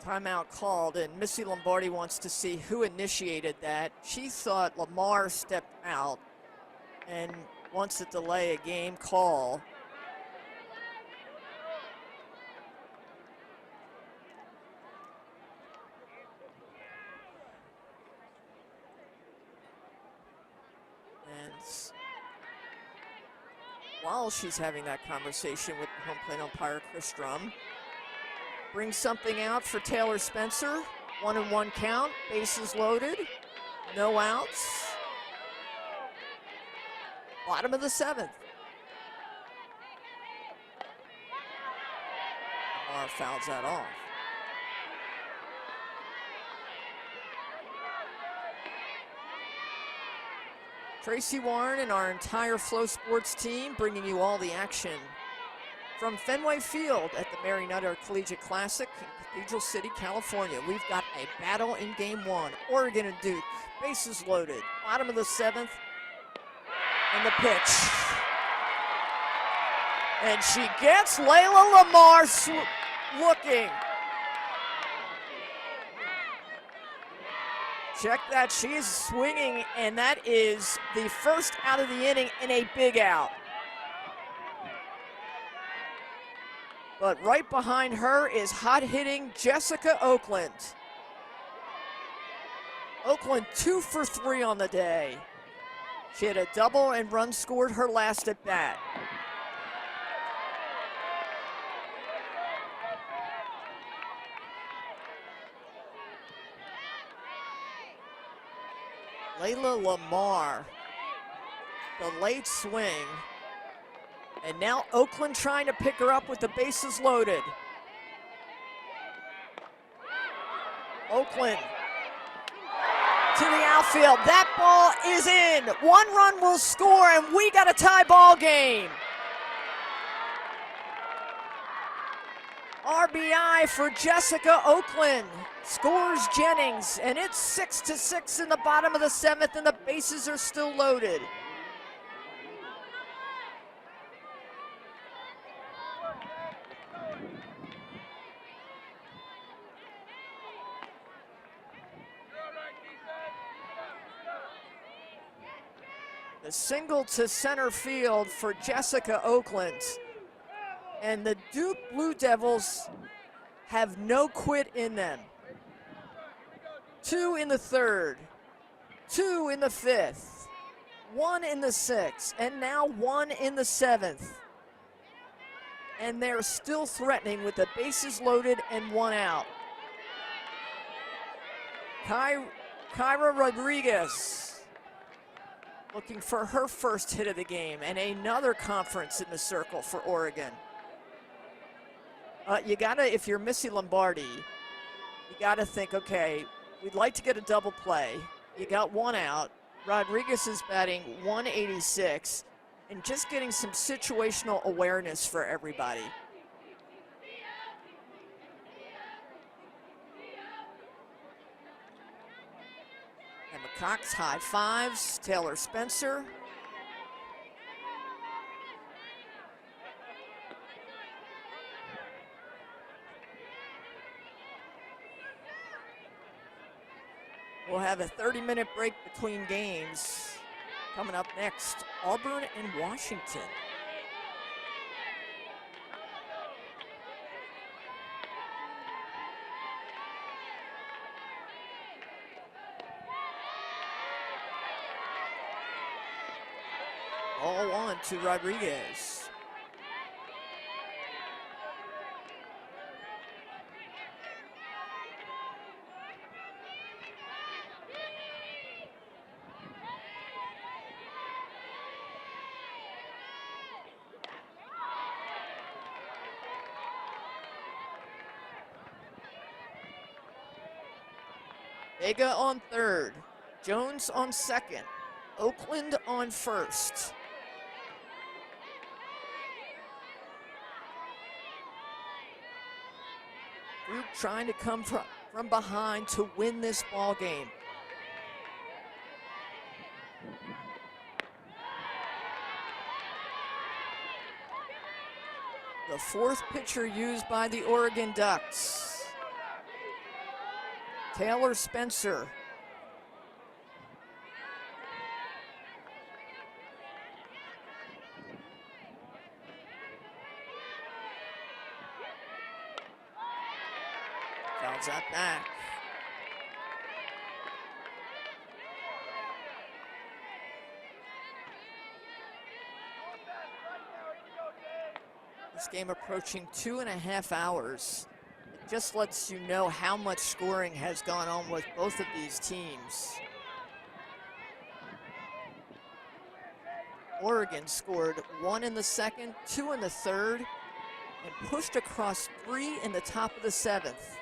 Timeout called, and Missy Lombardi wants to see who initiated that. She thought Lamar stepped out and wants to delay a game call. And while she's having that conversation with the home plate umpire, Chris Drum, brings something out for Taylor Spencer. 1-1 count, bases loaded, no outs. Bottom of the 7th. Lamar fouls that off. Tracy Warren and our entire Flow Sports team bringing you all the action from Fenway Field at the Mary Nutter Collegiate Classic in Cathedral City, California. We've got a battle in Game 1. Oregon and Duke, bases loaded. Bottom of the 7th, and the pitch. And she gets Layla Lamar looking. Check that, she is swinging, and that is the first out of the inning in a big out. But right behind her is hot-hitting Jessica Oakland. Oakland 2 for 3 on the day. She had a double and run scored her last at bat. Layla Lamar, the late swing. And now Oakland trying to pick her up with the bases loaded. Oakland to the outfield. That ball is in. 1 run will score, and we got a tie ball game. RBI for Jessica Oakland. Scores Jennings, and it's 6-6 in the bottom of the 7th, and the bases are still loaded. The single to center field for Jessica Oakland. And the Duke Blue Devils have no quit in them. 2 in the 3rd, 2 in the 5th, 1 in the 6th, and now 1 in the 7th. And they're still threatening with the bases loaded and 1 out. Kyra Rodriguez looking for her first hit of the game, and another conference in the circle for Oregon. You gotta, if you're Missy Lombardi, you gotta think, okay, we'd like to get a double play. You got 1 out. Rodriguez is batting 186, and just getting some situational awareness for everybody. Emma Cox high fives, Taylor Spencer. We'll have a 30-minute break between games. Coming up next, Auburn and Washington. Ball 1 to Rodriguez. Vega on 3rd, Jones on 2nd, Oakland on 1st. Duke trying to come from behind to win this ball game. The 4th pitcher used by the Oregon Ducks. Taylor Spencer. Fouls that back. This game approaching 2.5 hours. Just lets you know how much scoring has gone on with both of these teams. Oregon scored 1 in the 2nd, 2 in the 3rd, and pushed across 3 in the top of the 7th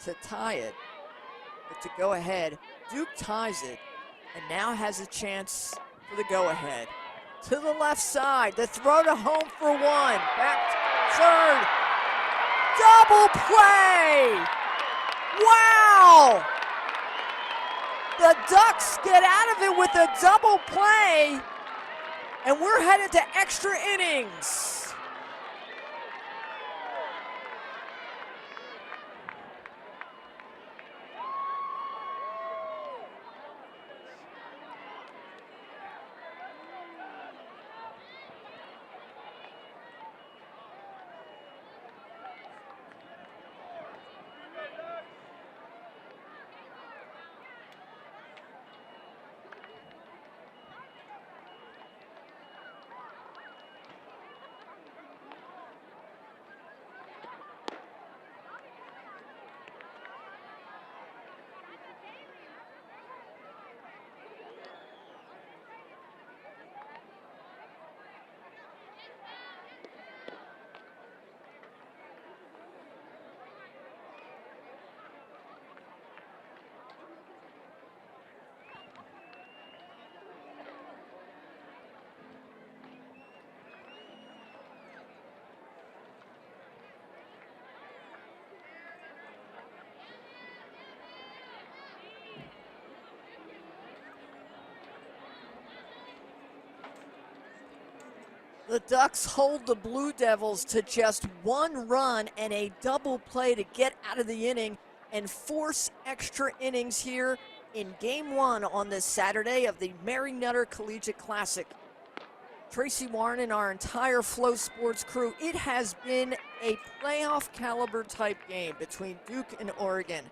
to tie it. But to go ahead, Duke ties it and now has a chance for the go-ahead. To the left side, the throw to home for 1, back to 3rd. Double play! Wow! The Ducks get out of it with a double play, and we're headed to extra innings. The Ducks hold the Blue Devils to just 1 run and a double play to get out of the inning and force extra innings here in Game 1 on this Saturday of the Mary Nutter Collegiate Classic. Tracy Warren and our entire Flow Sports crew, it has been a playoff caliber type game between Duke and Oregon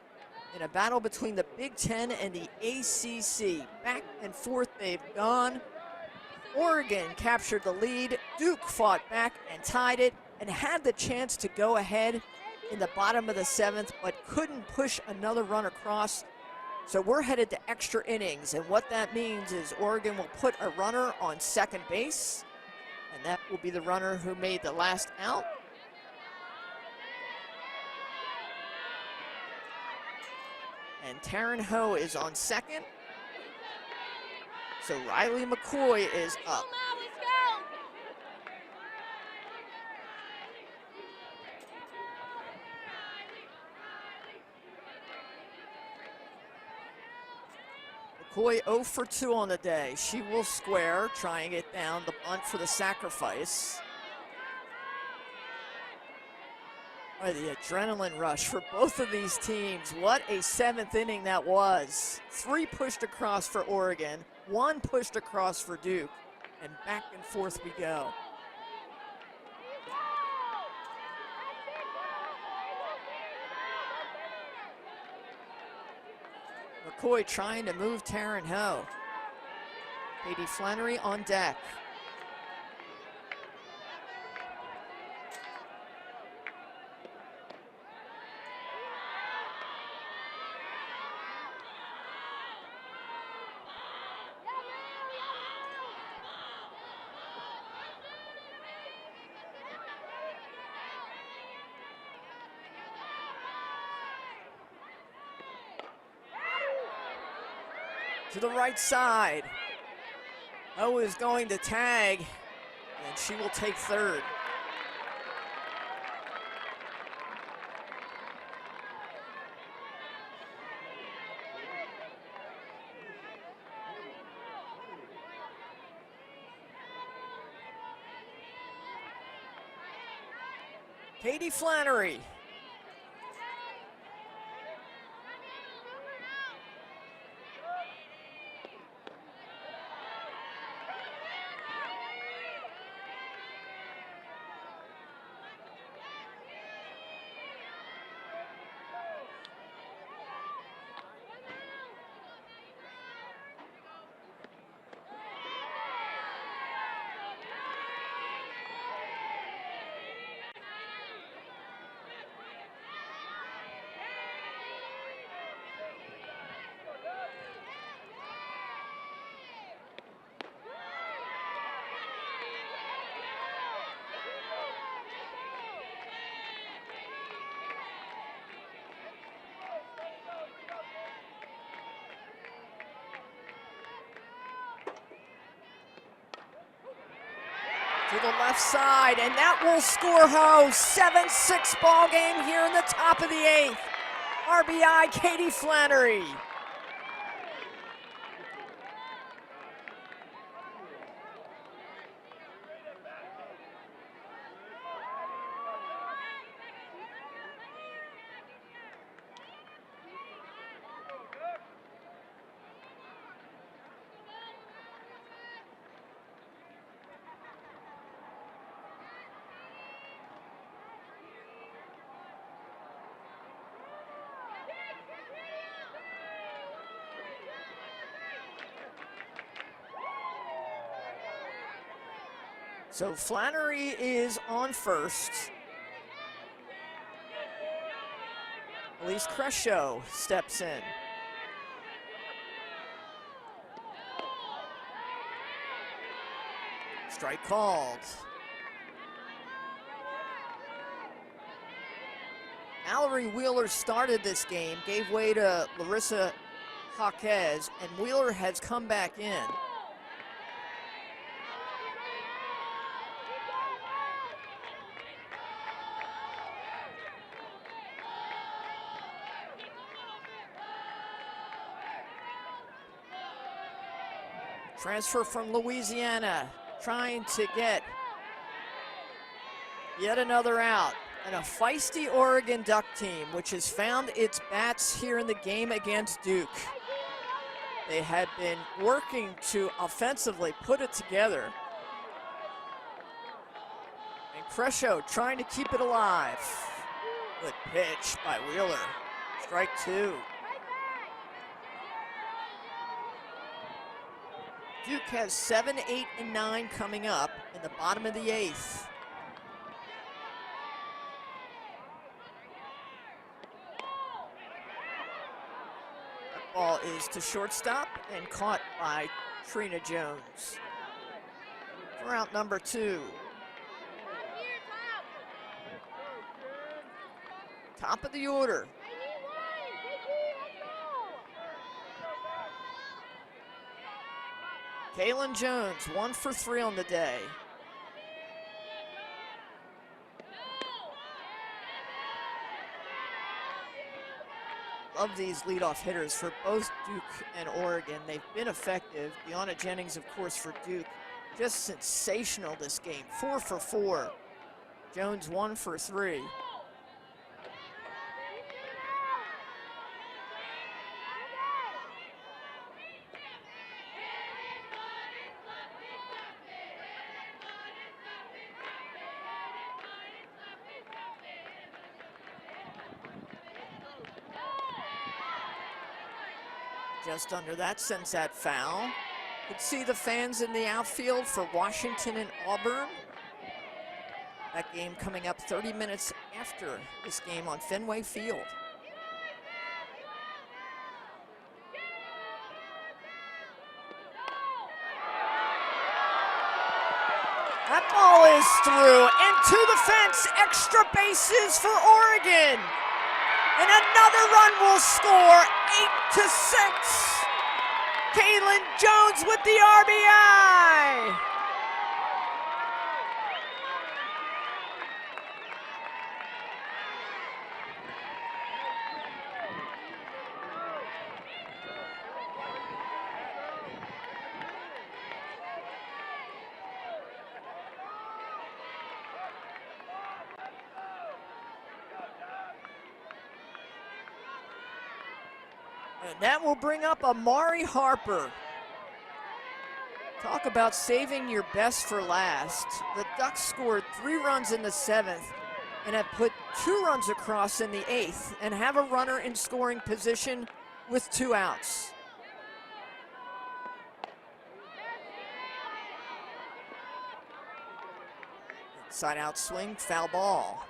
in a battle between the Big Ten and the ACC. Back and forth they've gone. Oregon captured the lead. Duke fought back and tied it and had the chance to go ahead in the bottom of the 7th, but couldn't push another run across. So we're headed to extra innings, and what that means is Oregon will put a runner on second base, and that will be the runner who made the last out. And Taryn Ho is on second. So Riley McCoy is up. McCoy 0 for 2 on the day. She will square, trying it down, the bunt for the sacrifice. Boy, the adrenaline rush for both of these teams. What a 7th inning that was. 3 pushed across for Oregon, 1 pushed across for Duke, and back and forth we go. McCoy trying to move Taryn Ho. Katie Flannery on deck. To the right side. O is going to tag, and she will take third. Katie Flannery. To the left side, and that will score Ho. 7-6 ball game here in the top of the 8th. RBI, Katie Flannery. So Flannery is on first. Elise Crescio steps in. Strike called. Mallory Wheeler started this game, gave way to Larissa Jaquez, and Wheeler has come back in. Transfer from Louisiana, trying to get Yet another out. And a feisty Oregon Duck team, which has found its bats here in the game against Duke. They had been working to offensively put it together. And Crescio trying to keep it alive. Good pitch by Wheeler. Strike two. Duke has 7, 8, and 9 coming up in the bottom of the 8th. That ball is to shortstop and caught by Trina Jones. For out number 2. Top of the order. Kaylin Jones, 1 for 3 on the day. Love these leadoff hitters for both Duke and Oregon. They've been effective. Deanna Jennings, of course, for Duke. Just sensational this game. 4 for 4. Jones 1 for 3. Just under that, sends that foul. Could see the fans in the outfield for Washington and Auburn. That game coming up 30 minutes after this game on Fenway Field. That ball is through and to the fence. Extra bases for Oregon. And another run will score, 8-6. Kaylin Jones with the RBI. And that will bring up Amari Harper. Talk about saving your best for last. The Ducks scored 3 runs in the 7th and have put 2 runs across in the 8th and have a runner in scoring position with 2 outs. Side out swing, foul ball.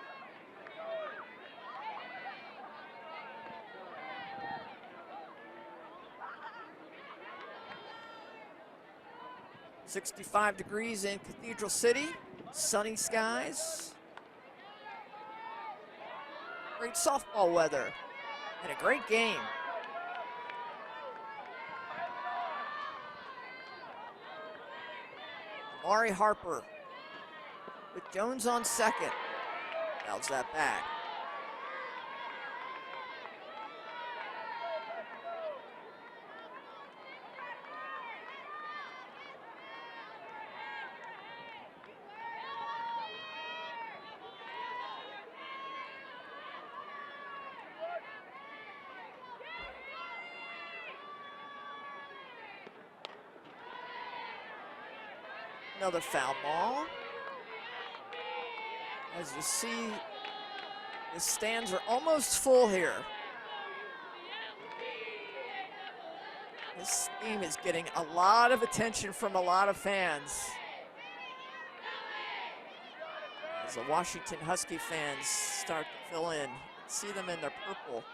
.65 degrees in Cathedral City, sunny skies. Great softball weather and a great game. Amari Harper with Jones on second. Fouls that back. Another foul ball. As you see, the stands are almost full here. This game is getting a lot of attention from a lot of fans. As the Washington Husky fans start to fill in, see them in their purple.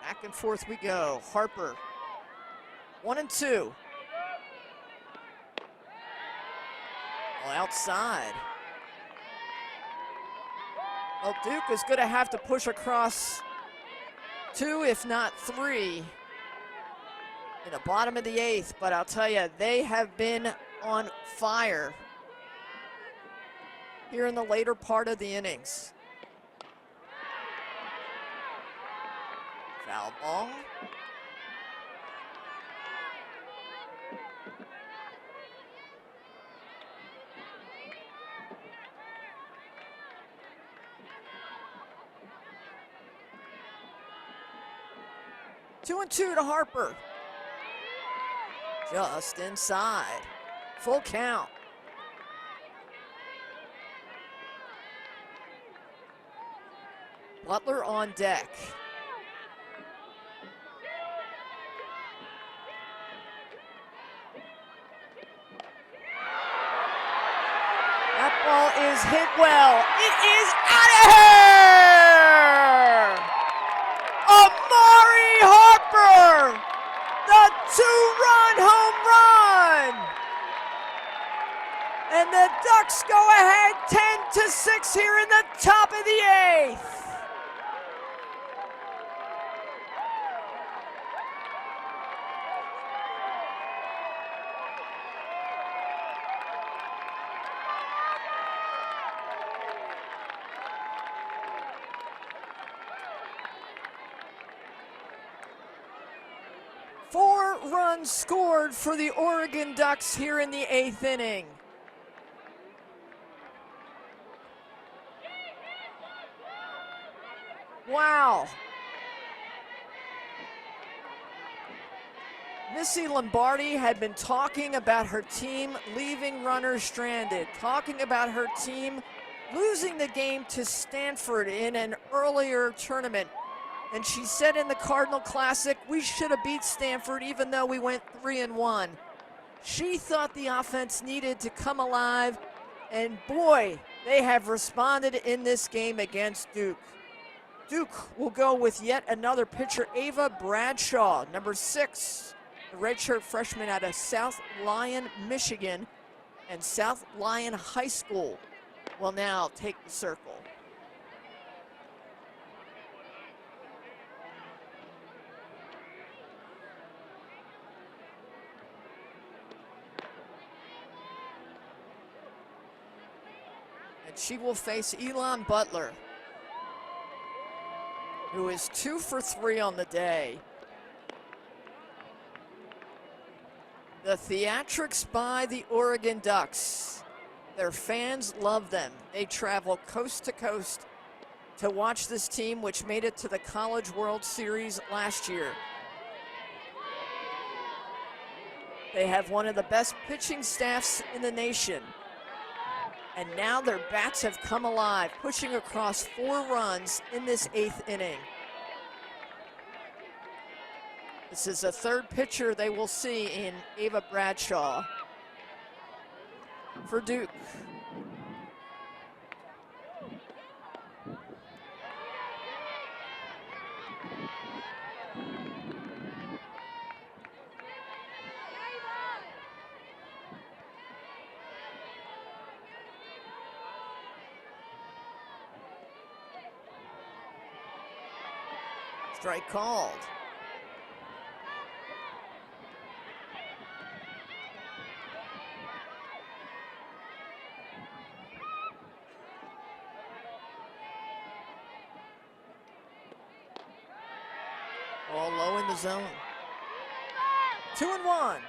Back and forth we go. Harper, 1-2. Outside. Well, Duke is going to have to push across 2, if not 3, in the bottom of the 8th. But I'll tell you, they have been on fire here in the later part of the innings. Foul ball. 2-2 to Harper. Just inside. Full count. Butler on deck. That ball is hit well. It is out of here! Amari Harper, the 2-run home run! And the Ducks go ahead 10-6 here in the top of the 8th. Four runs scored for the Oregon Ducks here in the 8th inning. Wow. Missy Lombardi had been talking about her team leaving runners stranded, talking about her team losing the game to Stanford in an earlier tournament. And she said in the Cardinal Classic, we should have beat Stanford even though we went 3-1. She thought the offense needed to come alive, and boy, they have responded in this game against Duke. Duke will go with yet another pitcher, Ava Bradshaw, number 6, the redshirt freshman out of South Lyon, Michigan, and South Lyon High School will now take the circle. And she will face Elon Butler, who is 2 for 3 on the day. The theatrics by the Oregon Ducks. Their fans love them. They travel coast to coast to watch this team, which made it to the College World Series last year. They have one of the best pitching staffs in the nation. And now their bats have come alive, pushing across 4 runs in this 8th inning. This is the 3rd pitcher they will see in Ava Bradshaw for Duke. Strike called. Ball low in the zone. 2-1.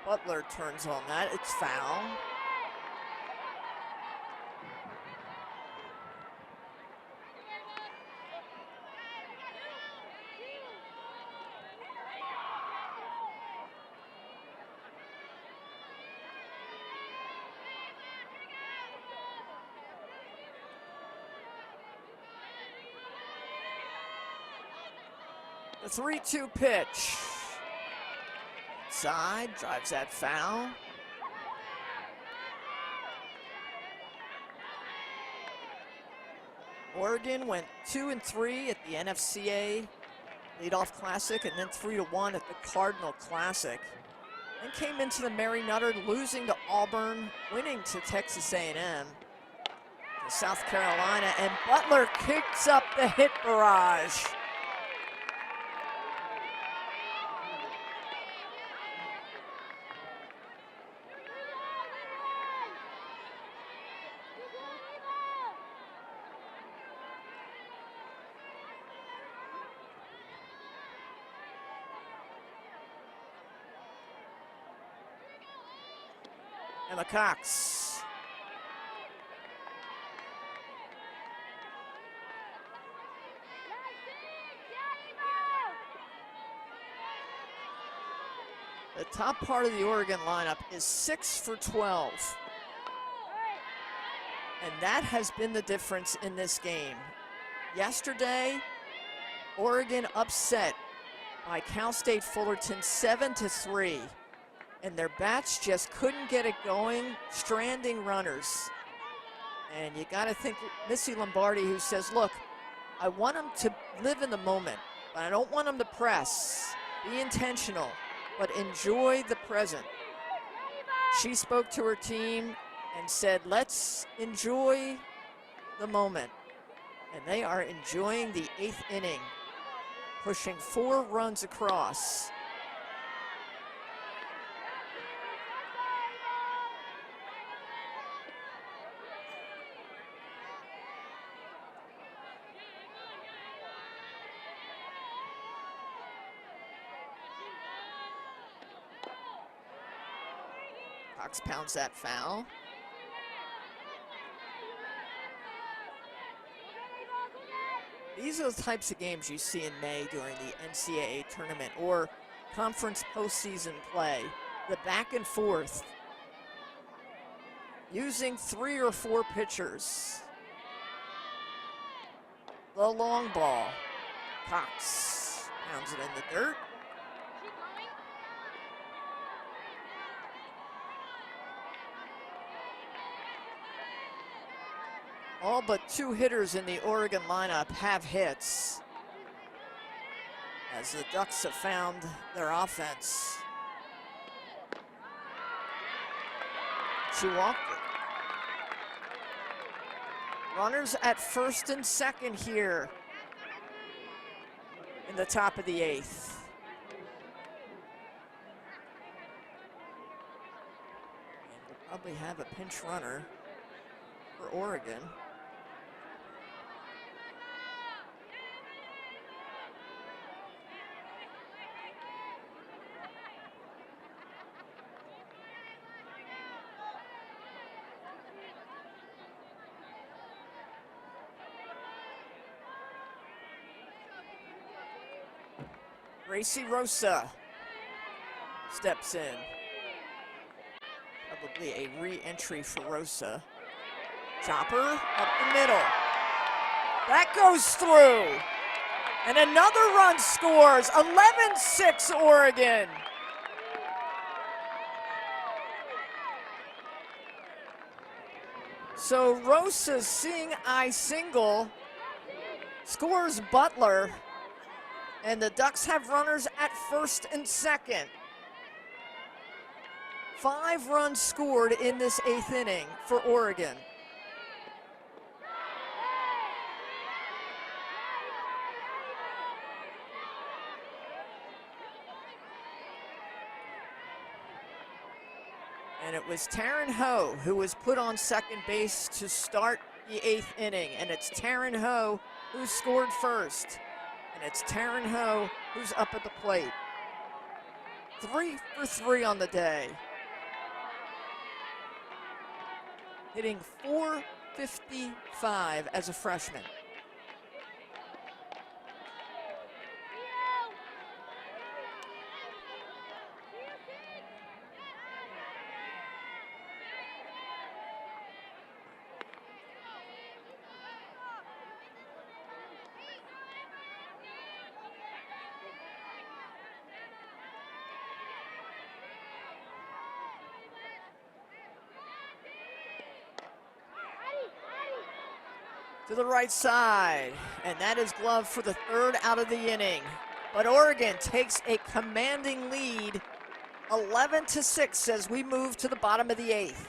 Butler turns on that. It's foul. The 3-2 pitch. Side, drives that foul. Oregon went 2-3 at the NFCA Leadoff Classic and then 3-1 at the Cardinal Classic. And came into the Mary Nutter losing to Auburn, winning to Texas A&M. to South Carolina, and Butler kicks up the hit barrage. Emma Cox. The top part of the Oregon lineup is 6 for 12. And that has been the difference in this game. Yesterday, Oregon upset by Cal State Fullerton 7-3. And their bats just couldn't get it going, stranding runners. And you got to think Missy Lombardi, who says, look, I want them to live in the moment, but I don't want them to press. Be intentional, but enjoy the present. She spoke to her team and said, let's enjoy the moment. And they are enjoying the 8th inning, pushing 4 runs across. Cox pounds that foul. These are the types of games you see in May during the NCAA tournament or conference postseason play. The back and forth, using 3 or 4 pitchers. The long ball. Cox pounds it in the dirt. All but 2 hitters in the Oregon lineup have hits, as the Ducks have found their offense. She walked it. Runners at first and second here in the top of the 8th. And we'll probably have a pinch runner for Oregon. Gracie Rosa steps in. Probably a re-entry for Rosa. Chopper up the middle. That goes through. And another run scores. 11-6 Oregon. So Rosa's seeing eye single scores Butler. And the Ducks have runners at first and second. 5 runs scored in this 8th inning for Oregon. And it was Taryn Ho who was put on second base to start the 8th inning. And it's Taryn Ho who scored first. And it's Taryn Ho who's up at the plate. 3 for 3 on the day. Hitting .455 as a freshman. To the right side, and that is gloved for the 3rd out of the inning. But Oregon takes a commanding lead, 11-6 as we move to the bottom of the 8th.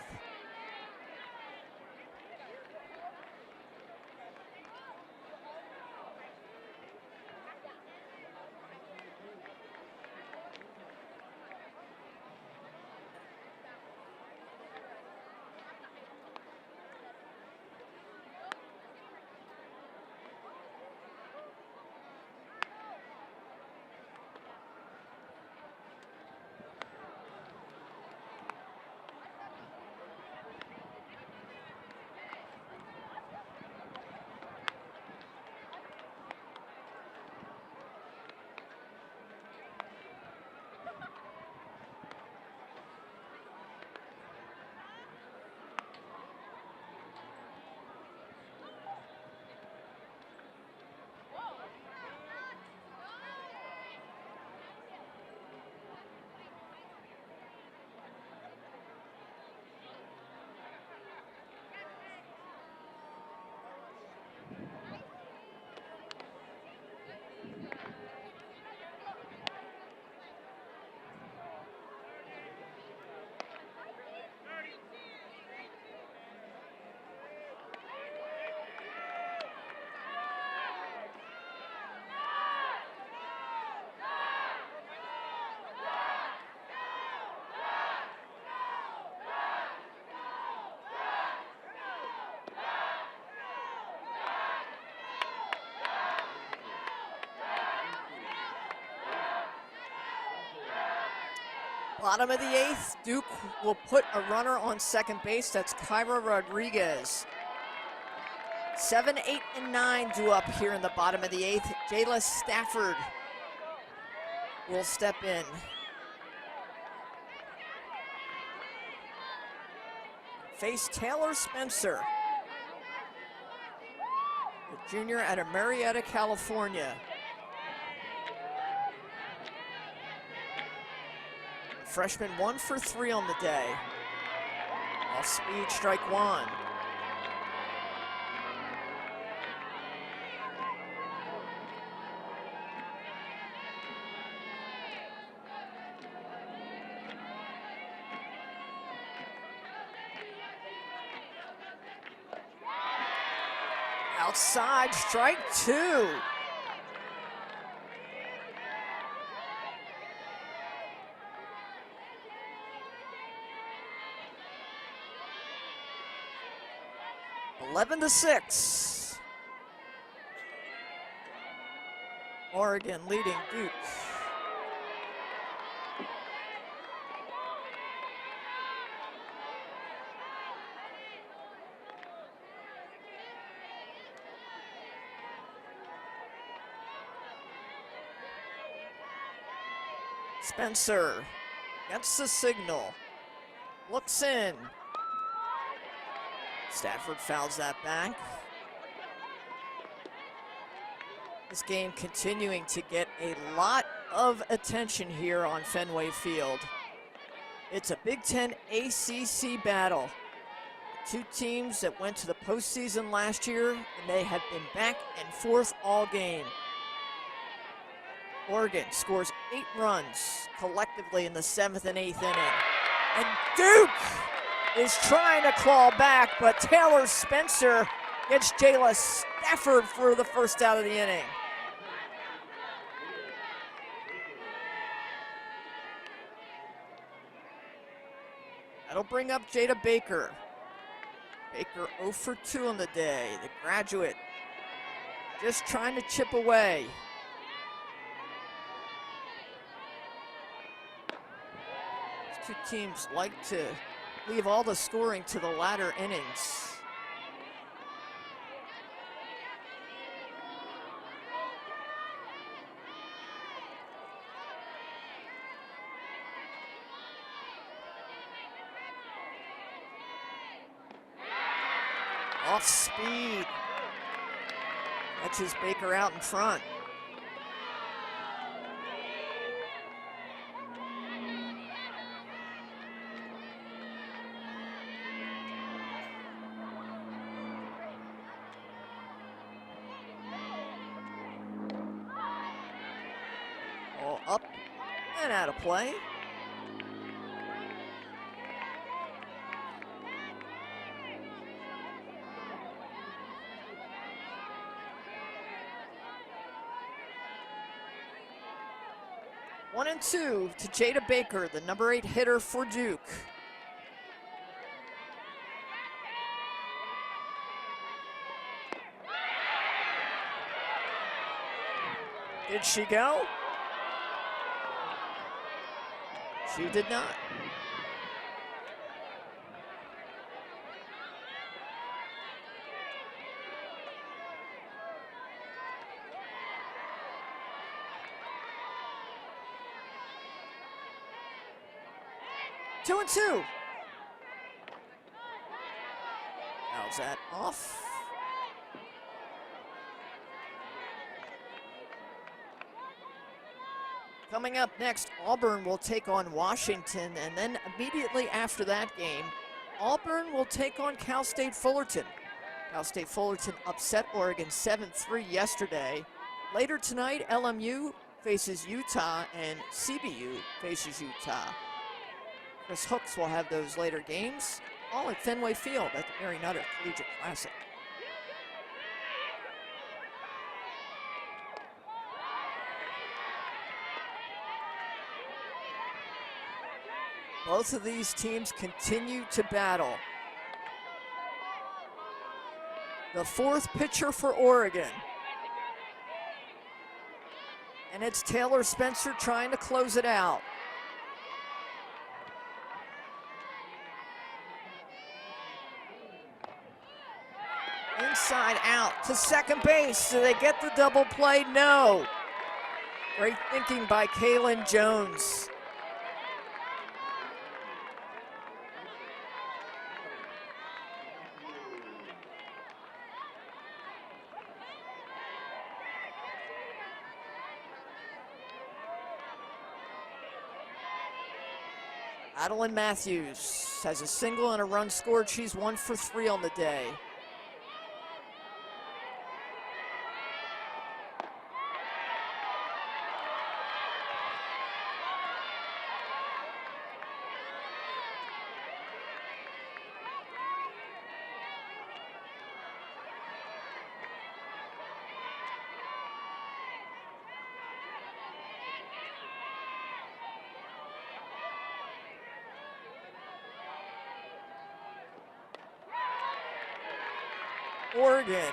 Bottom of the 8th, Duke will put a runner on second base. That's Kyra Rodriguez. 7, 8, and 9 due up here in the bottom of the 8th. Jayla Stafford will step in. Face Taylor Spencer, a junior out of Marietta, California. Freshman 1 for 3 on the day. Off speed, strike 1. Outside, strike 2. Eleven to 6. Oregon leading Duke. Spencer gets the signal, looks in. Stafford fouls that back. This game continuing to get a lot of attention here on Fenway Field. It's a Big Ten ACC battle. The two teams that went to the postseason last year, and they have been back and forth all game. Oregon scores 8 runs collectively in the 7th and 8th inning. And Duke is trying to claw back, but Taylor Spencer gets Jayla Stafford for the first out of the inning. That'll bring up Jada Baker. Baker 0 for 2 on the day. The graduate just trying to chip away. These two teams like to leave all the scoring to the latter innings. Off speed. Catches Baker out in front. Ball up and out of play. One and 2 to Jada Baker, the number 8 hitter for Duke. Did she go? She did not. Two and 2. How's that off? Coming up next, Auburn will take on Washington, and then immediately after that game, Auburn will take on Cal State Fullerton. Cal State Fullerton upset Oregon 7-3 yesterday. Later tonight, LMU faces Utah and CBU faces Utah. Chris Hooks will have those later games, all at Fenway Field at the Mary Nutter Collegiate Classic. Both of these teams continue to battle. The fourth pitcher for Oregon. And it's Taylor Spencer trying to close it out. side out to second base. Do they get the double play? No. Great thinking by Kaylin Jones. Adeline Matthews has a single and a run scored. She's 1 for 3 on the day. Oregon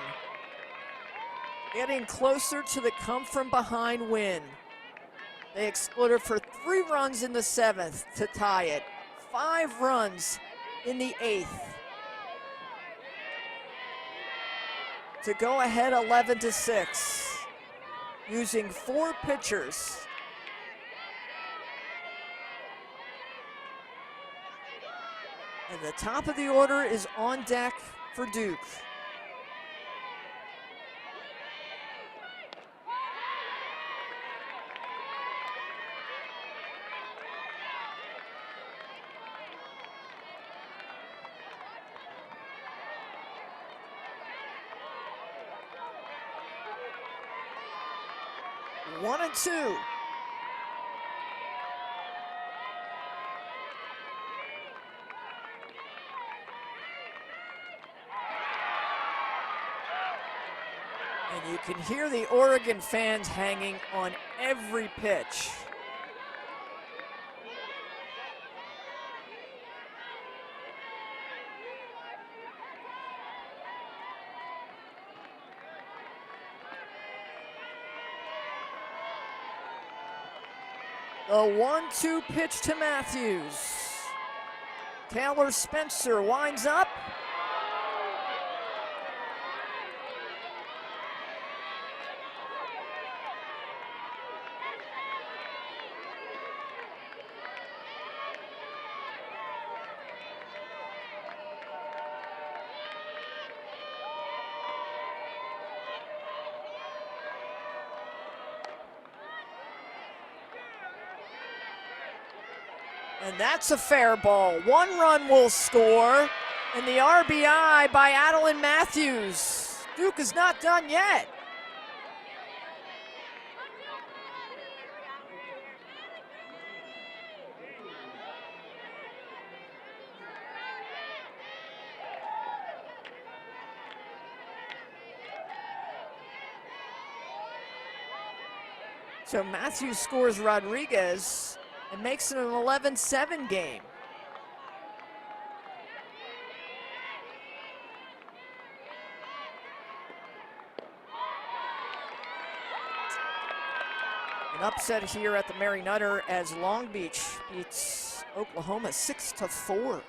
getting closer to the come-from-behind win. They exploded for 3 runs in the 7th to tie it, 5 runs in the 8th to go ahead 11-6, using 4 pitchers. And the top of the order is on deck for Duke. One and two. And you can hear the Oregon fans hanging on every pitch. The 1-2 pitch to Matthews. Taylor Spencer winds up. And that's a fair ball. 1 run will score, and the RBI by Adeline Matthews. Duke is not done yet. So Matthews scores Rodriguez and makes it an 11-7 game. An upset here at the Mary Nutter as Long Beach beats Oklahoma 6-4.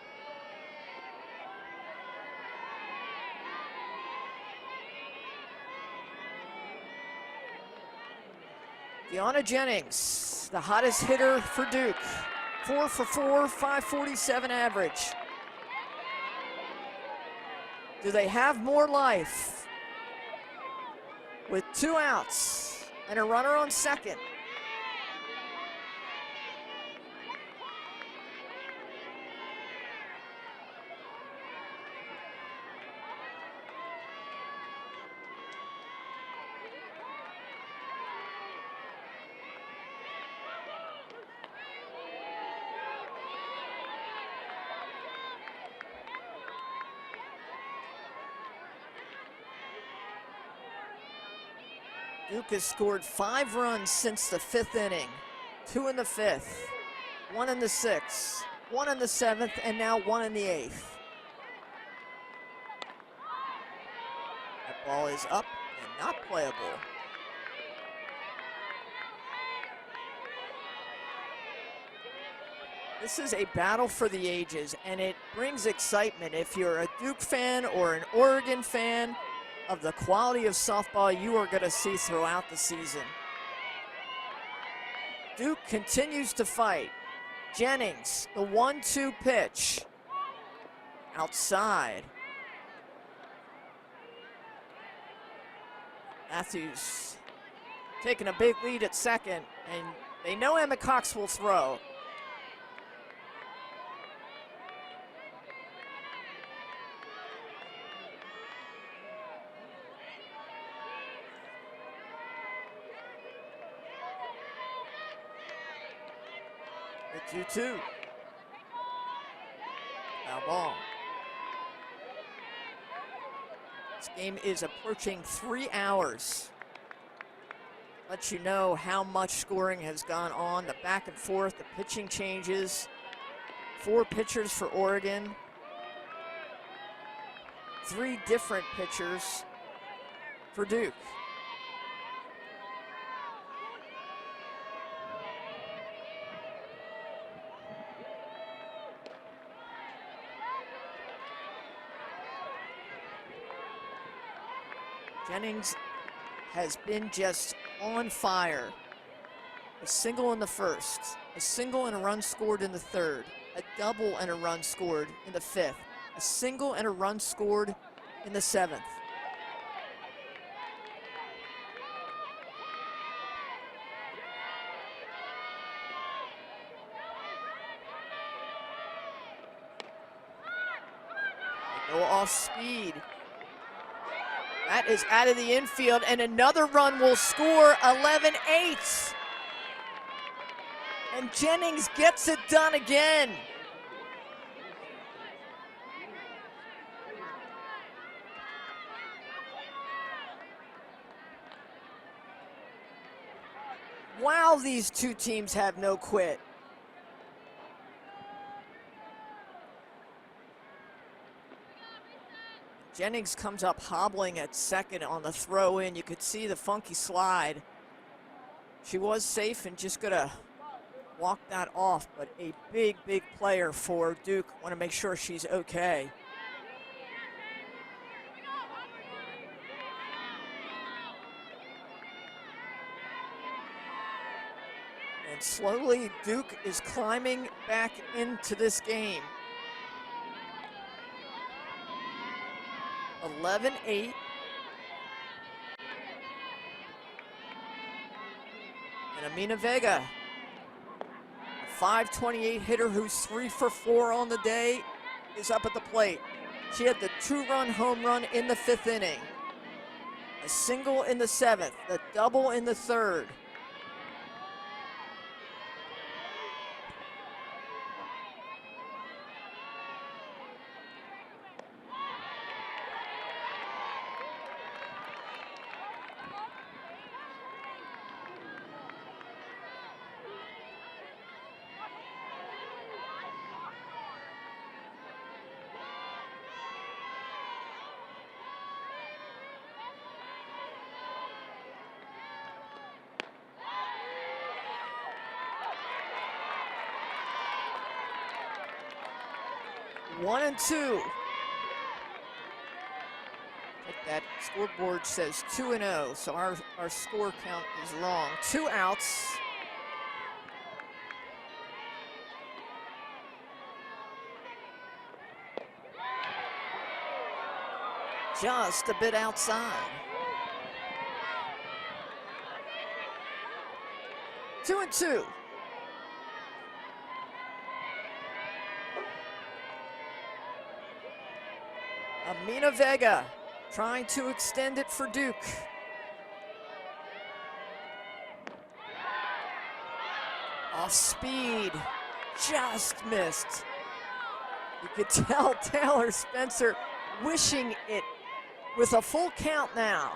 Deanna Jennings, the hottest hitter for Duke. 4 for 4, 547 average. Do they have more life? With 2 outs and a runner on second. Duke has scored 5 runs since the 5th inning. 2 in the 5th, 1 in the 6th, 1 in the 7th, and now 1 in the 8th. That ball is up and not playable. This is a battle for the ages, and it brings excitement if you're a Duke fan or an Oregon fan of the quality of softball you are going to see throughout the season. Duke continues to fight. Jennings, the 1-2 pitch. Outside. Matthews taking a big lead at second, and they know Emma Cox will throw. The 2-2. Foul ball. This game is approaching 3 hours. Let you know how much scoring has gone on, the back and forth, the pitching changes. 4 pitchers for Oregon. 3 different pitchers for Duke. Jennings has been just on fire. A single in the first, a single and a run scored in the third, a double and a run scored in the fifth, a single and a run scored in the seventh. They go off speed. That is out of the infield, and another run will score, 11-8. And Jennings gets it done again. Wow, these two teams have no quit. Jennings comes up hobbling at second on the throw in. You could see the funky slide. She was safe and just gonna walk that off, but a big, big player for Duke. Want to make sure she's okay. And slowly, Duke is climbing back into this game. 11-8. And Amina Vega, a 528 hitter who's 3 for 4 on the day, is up at the plate. She had the 2-run home run in the 5th inning, a single in the 7th, a double in the 3rd. One and two. That scoreboard says 2-0, so our score count is wrong. 2 outs. Just a bit outside. 2-2. Amina Vega trying to extend it for Duke. Off speed, just missed. You could tell Taylor Spencer wishing it with a full count now.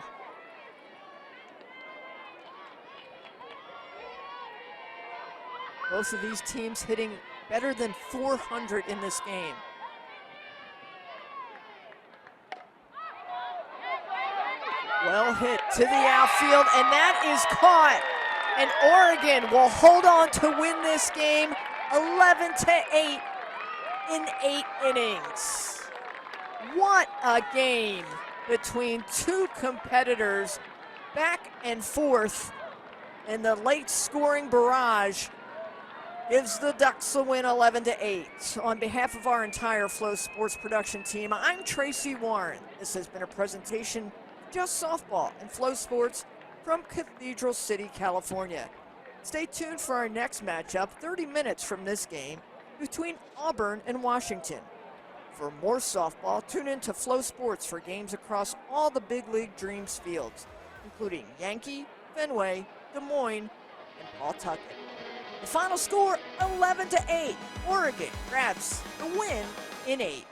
Both of these teams hitting better than 400 in this game. Well hit to the outfield, and that is caught. And Oregon will hold on to win this game 11-8 in 8 innings. What a game between two competitors back and forth, and the late scoring barrage gives the Ducks a win 11-8. On behalf of our entire Flow Sports production team, I'm Tracy Warren. This has been a presentation of Just Softball and Flow Sports from Cathedral City, California. Stay tuned for our next matchup 30 minutes from this game between Auburn and Washington. For more softball, tune in to Flow Sports for games across all the Big League Dreams fields, including Yankee, Fenway, Des Moines, and Pawtucket. The final score, 11-8. Oregon grabs the win in 8.